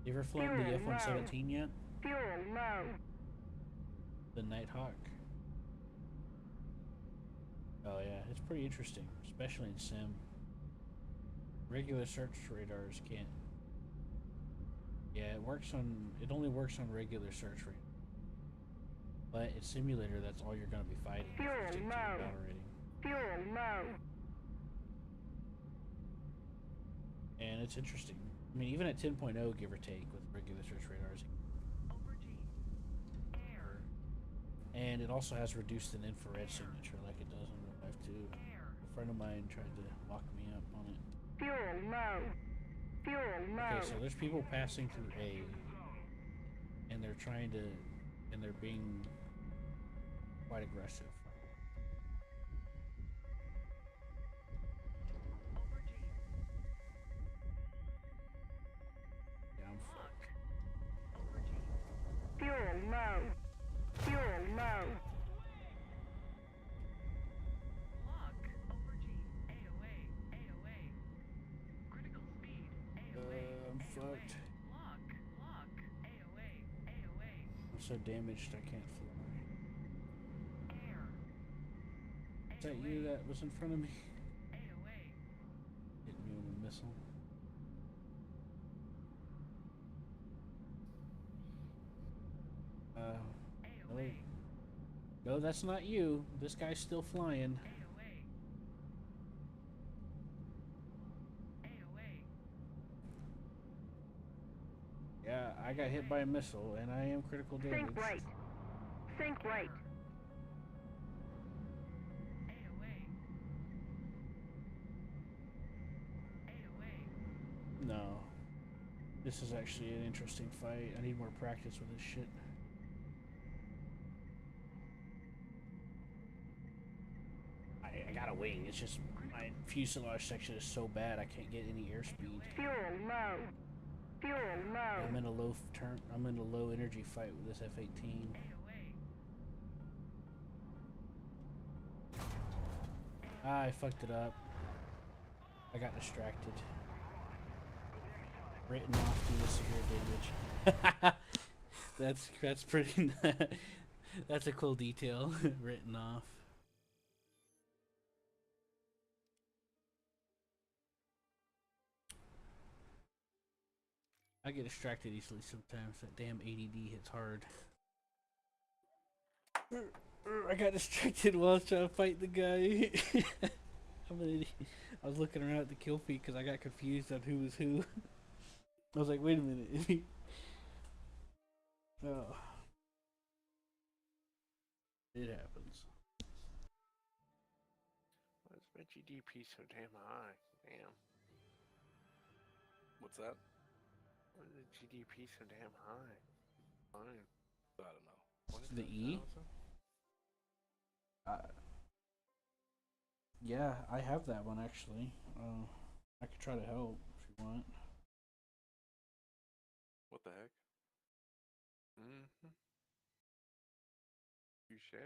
You ever flown the Fuel F-117 yet? Fuel low. The Nighthawk? Oh yeah, it's pretty interesting, especially in sim. Regular search radars can't. Yeah, it only works on regular search radar. But in simulator, that's all you're gonna be fighting. Fuel if you stick to your low. battle rating. Fuel low. And it's interesting. I mean, even at 10.0, give or take, with regular search radars. Over G. Air. And it also has reduced an infrared signature like it does in real life too. A friend of mine tried to lock me up on it. Fuel low. Fuel low. Okay, so there's people passing through A, and they're trying to, and they're being quite aggressive. Over G. Yeah, I'm Lock. Over G. Fuel low. Fuel low. Lock. Over G. AOA. AOA. Critical speed. AOA. I'm AOA. fucked. Lock. Lock. AOA. AOA. I'm so damaged I can't fly. Air. Is that you that was in front of me? AOA. Hitting me with a missile. No, AOA. no, that's not you. This guy's still flying. AOA. AOA. Yeah, I got hit by a missile, and I am critical damage. Think right. Think right. AOA. AOA. No. This is actually an interesting fight. I need more practice with this shit. I got a wing. It's just my fuselage section is so bad I can't get any airspeed. Fuel low. Fuel low. I'm in a low turn. I'm in a low energy fight with this F-18. Ah, I fucked it up. I got distracted. Written off due to severe damage. that's pretty. That's a cool detail. Written off. I get distracted easily sometimes. That damn ADD hits hard. I got distracted while I was trying to fight the guy. I'm an idiot. I was looking around at the kill feed because I got confused on who was who. I was like, wait a minute. Oh. It happens. Why is my GDP so damn high? Damn. What's that? Why is the GDP so damn high? Fine. I don't know. What is The that, E? 1,000? Yeah, I have that one actually. I could try to help if you want. What the heck? Mm-hmm. Touche.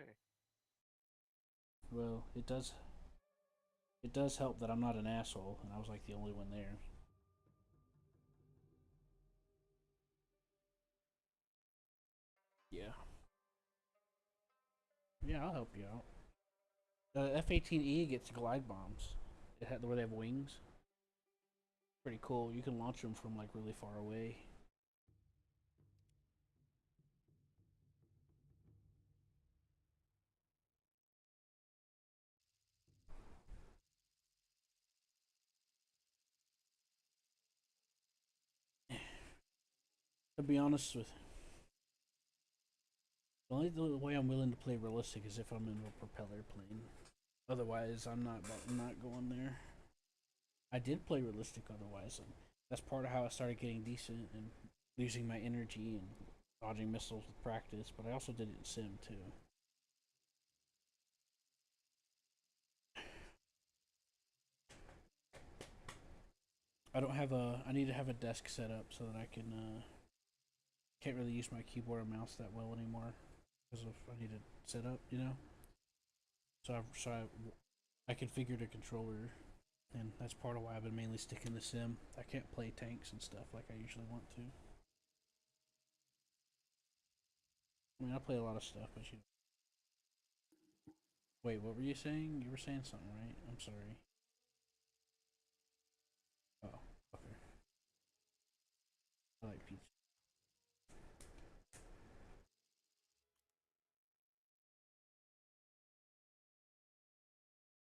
Well, it does. It does help that I'm not an asshole, and I was like the only one there. Yeah. Yeah, I'll help you out. The F-18E gets glide bombs. Where they have wings. Pretty cool. You can launch them from like really far away. To be honest with the only way I'm willing to play realistic is if I'm in a propeller plane. Otherwise, I'm not going there. I did play realistic otherwise, and that's part of how I started getting decent and losing my energy and dodging missiles with practice. But I also did it in sim too. I don't have a. I need to have a desk set up so that I can. Can't really use my keyboard and mouse that well anymore because of I need to set up, you know. I configured a controller, and that's part of why I've been mainly sticking to sim. I can't play tanks and stuff like I usually want to. I mean, I play a lot of stuff, but you. Wait, what were you saying? You were saying something, right? I'm sorry. Oh, okay. I like pizza.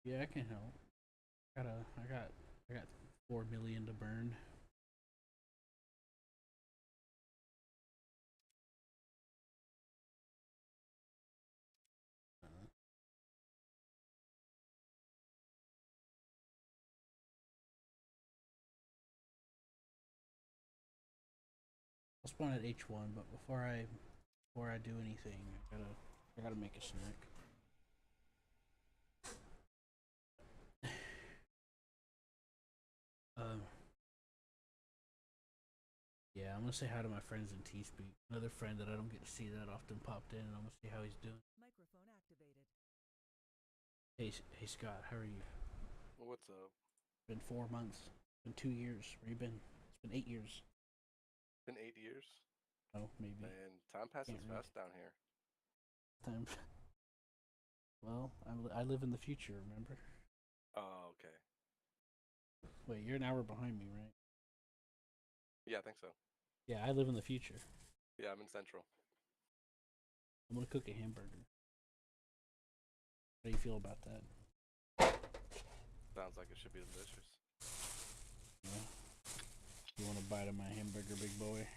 Yeah, I can help. I got 4 million to burn. I'll spawn at H1, but before I do anything, I gotta make a snack. Um, yeah, I'm gonna say hi to my friends in T-Speak. Another friend that I don't get to see that often popped in, and I'm gonna see how he's doing. Microphone activated. Hey Scott, how are you? What's up? Been 4 months. Been 2 years. Where you been? It's been 8 years. Been 8 years. Oh, maybe. Man, time passes fast down here. Time. Well, I live in the future. Remember? Oh, okay. Wait, you're an hour behind me, right? Yeah, I think so. Yeah, I live in the future. Yeah, I'm in Central. I'm gonna cook a hamburger. How do you feel about that? Sounds like it should be delicious. Yeah. You want a bite of my hamburger, big boy?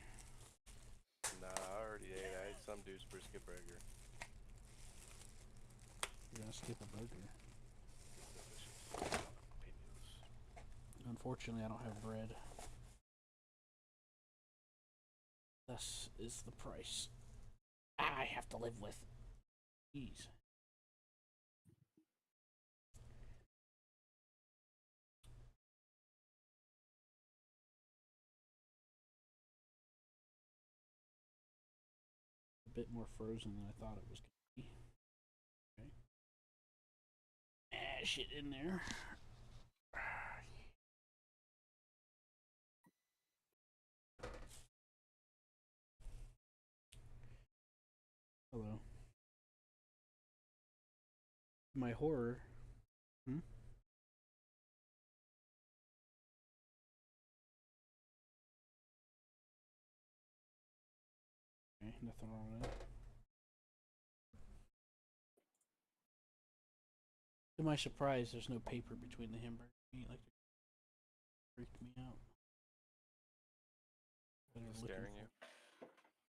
Nah, I already ate. I ate some dude's brisket burger. You're gonna skip a burger. Delicious. Jalapenos. Unfortunately, I don't have bread. Thus is the price I have to live with. Jeez. A bit more frozen than I thought it was gonna be. Okay. Mash it in there. Hello. My horror. Hmm? Okay, nothing wrong with that. To my surprise, there's no paper between the hamburger meat. Like, freaked me out. Scaring you?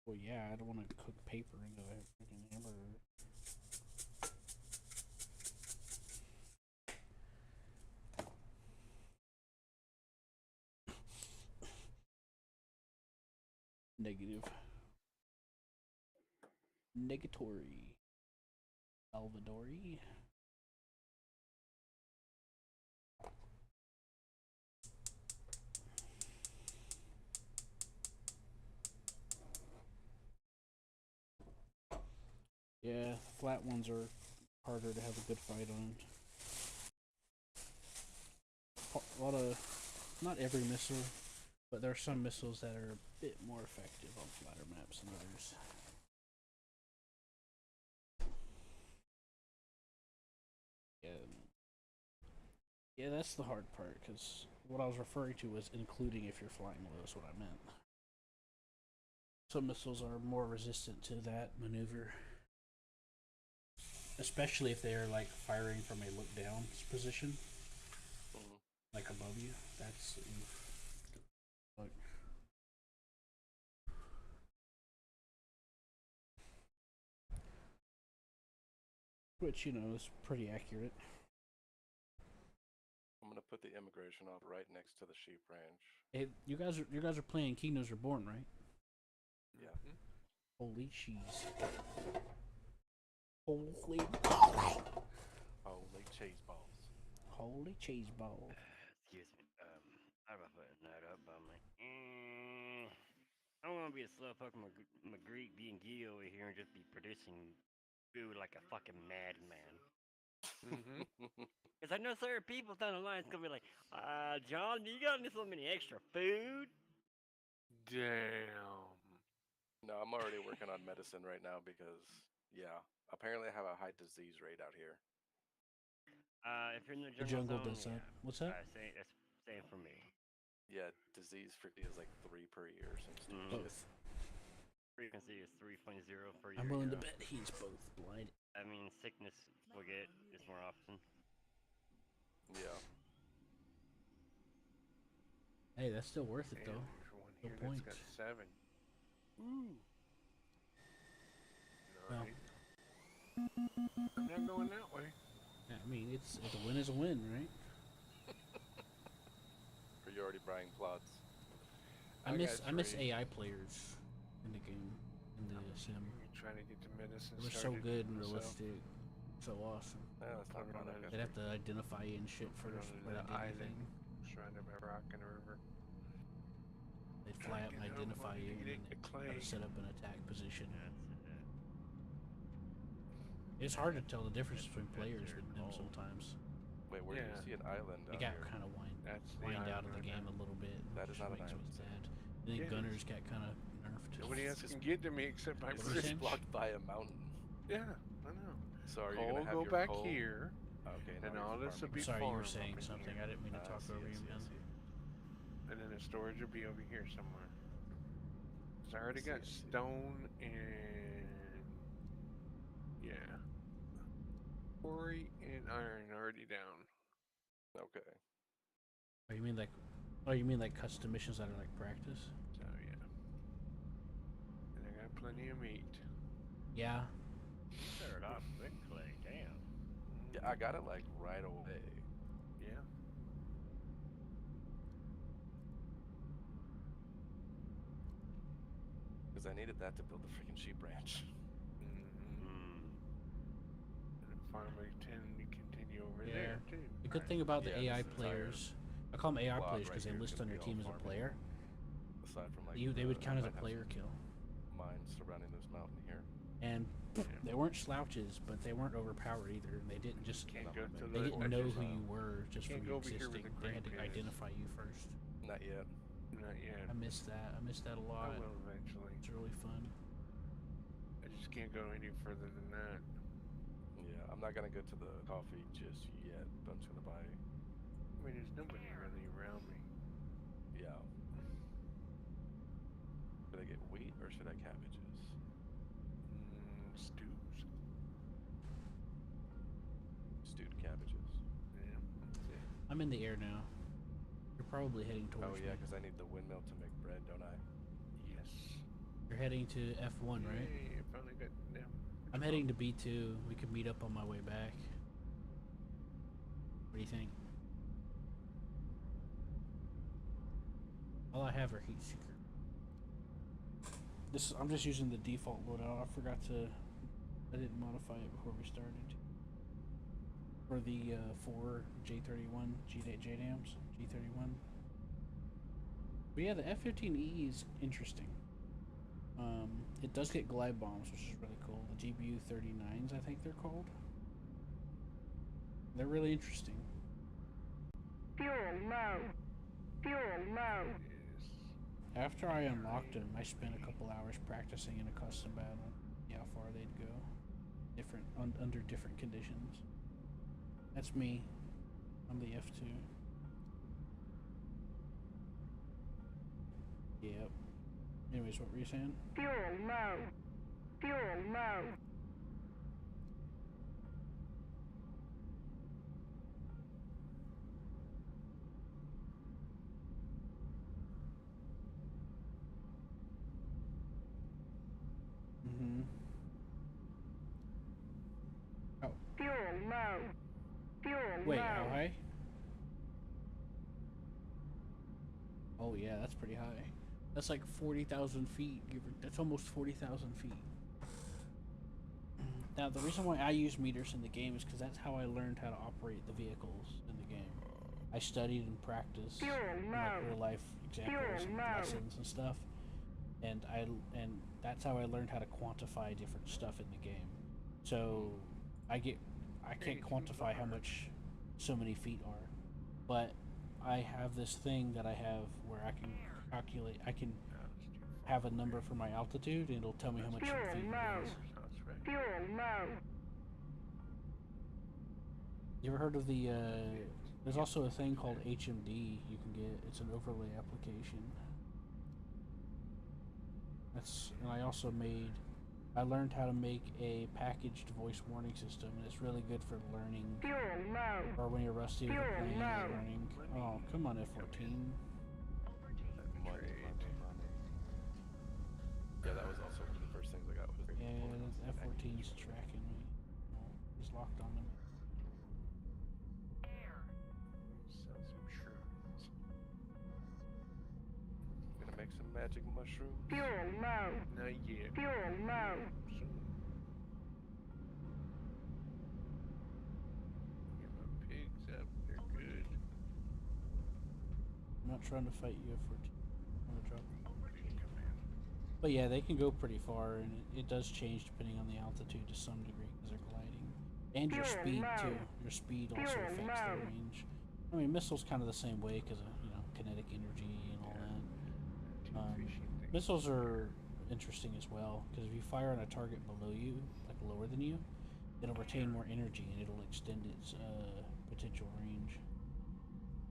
Well, yeah, I don't want to cook paper into a freaking hamburger. Negative. Negatory. Salvadori. Yeah, flat ones are harder to have a good fight on. a lot of, not every missile, but there are some missiles that are a bit more effective on flatter maps than others. Yeah, that's the hard part, because what I was referring to was including if you're flying low is what I meant. Some missiles are more resistant to that maneuver. Especially if they're like firing from a look down position. Like above you. That's like which, you know, is pretty accurate. I'm gonna put the immigration off right next to the sheep ranch. Hey, you guys are playing Kingdoms Reborn, right? Yeah. Holy cheese. Holy cheese balls. Holy cheese balls. Excuse me. How about putting that up on me? I don't want to be a slowpoke McGreek being gee over here and just be producing food like a fucking madman. Because I know certain people down the line is gonna be like, John, you got so many extra food? Damn. No, I'm already working on medicine right now because, yeah, apparently I have a high disease rate out here. If you're in the The jungle, jungle zone, does yeah. that. What's that? That's same for me. Yeah, disease free is like 3 per year or some stupid shit. Both. Frequency is 3.0 per year. I'm willing to yeah. bet he's both blind. I mean, sickness will get is more often. Yeah. Hey, that's still worth it And though. there's one No here point. that's got 7. Ooh. Well. I'm not going that way. I mean, it's a win is a win, right? Are you already buying plots? I miss three. AI players in the game, in the sim. You're trying to get the medicine They're so started good and myself. realistic, so awesome. Yeah, that's not Put it fun. on Okay. They'd have to identify you and shit Put it first on without the doing island, anything. surrounded by rock and a river. They'd fly up and Get it identify up, you, get and it then to how to clay. set up an attack position. That's it. It's hard to tell the difference between players with them sometimes. Wait, where do Yeah. you see an island They down got here? kind of That's the wind out island of the right game now. a little bit. That is which not an makes it island. sad. And then Yeah, it gunners is. got kind of nerfed. Nobody else It's can get to me except my It's What are you just saying? blocked by a mountain. Yeah, I know. So are you Coal gonna have go your back coal? here, Okay, and now all you're this will farming. be Sorry, you were farm saying up in something. here. I didn't mean to I talk see, over I you, see, I man. see. And then the storage will be over here somewhere. So I already I got see. stone and yeah, quarry and iron already down. Okay. Oh, you mean like? Oh, you mean like custom missions that are like practice? So yeah, and I got plenty of meat. Yeah. Start off quickly, damn. Yeah, I got it like right away. Yeah. Because I needed that to build the freaking sheep ranch. And the farm will tend to continue over Yeah. there too. The good thing about the Yeah, AI this entire players, I call them AI blob players right because they here is list on gonna your be team all as a farming. player. Aside from like They would count as a might have player some kill. mines surrounding this mountain here. And they weren't slouches, but they weren't overpowered either. They didn't just Can't go to they the didn't know edges. who you were just Can't from go you over here where existing. the They had to creek is. identify you first. Not yet. Not yet. I missed that. I missed that a I lot. will eventually. It's really fun. I just can't go any further than that. Yeah, I'm not gonna go to the coffee just yet, but I'm just gonna buy. I mean, there's nobody really around me. Yeah. Should I get wheat or should I cabbages? Stews. Stewed cabbages. Yeah, that's it. I'm in the air now. You're probably heading towards Oh yeah, me. because I need the windmill to make bread, don't I? Yes. You're heading to F1, right? Yay, I finally got them. I'm heading to B2. We could meet up on my way back. What do you think? All I have are heat seeker. I'm just using the default loadout. I didn't modify it before we started. For the 4 J31 JDAMs, G31. But yeah, the F-15E is interesting. It does get glide bombs, which is really cool. The GBU 39s, I think they're called. They're really interesting. Fuel low. Fuel low. Yes. After I unlocked them, I spent a couple hours practicing in a custom battle. See how far they'd go. Under different conditions. That's me. I'm the F2. Yep. Anyways, what were you saying? Fuel low. Fuel low. Mm-hmm. Oh, Fuel low. Fuel wait, low. how high? Oh yeah, that's pretty high. That's like 40,000 feet. That's almost 40,000 feet. Now, the reason why I use meters in the game is because that's how I learned how to operate the vehicles in the game. I studied and practiced Fuel in, low. like real life examples and low. lessons and stuff, and that's how I learned how to quantify different stuff in the game. So I can't quantify how much so many feet are, but I have this thing that I have where I can calculate. I can have a number for my altitude, and it'll tell me how much Fuel feet low. it is. Sounds right. Fuel low. You ever heard of the? There's also a thing called HMD you can get. It's an overlay application. And I learned how to make a packaged voice warning system, and it's really good for learning, Fuel low. or when you're rusty with a Fuel plane, low. you're learning. Oh, come on, F-14. Money. Yeah, that was also one of the first things I got. Was Yeah, F-14's tracking me. Oh, he's locked on me. Sell some shrooms. Gonna make some magic mushrooms. Fuel low. Not yet. Fuel low. Soon. Get my pigs up. They're good. I'm not trying to fight you, F-14. I'm gonna drop. Please come in. But yeah, they can go pretty far, and it does change depending on the altitude to some degree because they're gliding. And your Fuel speed, low. too. Your speed also Fuel affects low. the range. I mean, missiles kind of the same way because of, kinetic energy and all that. Fishing thing. Missiles are interesting as well because if you fire on a target below you, like lower than you, it'll retain more energy and it'll extend its potential range.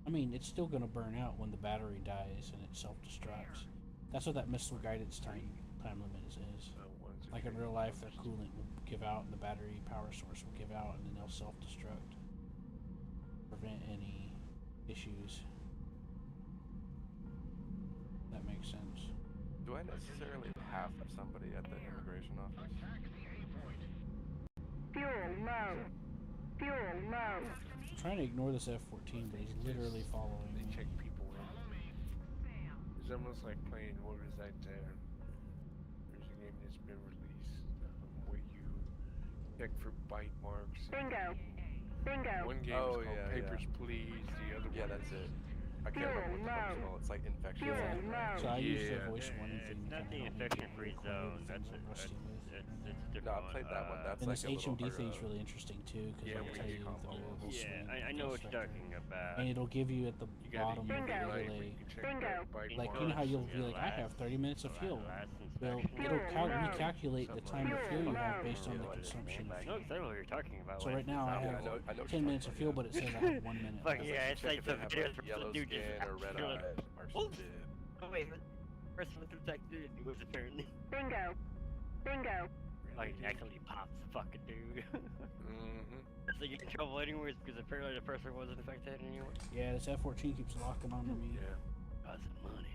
I mean, it's still going to burn out when the battery dies and it self-destructs. That's what that missile guidance time limit is. One's a Like in fake, real life, one's their coolant will give out and the battery power source will give out and then they'll self-destruct. Prevent any issues. That makes sense. Do I necessarily have somebody at the immigration office? Fuel low. Fuel low. I'm trying to ignore this F-14, but he's literally following They me. check people in. It's almost like playing, what is that there? There's a game that's been released where you check for bite marks. Bingo. Bingo. One game Oh, is called yeah, Papers, Please. The other Yeah, one that's is it. I can't remember what the fuck it's called. It's like infection. Fuel zone, right? low. So I use the Yeah. voice warning thing. It's to not kinda the help me infection-free record zone. the That's things I'm rusty with. it's No, different I played that one. That's And like this a little HMD harder. thing's really interesting too, because Yeah, it'll we tell can you combo the them. little Yeah, swing I know what you're vector. talking about. And it'll give you at the You gotta bottom of use the it, like, overlay. when you check Bingo. that bite Like, marks. you know how you'll be Yeah, like, I have 30 minutes of fuel. Last Well, inspection. it'll Fuel low. recalculate the time of fuel you have based on the What it is, consumption man, of I know fuel. exactly what you're talking about. So when right it's now I not- Yeah, have I know what 10 you're minutes of talking fuel, about, but it says I have 1 minute. Fuck left. yeah, it's Check like if some they have videos like from yellow some dude just skin or red killing- eye or Oh. some shit. Oh wait, the person with infected and he was apparently Bingo. Bingo. like actually pops fucking dude. Mm-hmm. So you get in trouble anyways because apparently the person wasn't infected anyway. Yeah, this F-14 keeps locking onto me. Yeah. Cause of money.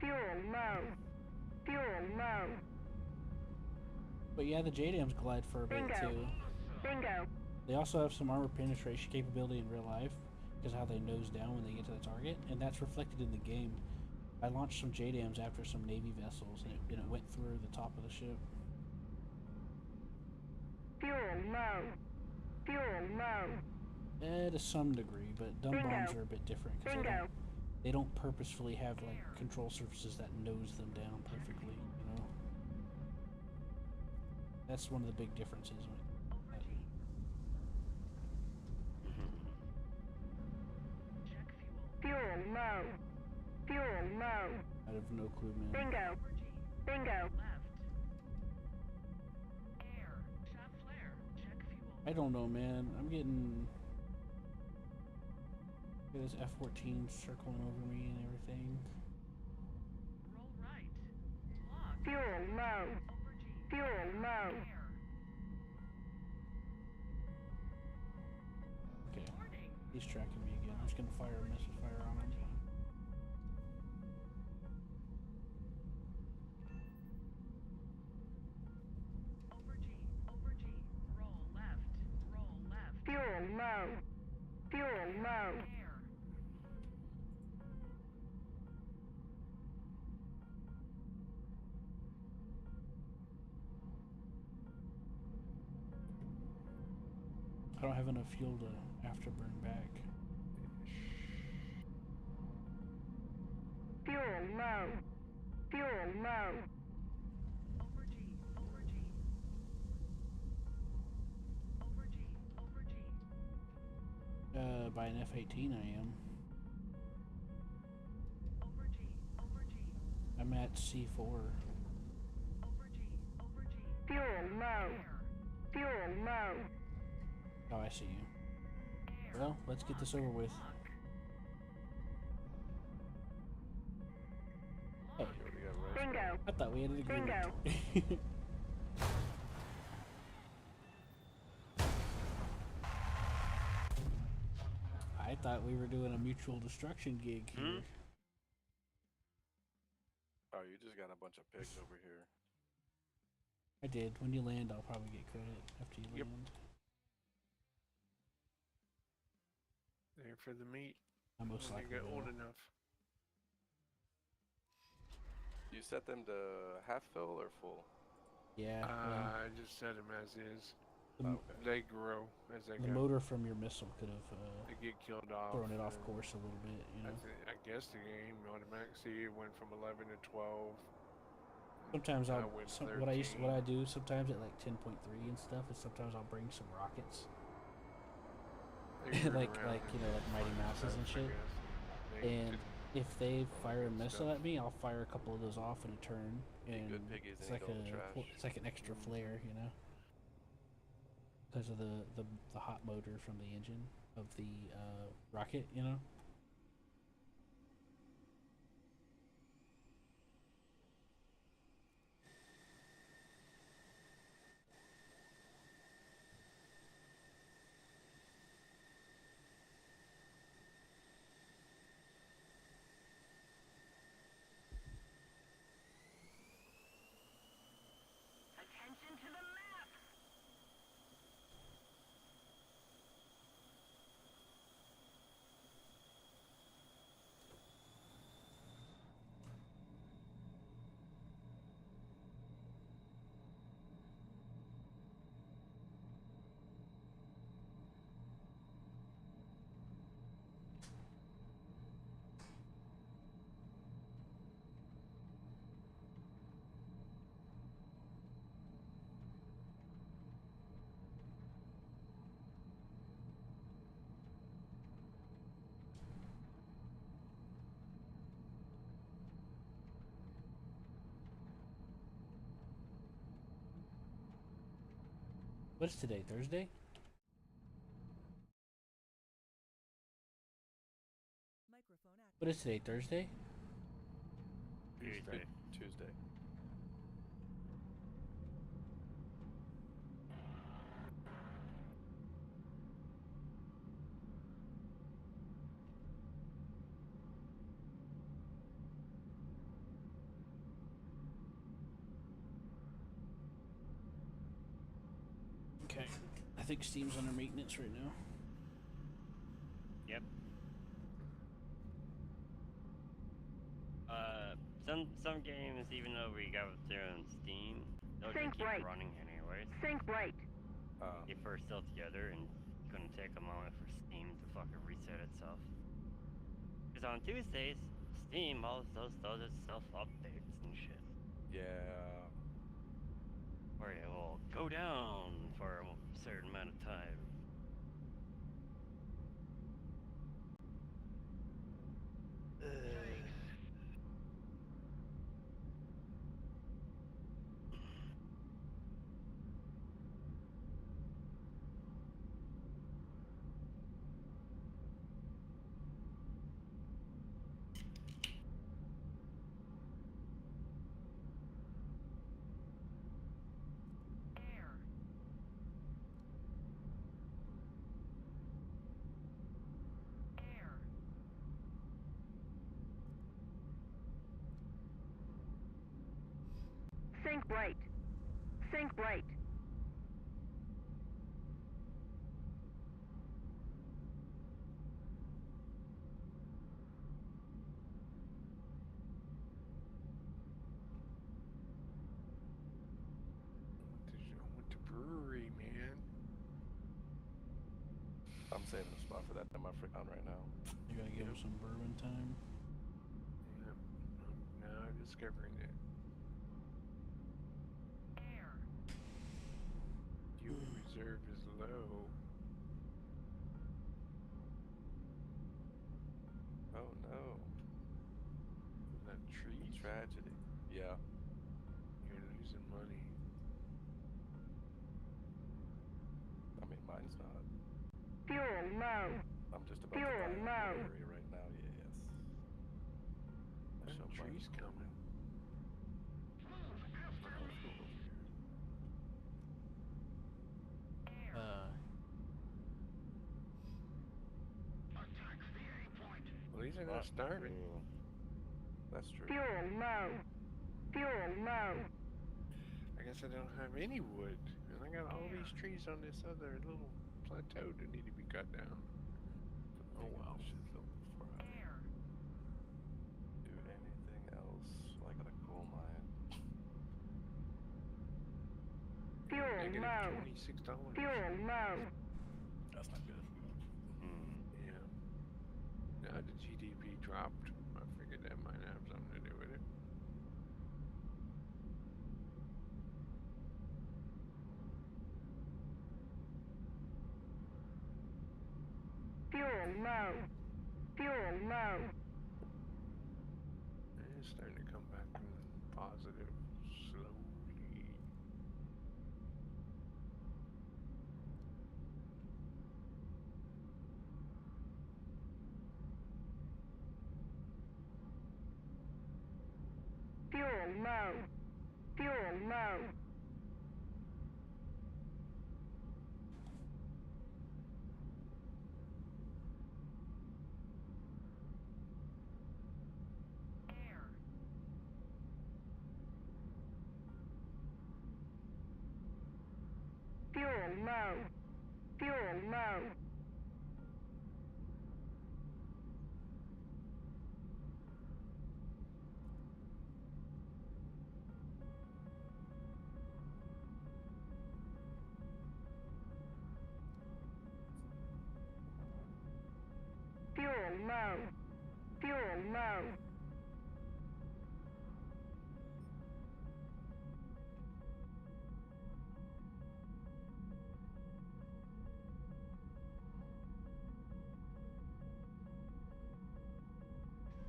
Fuel low. Fuel low. But yeah, the JDAMs glide for a bit Bingo. too. Bingo. They also have some armor penetration capability in real life, because how they nose down when they get to the target, and that's reflected in the game. I launched some JDAMs after some Navy vessels, and it went through the top of the ship. Fuel low. Fuel low. To some degree, but dumb Bingo. bombs are a bit different because Bingo. they don't purposefully have like control surfaces that nose them down perfectly. That's one of the big differences. Fuel low. Fuel low. I have no clue, man. Bingo. Bingo. Left. Air. Shaft flare. Check fuel. I don't know, man. I'm getting this F-14 circling over me and everything. Roll right. Lock. Fuel low. Over G. Fuel low. Air. Okay, Warning. he's tracking me again. I'm just gonna fire a missile fire on him. Over G. Over G. Roll left. Roll left. Fuel low. Fuel low. Air. I don't have enough fuel to afterburn back. Fuel low. Fuel low. Over G. Over G. Over G. Over G. By an F-18 I am. Over G. Over G. I'm at C4. Over G. Over G. Fuel low. Air. Fuel low. Oh, I see you. Air. Well, let's get this over with. Lock. Hey, You already got rice. Bingo. I thought we had an agreement. Bingo. I thought we were doing a mutual destruction gig here. Oh, you just got a bunch of pigs over here. I did. When you land, I'll probably get credit after you Yep. land. There for the meat. I most When likely they get old will. enough. You set them to half fill or full? Yeah. well, I just set them as is. the, m- Okay. They grow as they the go. motor from your missile could have They get killed off. thrown it off and course a little bit, you know. I guess the game automatic. See, it went from 11 to 12. Sometimes I I'll went what I do sometimes at like 10.3 and stuff is sometimes I'll bring some rockets, They run like around you know, like Mighty fire Mouses and stuff, I shit. guess. They And just- if they fire a good missile stuff. at me, I'll fire a couple of those off in a turn, and good piggies it's ain't like going to trash. it's like an extra flare, you know, because of the hot motor from the engine of the rocket, you know. Attention to the map. What's today? Thursday? Microphone active. What is today? Thursday? Tuesday. Tuesday. Okay. I think Steam's under maintenance right now. Yep. Some games, even though we got it through on Steam, they'll Think just keep right. running anyways. Sync right. If we're still together, and it's gonna take a moment for Steam to fucking reset itself. Because on Tuesdays, Steam all does itself updates and shit. Yeah. Or it will go down for a certain amount of time. Sink right. Sink right. I went to brewery, man. I'm saving a spot for that in my on right now. You gotta give him some bourbon time. Yep. I'm now discovering it. Air. Fuel reserve is low. Oh no. Is that trees? Tragedy. Yeah. You're losing money. I mean, mine's not. Fuel low. I'm just about Fuel to buy a low. brewery right now. Yes. I That shall buy tree's the coming. Well, these are not starving. That's true. Fuel low. Fuel low. I guess I don't have any wood. And I got all these trees on this other little plateau that need to be cut down. Oh well. Shit filled before I Air. do anything else. Well, I got a coal mine. Fuel Negative low. $26. Fuel low. That's not good. Yeah. Now the GDP dropped. I figured that might have something to do with it. Fuel low. Fuel low. It's starting to come back positive slowly. Fuel low. Fuel low. Air. Fuel low. Fuel low. Fuel low. Fuel low.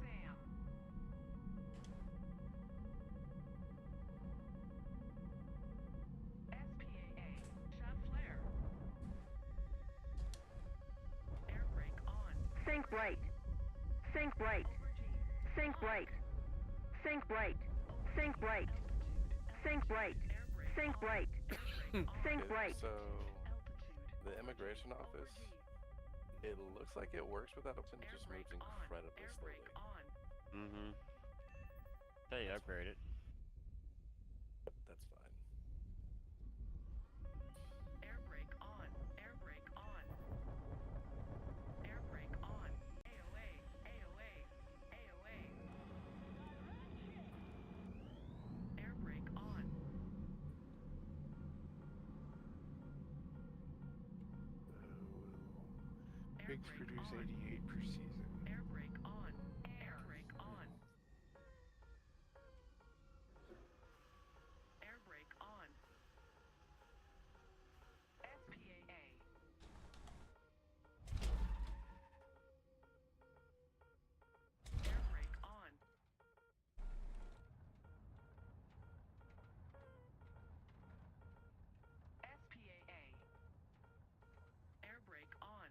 Sam. SPAA. Shot flare. Air brake on. Sink right. Sink right. Over G. Sink right. Sink right. Sink right. Sink right. Air brake Sink on. right. Air brake on. Sink Okay, right. so Altitude. the immigration office, it looks like it works without a pin. It Air just brake moves on. incredibly Air slowly. brake on. Mm-hmm. So you upgrade it. That's fine. Air brake on. Air brake on. Air brake on. AOA. AOA. AOA. Air brake on. Air Pigs brake produce on. 88 per season. Air brake on. Air brake on. Air brake on. SPAA. Air brake on. SPAA. Air brake on.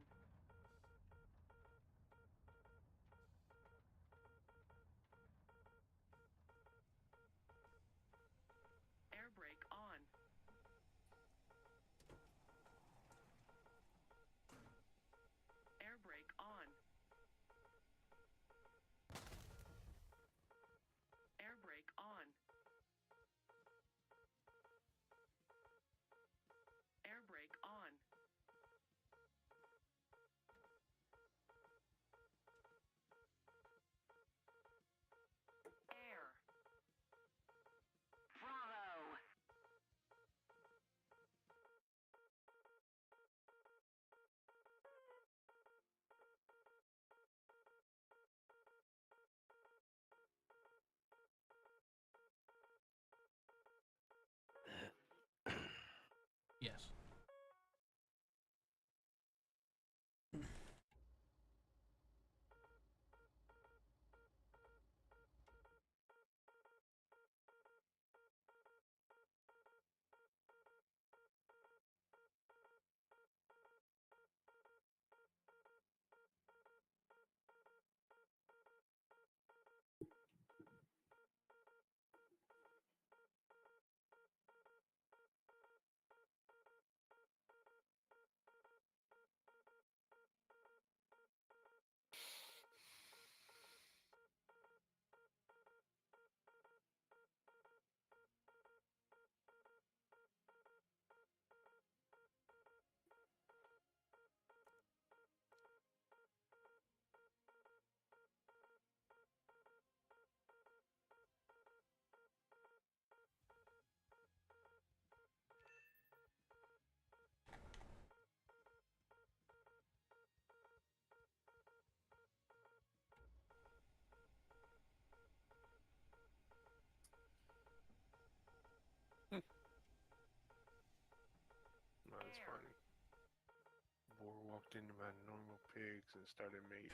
into my normal pigs and started mating.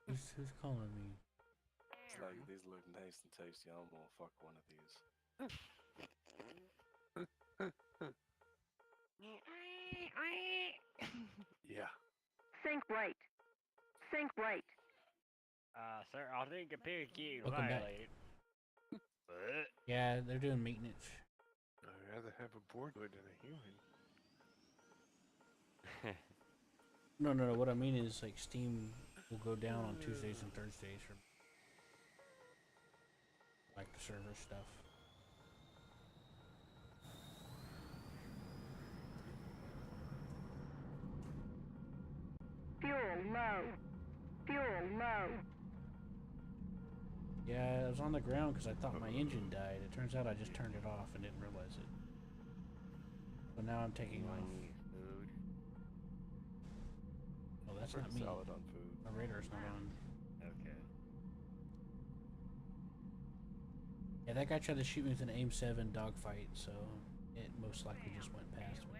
Who's calling me? It's like, these look nice and tasty. I'm gonna fuck one of these. Yeah. Sync right. Sync right. Sir, I think a pig getting Welcome back. violated. What? Yeah, they're doing maintenance. I'd rather have a board than a human. No. What I mean is, like, Steam will go down on Tuesdays and Thursdays for like the server stuff. Fuel low. Fuel low. Yeah, I was on the ground because I thought my engine died. It turns out I just turned it off and didn't realize it. So now I'm taking off. Food. Oh, that's Pretty not me. solid on food. My radar's not on. Okay. Yeah, that guy tried to shoot me with an AIM-7 dogfight, so it most likely just went past me.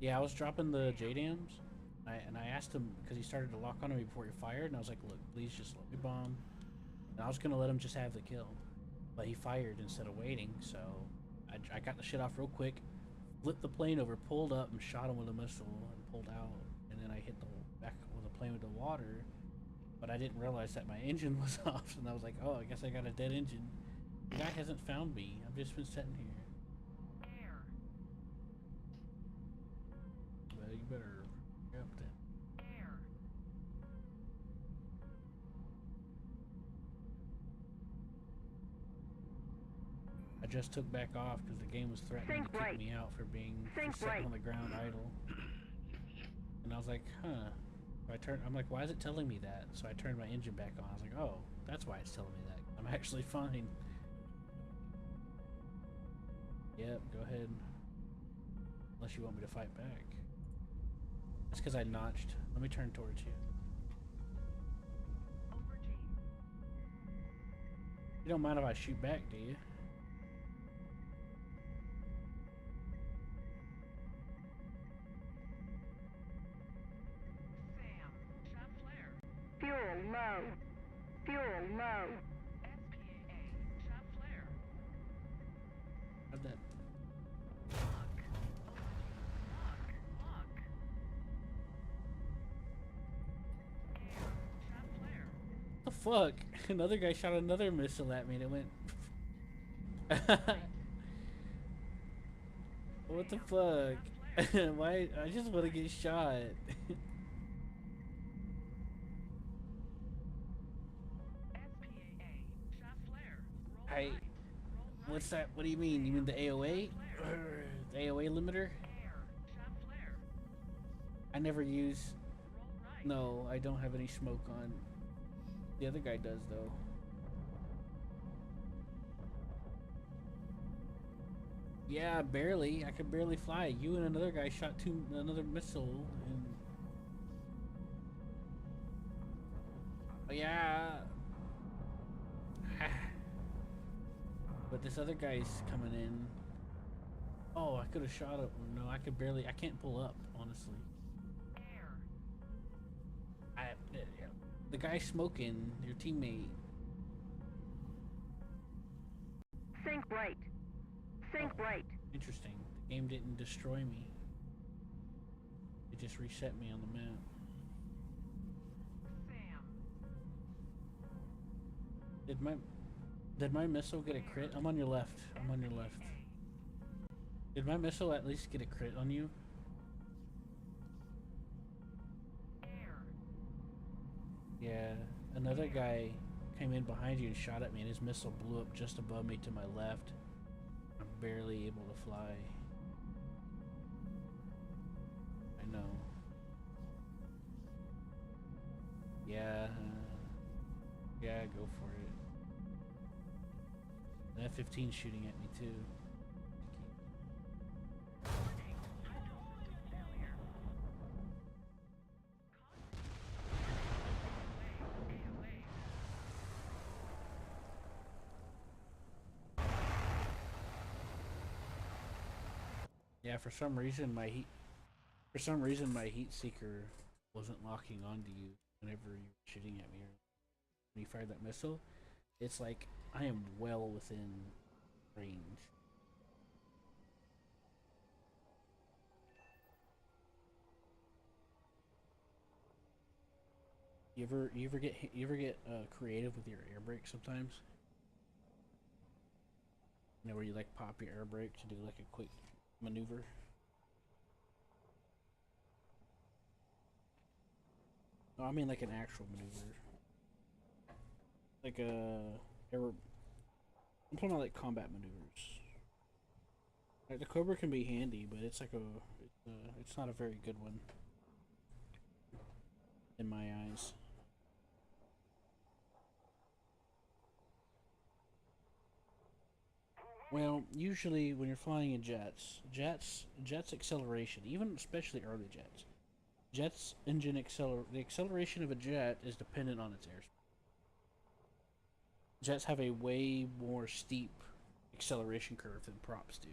Yeah, I was dropping the JDAMs, and I asked him, because he started to lock onto me before he fired, and I was like, look, please just let me bomb. And I was going to let him just have the kill. But he fired instead of waiting, so I got the shit off real quick, flipped the plane over, pulled up, and shot him with a missile, and pulled out. And then I hit the back of the plane with the water, but I didn't realize that my engine was off, and I was like, oh, I guess I got a dead engine. The guy hasn't found me. I've just been sitting here. Well, you better hurry up then. I just took back off because the game was threatening Sync to kick right. me out for being Sync sitting right. on the ground idle. And I was like, huh. I'm like, why is it telling me that? So I turned my engine back on. I was like, oh, that's why it's telling me that. I'm actually fine. Yep, go ahead. Unless you want me to fight back. That's because I notched. Let me turn towards you. You don't mind if I shoot back, do you? Fuel low. Fuel low. How'd that? What the fuck? Another guy shot another missile at me and it went. What the fuck? Why? I just want to get shot. What's that? What do you mean? You mean the AOA? The AOA limiter? I never use. No, I don't have any smoke on. The other guy does though. Yeah, barely. I could barely fly. You and another guy shot another missile and. Oh, yeah. But this other guy's coming in. Oh, I could have shot him. No, I could barely. I can't pull up, honestly. The guy smoking, your teammate. Sync right. Sync right. Interesting. The game didn't destroy me. It just reset me on the map. Did my missile get a crit? I'm on your left. I'm on your left. Did my missile at least get a crit on you? Yeah, another guy came in behind you and shot at me, and his missile blew up just above me to my left. I'm barely able to fly. I know. Yeah. Yeah, go for it. An F-15 shooting at me too. Yeah, for some reason my heat seeker wasn't locking onto you whenever you were shooting at me or when you fired that missile. It's like I am well within range. You ever get creative with your air brake sometimes? You know where you like pop your air brake to do like a quick maneuver. No, I mean like an actual maneuver. Like I'm talking about like combat maneuvers. Like the Cobra can be handy, but it's not a very good one in my eyes. Well, usually when you're flying in jets acceleration, even especially early jets the acceleration of a jet is dependent on its airspeed. Jets have a way more steep acceleration curve than props do.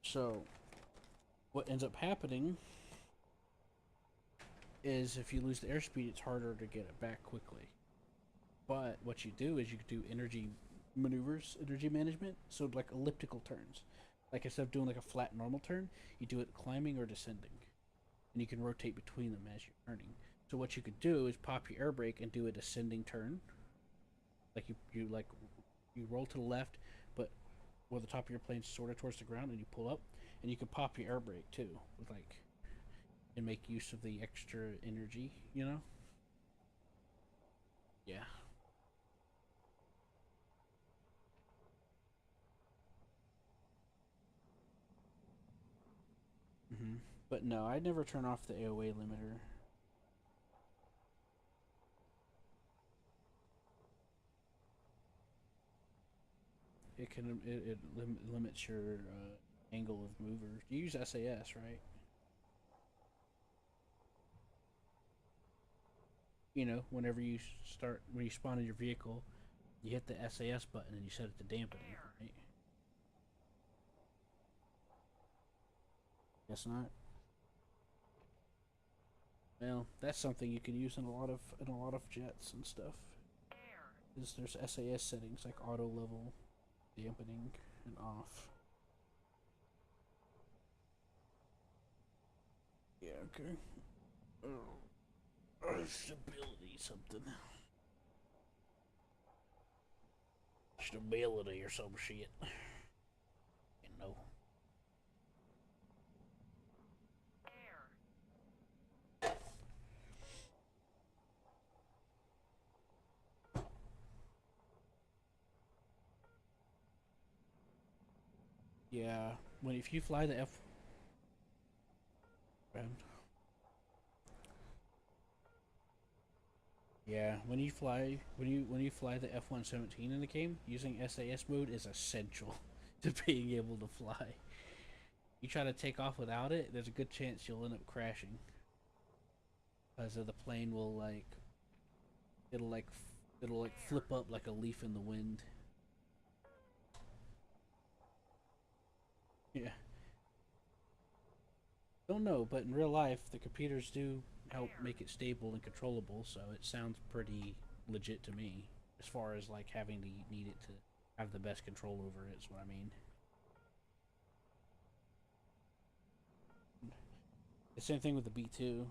So, what ends up happening is if you lose the airspeed, it's harder to get it back quickly. But what you do is you do energy maneuvers, energy management, so like elliptical turns. Like instead of doing like a flat normal turn, you do it climbing or descending. And you can rotate between them as you're turning. So what you could do is pop your air brake and do a descending turn. Like you roll to the left, but where the top of your plane's sort of towards the ground, and you pull up, and you can pop your air brake too, with like, and make use of the extra energy, you know? Yeah. But no, I never turn off the AOA limiter. It limits your angle of mover. You use SAS, right? You know, whenever you when you spawn in your vehicle, you hit the SAS button and you set it to dampening, right? Guess not. Well, that's something you can use in a lot of jets and stuff. There's SAS settings like auto level, dampening, and off. Yeah, okay. Stability something. Stability or some shit. You know. Yeah, if you fly the F. Yeah, when you fly the F-117 in the game, using SAS mode is essential to being able to fly. You try to take off without it, there's a good chance you'll end up crashing. Because the plane will it'll flip up like a leaf in the wind. Yeah. Don't know, but in real life, the computers do help make it stable and controllable, so it sounds pretty legit to me. As far as like having to need it to have the best control over it, is what I mean. The same thing with the B2.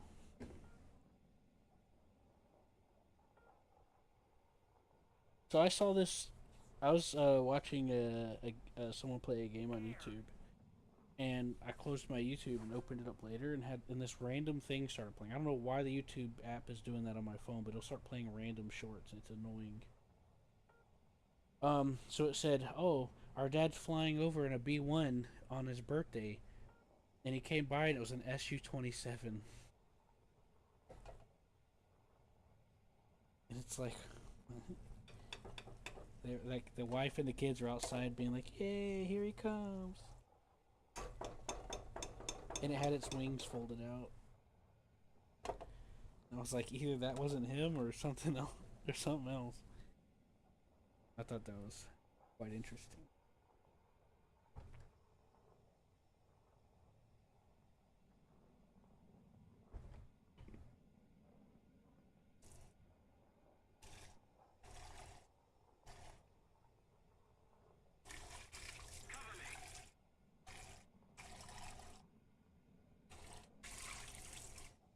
So I saw this. I was watching someone play a game on YouTube, and I closed my YouTube and opened it up later, and this random thing started playing. I don't know why the YouTube app is doing that on my phone, but it'll start playing random shorts, and it's annoying. So it said, "Oh, our dad's flying over in a B1 on his birthday," and he came by, and it was an SU-27, and it's like. They're like the wife and the kids are outside being like, "Yay, here he comes!" And it had its wings folded out. And I was like, either that wasn't him or something else. Or something else. I thought that was quite interesting.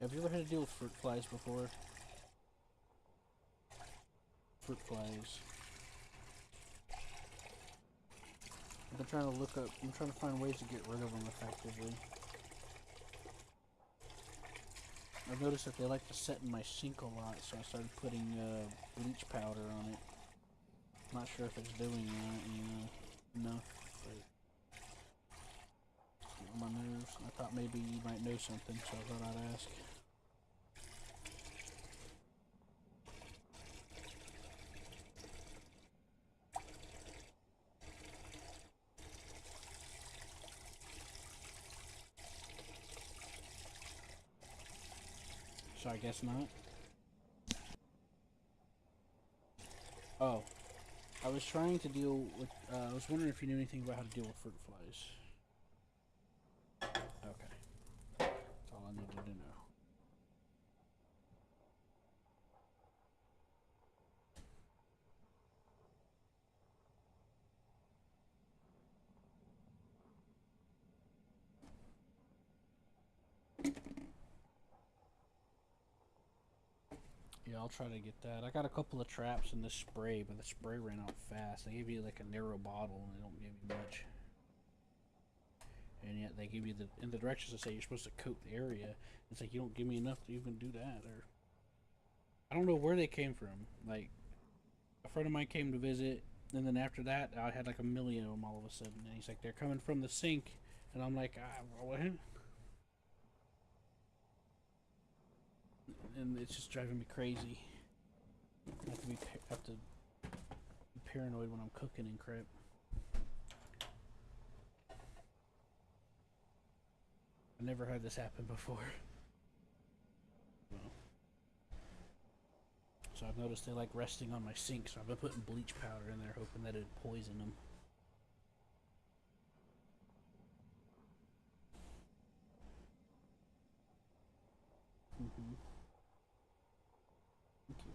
Have you ever had to deal with fruit flies before? Fruit flies. I've been trying to look up, I'm trying to find ways to get rid of them effectively. I've noticed that they like to set in my sink a lot, so I started putting bleach powder on it. Not sure if it's doing that enough, but it's getting on my nerves. I thought maybe you might know something, so I thought I'd ask. So I guess not. Oh. I was trying to deal with, I was wondering if you knew anything about how to deal with fruit flies. Okay. That's all I needed to know. Yeah, I'll try to get that. I got a couple of traps in this spray, but the spray ran out fast. They gave you like a narrow bottle, and they don't give you much. And yet they give you the in the directions that say you're supposed to coat the area. It's like you don't give me enough to even do that. Or I don't know where they came from. Like a friend of mine came to visit, and then after that, I had like a million of them all of a sudden. And he's like, they're coming from the sink, and I'm like, what? And it's just driving me crazy. I have to be paranoid when I'm cooking and crap. I never had this happen before. Well, so I've noticed they like resting on my sink, so I've been putting bleach powder in there, hoping that it'd poison them. Mm-hmm. Thank you.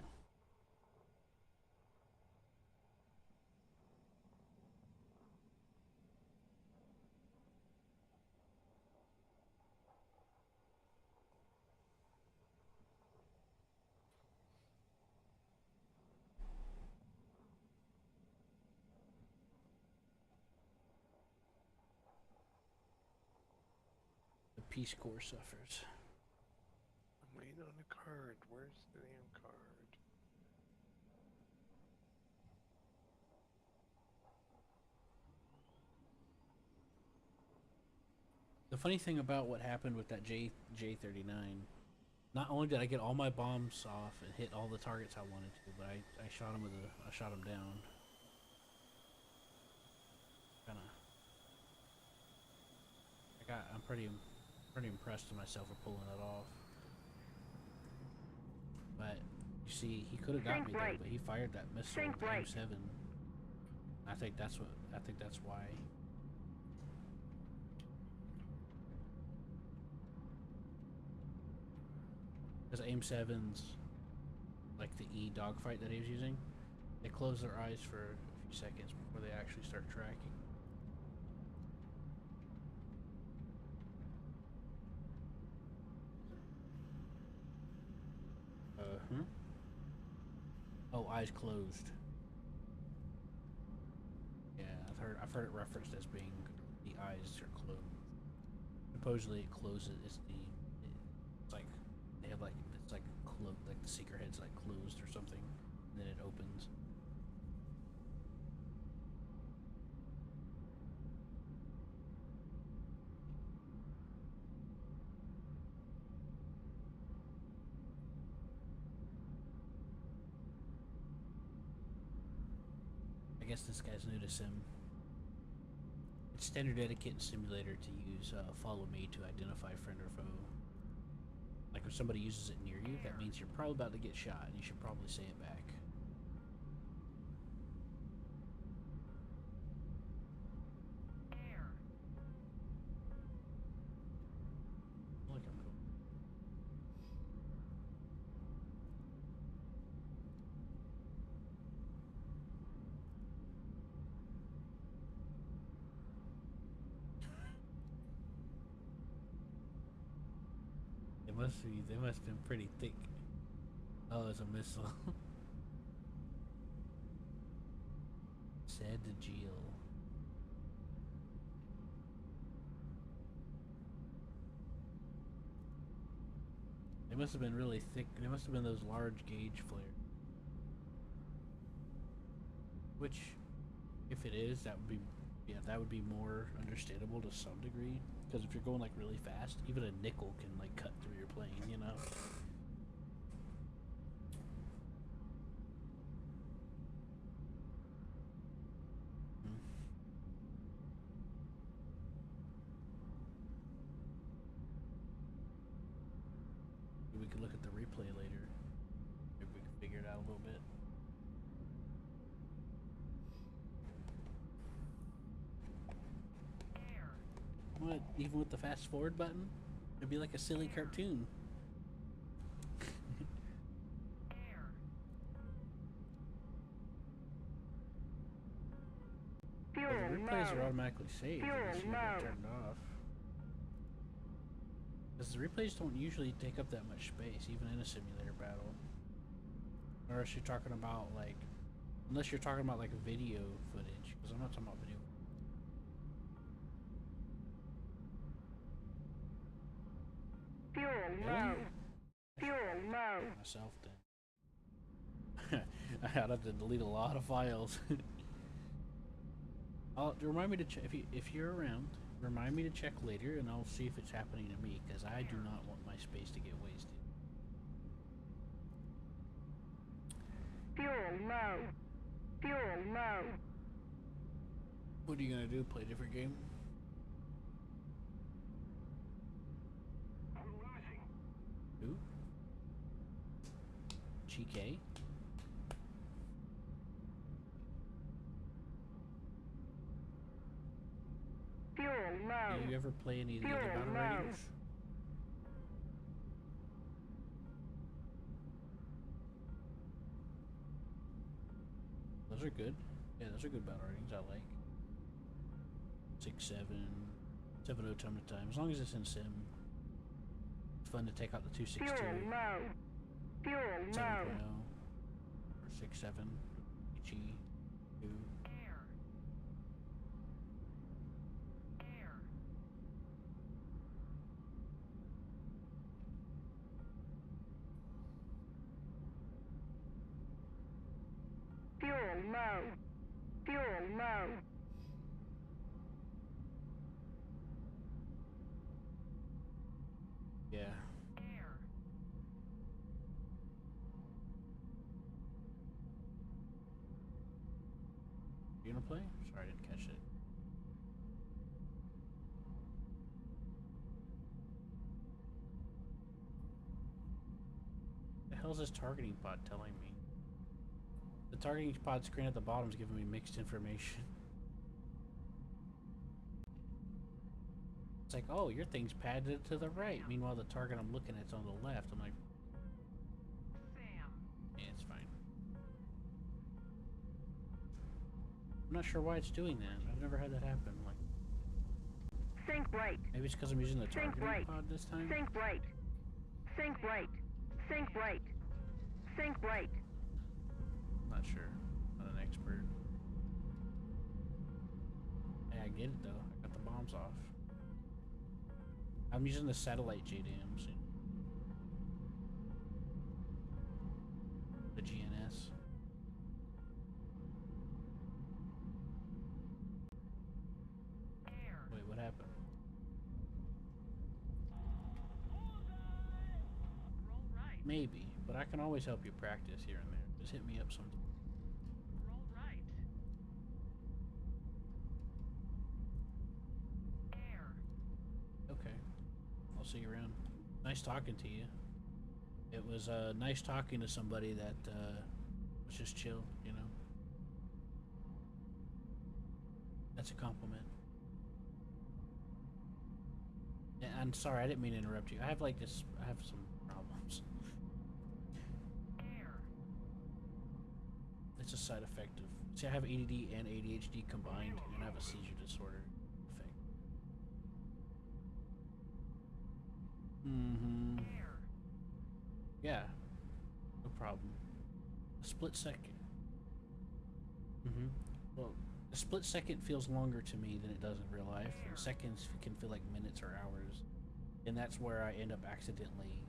The Peace Corps suffers. I'm waiting on a card. Where's the damn card? The funny thing about what happened with that J39, not only did I get all my bombs off and hit all the targets I wanted to, but I shot him I shot him down. I'm pretty impressed with myself for pulling it off. But you see, he could have got me there, but he fired that missile with M7. I think that's why. Because AIM-7's like the E dogfight that he was using, they close their eyes for a few seconds before they actually start tracking. Oh, eyes closed. Yeah, I've heard it referenced as being the eyes are closed. Supposedly it closes. It's like they have like it's like like the secret head's like closed or something, and then it opens. I guess this guy's new to Sim. It's standard etiquette in Simulator to use follow me to identify friend or foe. Like if somebody uses it near you, that means you're probably about to get shot, and you should probably say it back. Look, I'm cool. They must have been pretty thick. Oh, it's a missile. Sadagiel. They must have been really thick. They must have been those large gauge flares. Which, if it is, that would be, yeah, that would be more understandable to some degree. Because if you're going like really fast, even a nickel can like cut through your plane, you know. We could look at the replay later. Maybe we can figure it out a little bit. What? Even with the fast forward button? It'd be like a silly cartoon. Well, the replays are automatically saved unless you have it turned off. Because the replays don't usually take up that much space, even in a simulator battle. Or unless you're talking about like, unless you're talking about like video footage, because I'm not talking about video. Fuel low. Fuel low. Myself then. I'd have to delete a lot of files. Remind me to check if you're around. Remind me to check later, and I'll see if it's happening to me, because I do not want my space to get wasted. Fuel low. Fuel low. What are you gonna do? Play a different game? We're losing. Who? GK? Fuel low. Do you ever play any of the other Fuel battle low. ratings? Those are good. Yeah, those are good battle ratings. I like 6, 7, 7.0 time to time. As long as it's in sim, it's fun to take out the 262, Fuel low. Fuel 7.0, low. or 6, 7, HE 2. Fuel low. Fuel low. Yeah. You gonna play? Sorry, I didn't catch it. The hell's this targeting pod telling me? The targeting pod screen at the bottom is giving me mixed information. It's like, oh, your thing's padded to the right. Meanwhile, the target I'm looking at's on the left. I'm like, yeah, it's fine. I'm not sure why it's doing that. I've never had that happen. Like, Sync right. maybe it's because I'm using the Sync targeting right. pod this time. Sync right. Sync right. Sync right. Sync right. Not sure. Not an expert. Hey, I get it though. I got the bombs off. I'm using the satellite JDAMs. The GNS. Wait, what happened? Roll right. Maybe, but I can always help you practice here and there. Just hit me up sometime. Roll right. Okay. I'll see you around. Nice talking to you. It was nice talking to somebody that was just chill, you know? That's a compliment. Yeah, I'm sorry, I didn't mean to interrupt you. I have some problems. It's a side effect of, see, I have ADD and ADHD combined, and I have a seizure disorder effect. Mm-hmm. Yeah, no problem. A split second. Mm-hmm. Well, a split second feels longer to me than it does in real life. And seconds can feel like minutes or hours. And that's where I end up accidentally,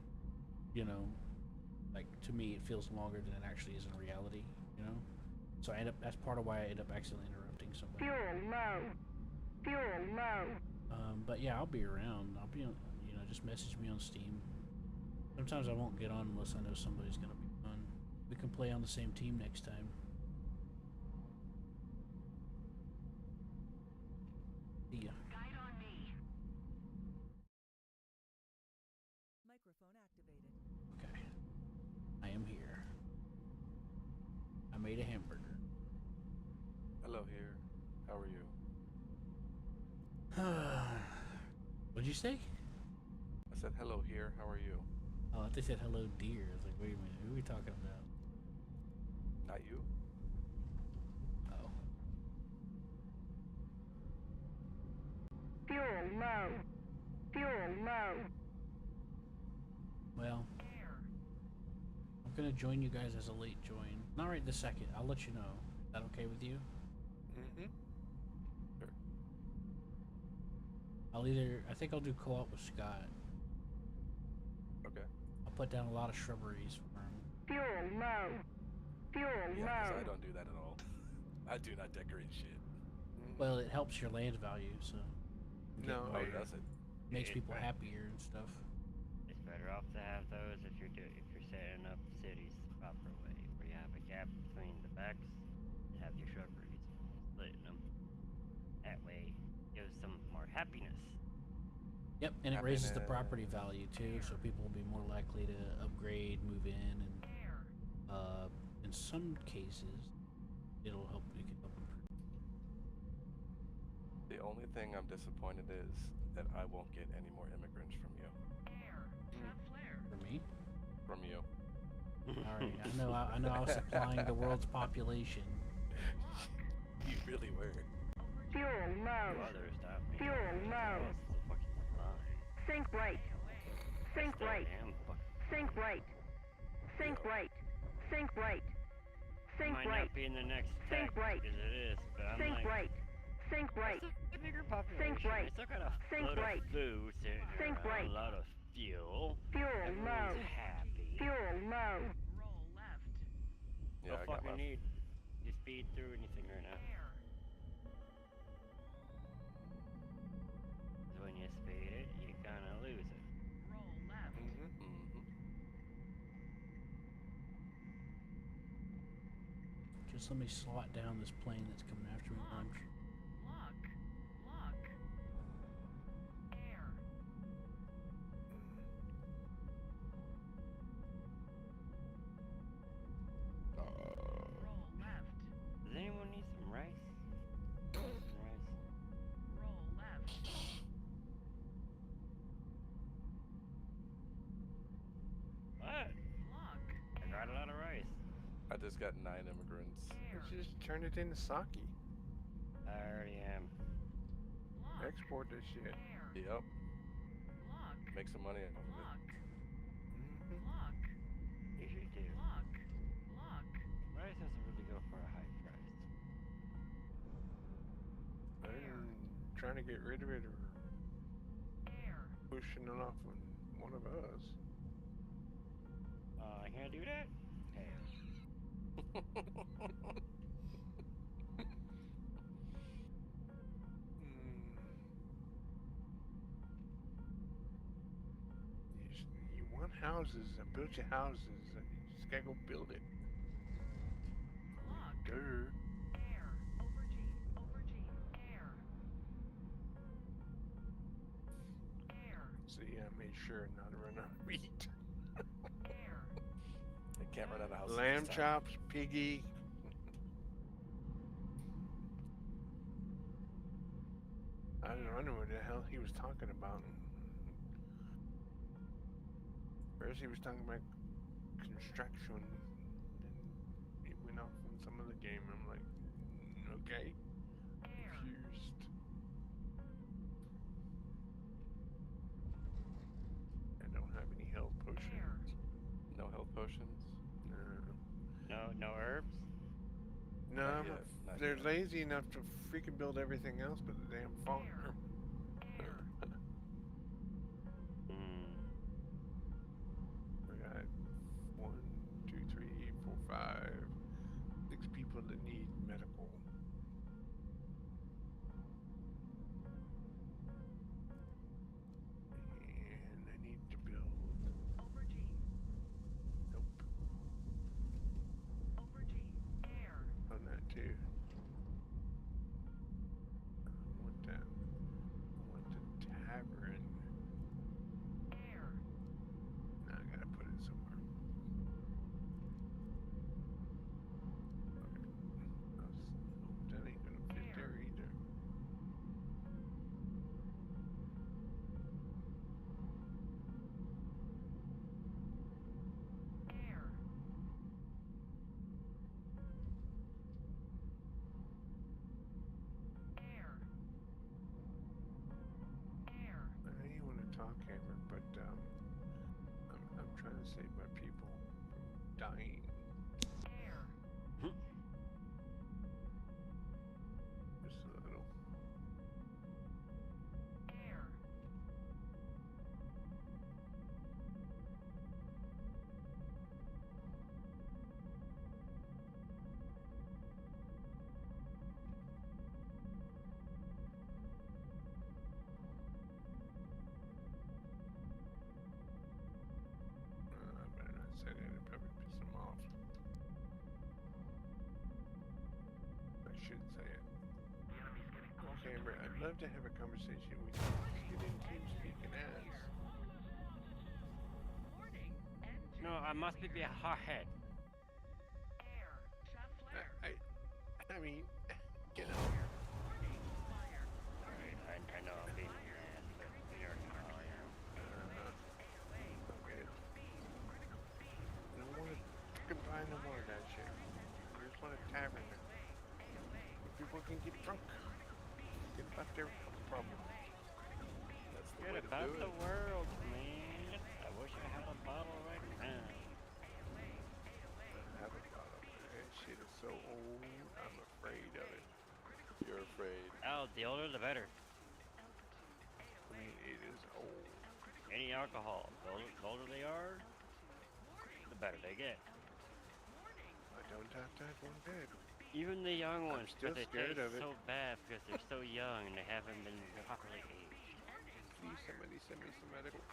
you know, like to me it feels longer than it actually is in reality, you know? So I end up, that's part of why I end up accidentally interrupting somebody. Fuel low. Fuel low. But yeah, I'll be around. I'll be on, you know, just message me on Steam. Sometimes I won't get on unless I know somebody's gonna be on. We can play on the same team next time. See ya. Guide on me. Microphone activated. Okay. I am here. I made a hamburger. Hello here. How are you? What'd you say? I said hello here. How are you? Oh, I thought they said hello dear. I was like, wait a minute, who are we talking about? Not you? Oh. Fuel low. Fuel low. Well, I'm gonna join you guys as a late join. Not right this second. I'll let you know. Is that okay with you? Mm-hmm. Sure. I think I'll do co-op with Scott. Okay. I'll put down a lot of shrubberies for him. Fuel low. Fuel Yeah, because I low. don't do that at all. I do not decorate shit. Well, it helps your land value, so you get No, more- Oh, does it? makes people happier and stuff. It's better off to have those if you're setting up cities the proper way, where you have a gap between the backs and have your shrubberies splitting them. That way, gives them more happiness. Yep, and it raises the property Happiness. value too, so people will be more likely to upgrade, move in, and in some cases, it'll help. It can help improve. The only thing I'm disappointed is that I won't get any more immigrants from you. For me. From you. All right, I know. I was supplying the world's population. You really were. Fuel low. Others stop me. Fuel low. Oh, it's a fucking lie. Sink right. Sink Still right. am fucking Sink right. Sink right. Sink right. Sink Might right. not be in the next Sink tech right. as it is, but I'm Sink like, right. Sink right. it's a bigger population. right. They still got a Sink load right. of food sitting Sink around, right. a lot of fuel. Fuel low. Everyone's happy. Fuel low. Roll left. Yeah, I Don't got fucking my. need to speed through anything right now. Air. 'Cause when you speed it, you kinda lose it. Roll left. Mm-hmm. Just let me slot down this plane that's coming after me. Launch. Lock. Lock. Air. Roll left. Does anyone need some rice? Some rice? Roll left. What? Lock. I got a lot of rice. I just got 9 immigrants. Air. Let's just turn it into sake. I already am. Lock. Export this shit. Air. Yep. Lock. Make some money off of it. Lock. Mm-hmm. Lock. You should do. Lock. Lock. Rice doesn't really go for a high price. I'm trying to get rid of it or Air. pushing it off on one of us. I can't do that? Hey. You want houses and build your houses and you just gotta go build it. Lock. Duh. Air. Over G. Over G. Air. Air. See, I made sure not to run out of meat. Air. I can't run out of houses. Lamb this time. chops, piggy. I don't know what the hell he was talking about. First he was talking about construction, then he went off on some other game. I'm like, okay, confused. I don't have any health potions. No potions? No herbs. No, Not yet, not they're yet. lazy enough to freaking build everything else but the damn farm. Hmm. I got 1, 2, 3, 4, 5, 6 people that need medical. And I need to build. Nope. On that too. I want that. I want the tavern. Now I gotta put it somewhere. Okay. Nope, that ain't gonna fit there either. I didn't want to talk, Hammer, but I'm trying to save my people from dying. Just a little. I better not say that. It'd probably piss them off. I should say it. Hammer, I'd love to have a conversation with you. Just get in TeamSpeak and ask. No, I must be a hothead. I mean, you know. I know I'm being an ass, but you're how I am. Okay. I don't want to fucking buy no more of that shit. I just want a tavern there. Where people can get drunk. Get about their problems. That's the Good way to about do the it. world, man. I wish I had a bottle right now. I have a bottle. That shit is so old. I'm afraid of it. You're afraid. Oh, the older the better. I mean, it is old. Any alcohol, the older they are, the better they get. I don't doubt that one bit. Even the young I'm ones, still but they scared taste of it. so bad because they're so young and they haven't been properly aged. Please, somebody send me some medical.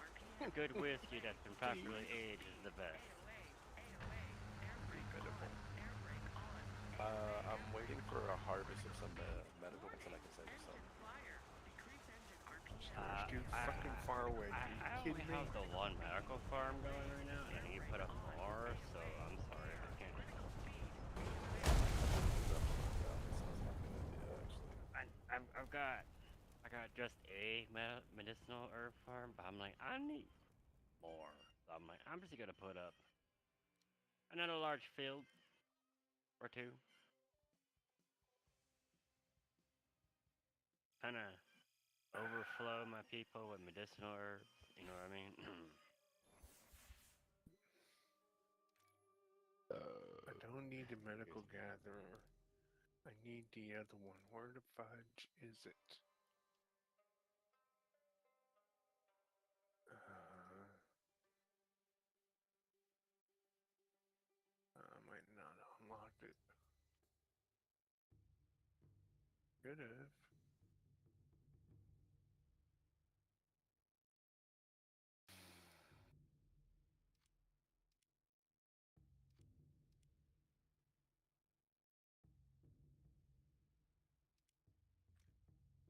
Good whiskey that's been properly aged is the best. Incredible. I'm waiting for a harvest of some medical plants and I can send you some. Store's too fucking far away. Are you I only kidding me? have the one medical farm going right now, and I need to put up more, so I'm sorry, I can't. I got just a medicinal herb farm, but I'm like, I need more. So I'm like, I'm just gonna put up another large field or two. Kinda overflow my people with medicinal herbs, you know what I mean? I don't need the medical gatherer. I need the other one. Where the fudge is it? I might not have unlocked it. Could have.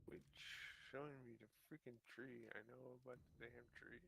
Which showing me the freaking tree. I know about the damn tree.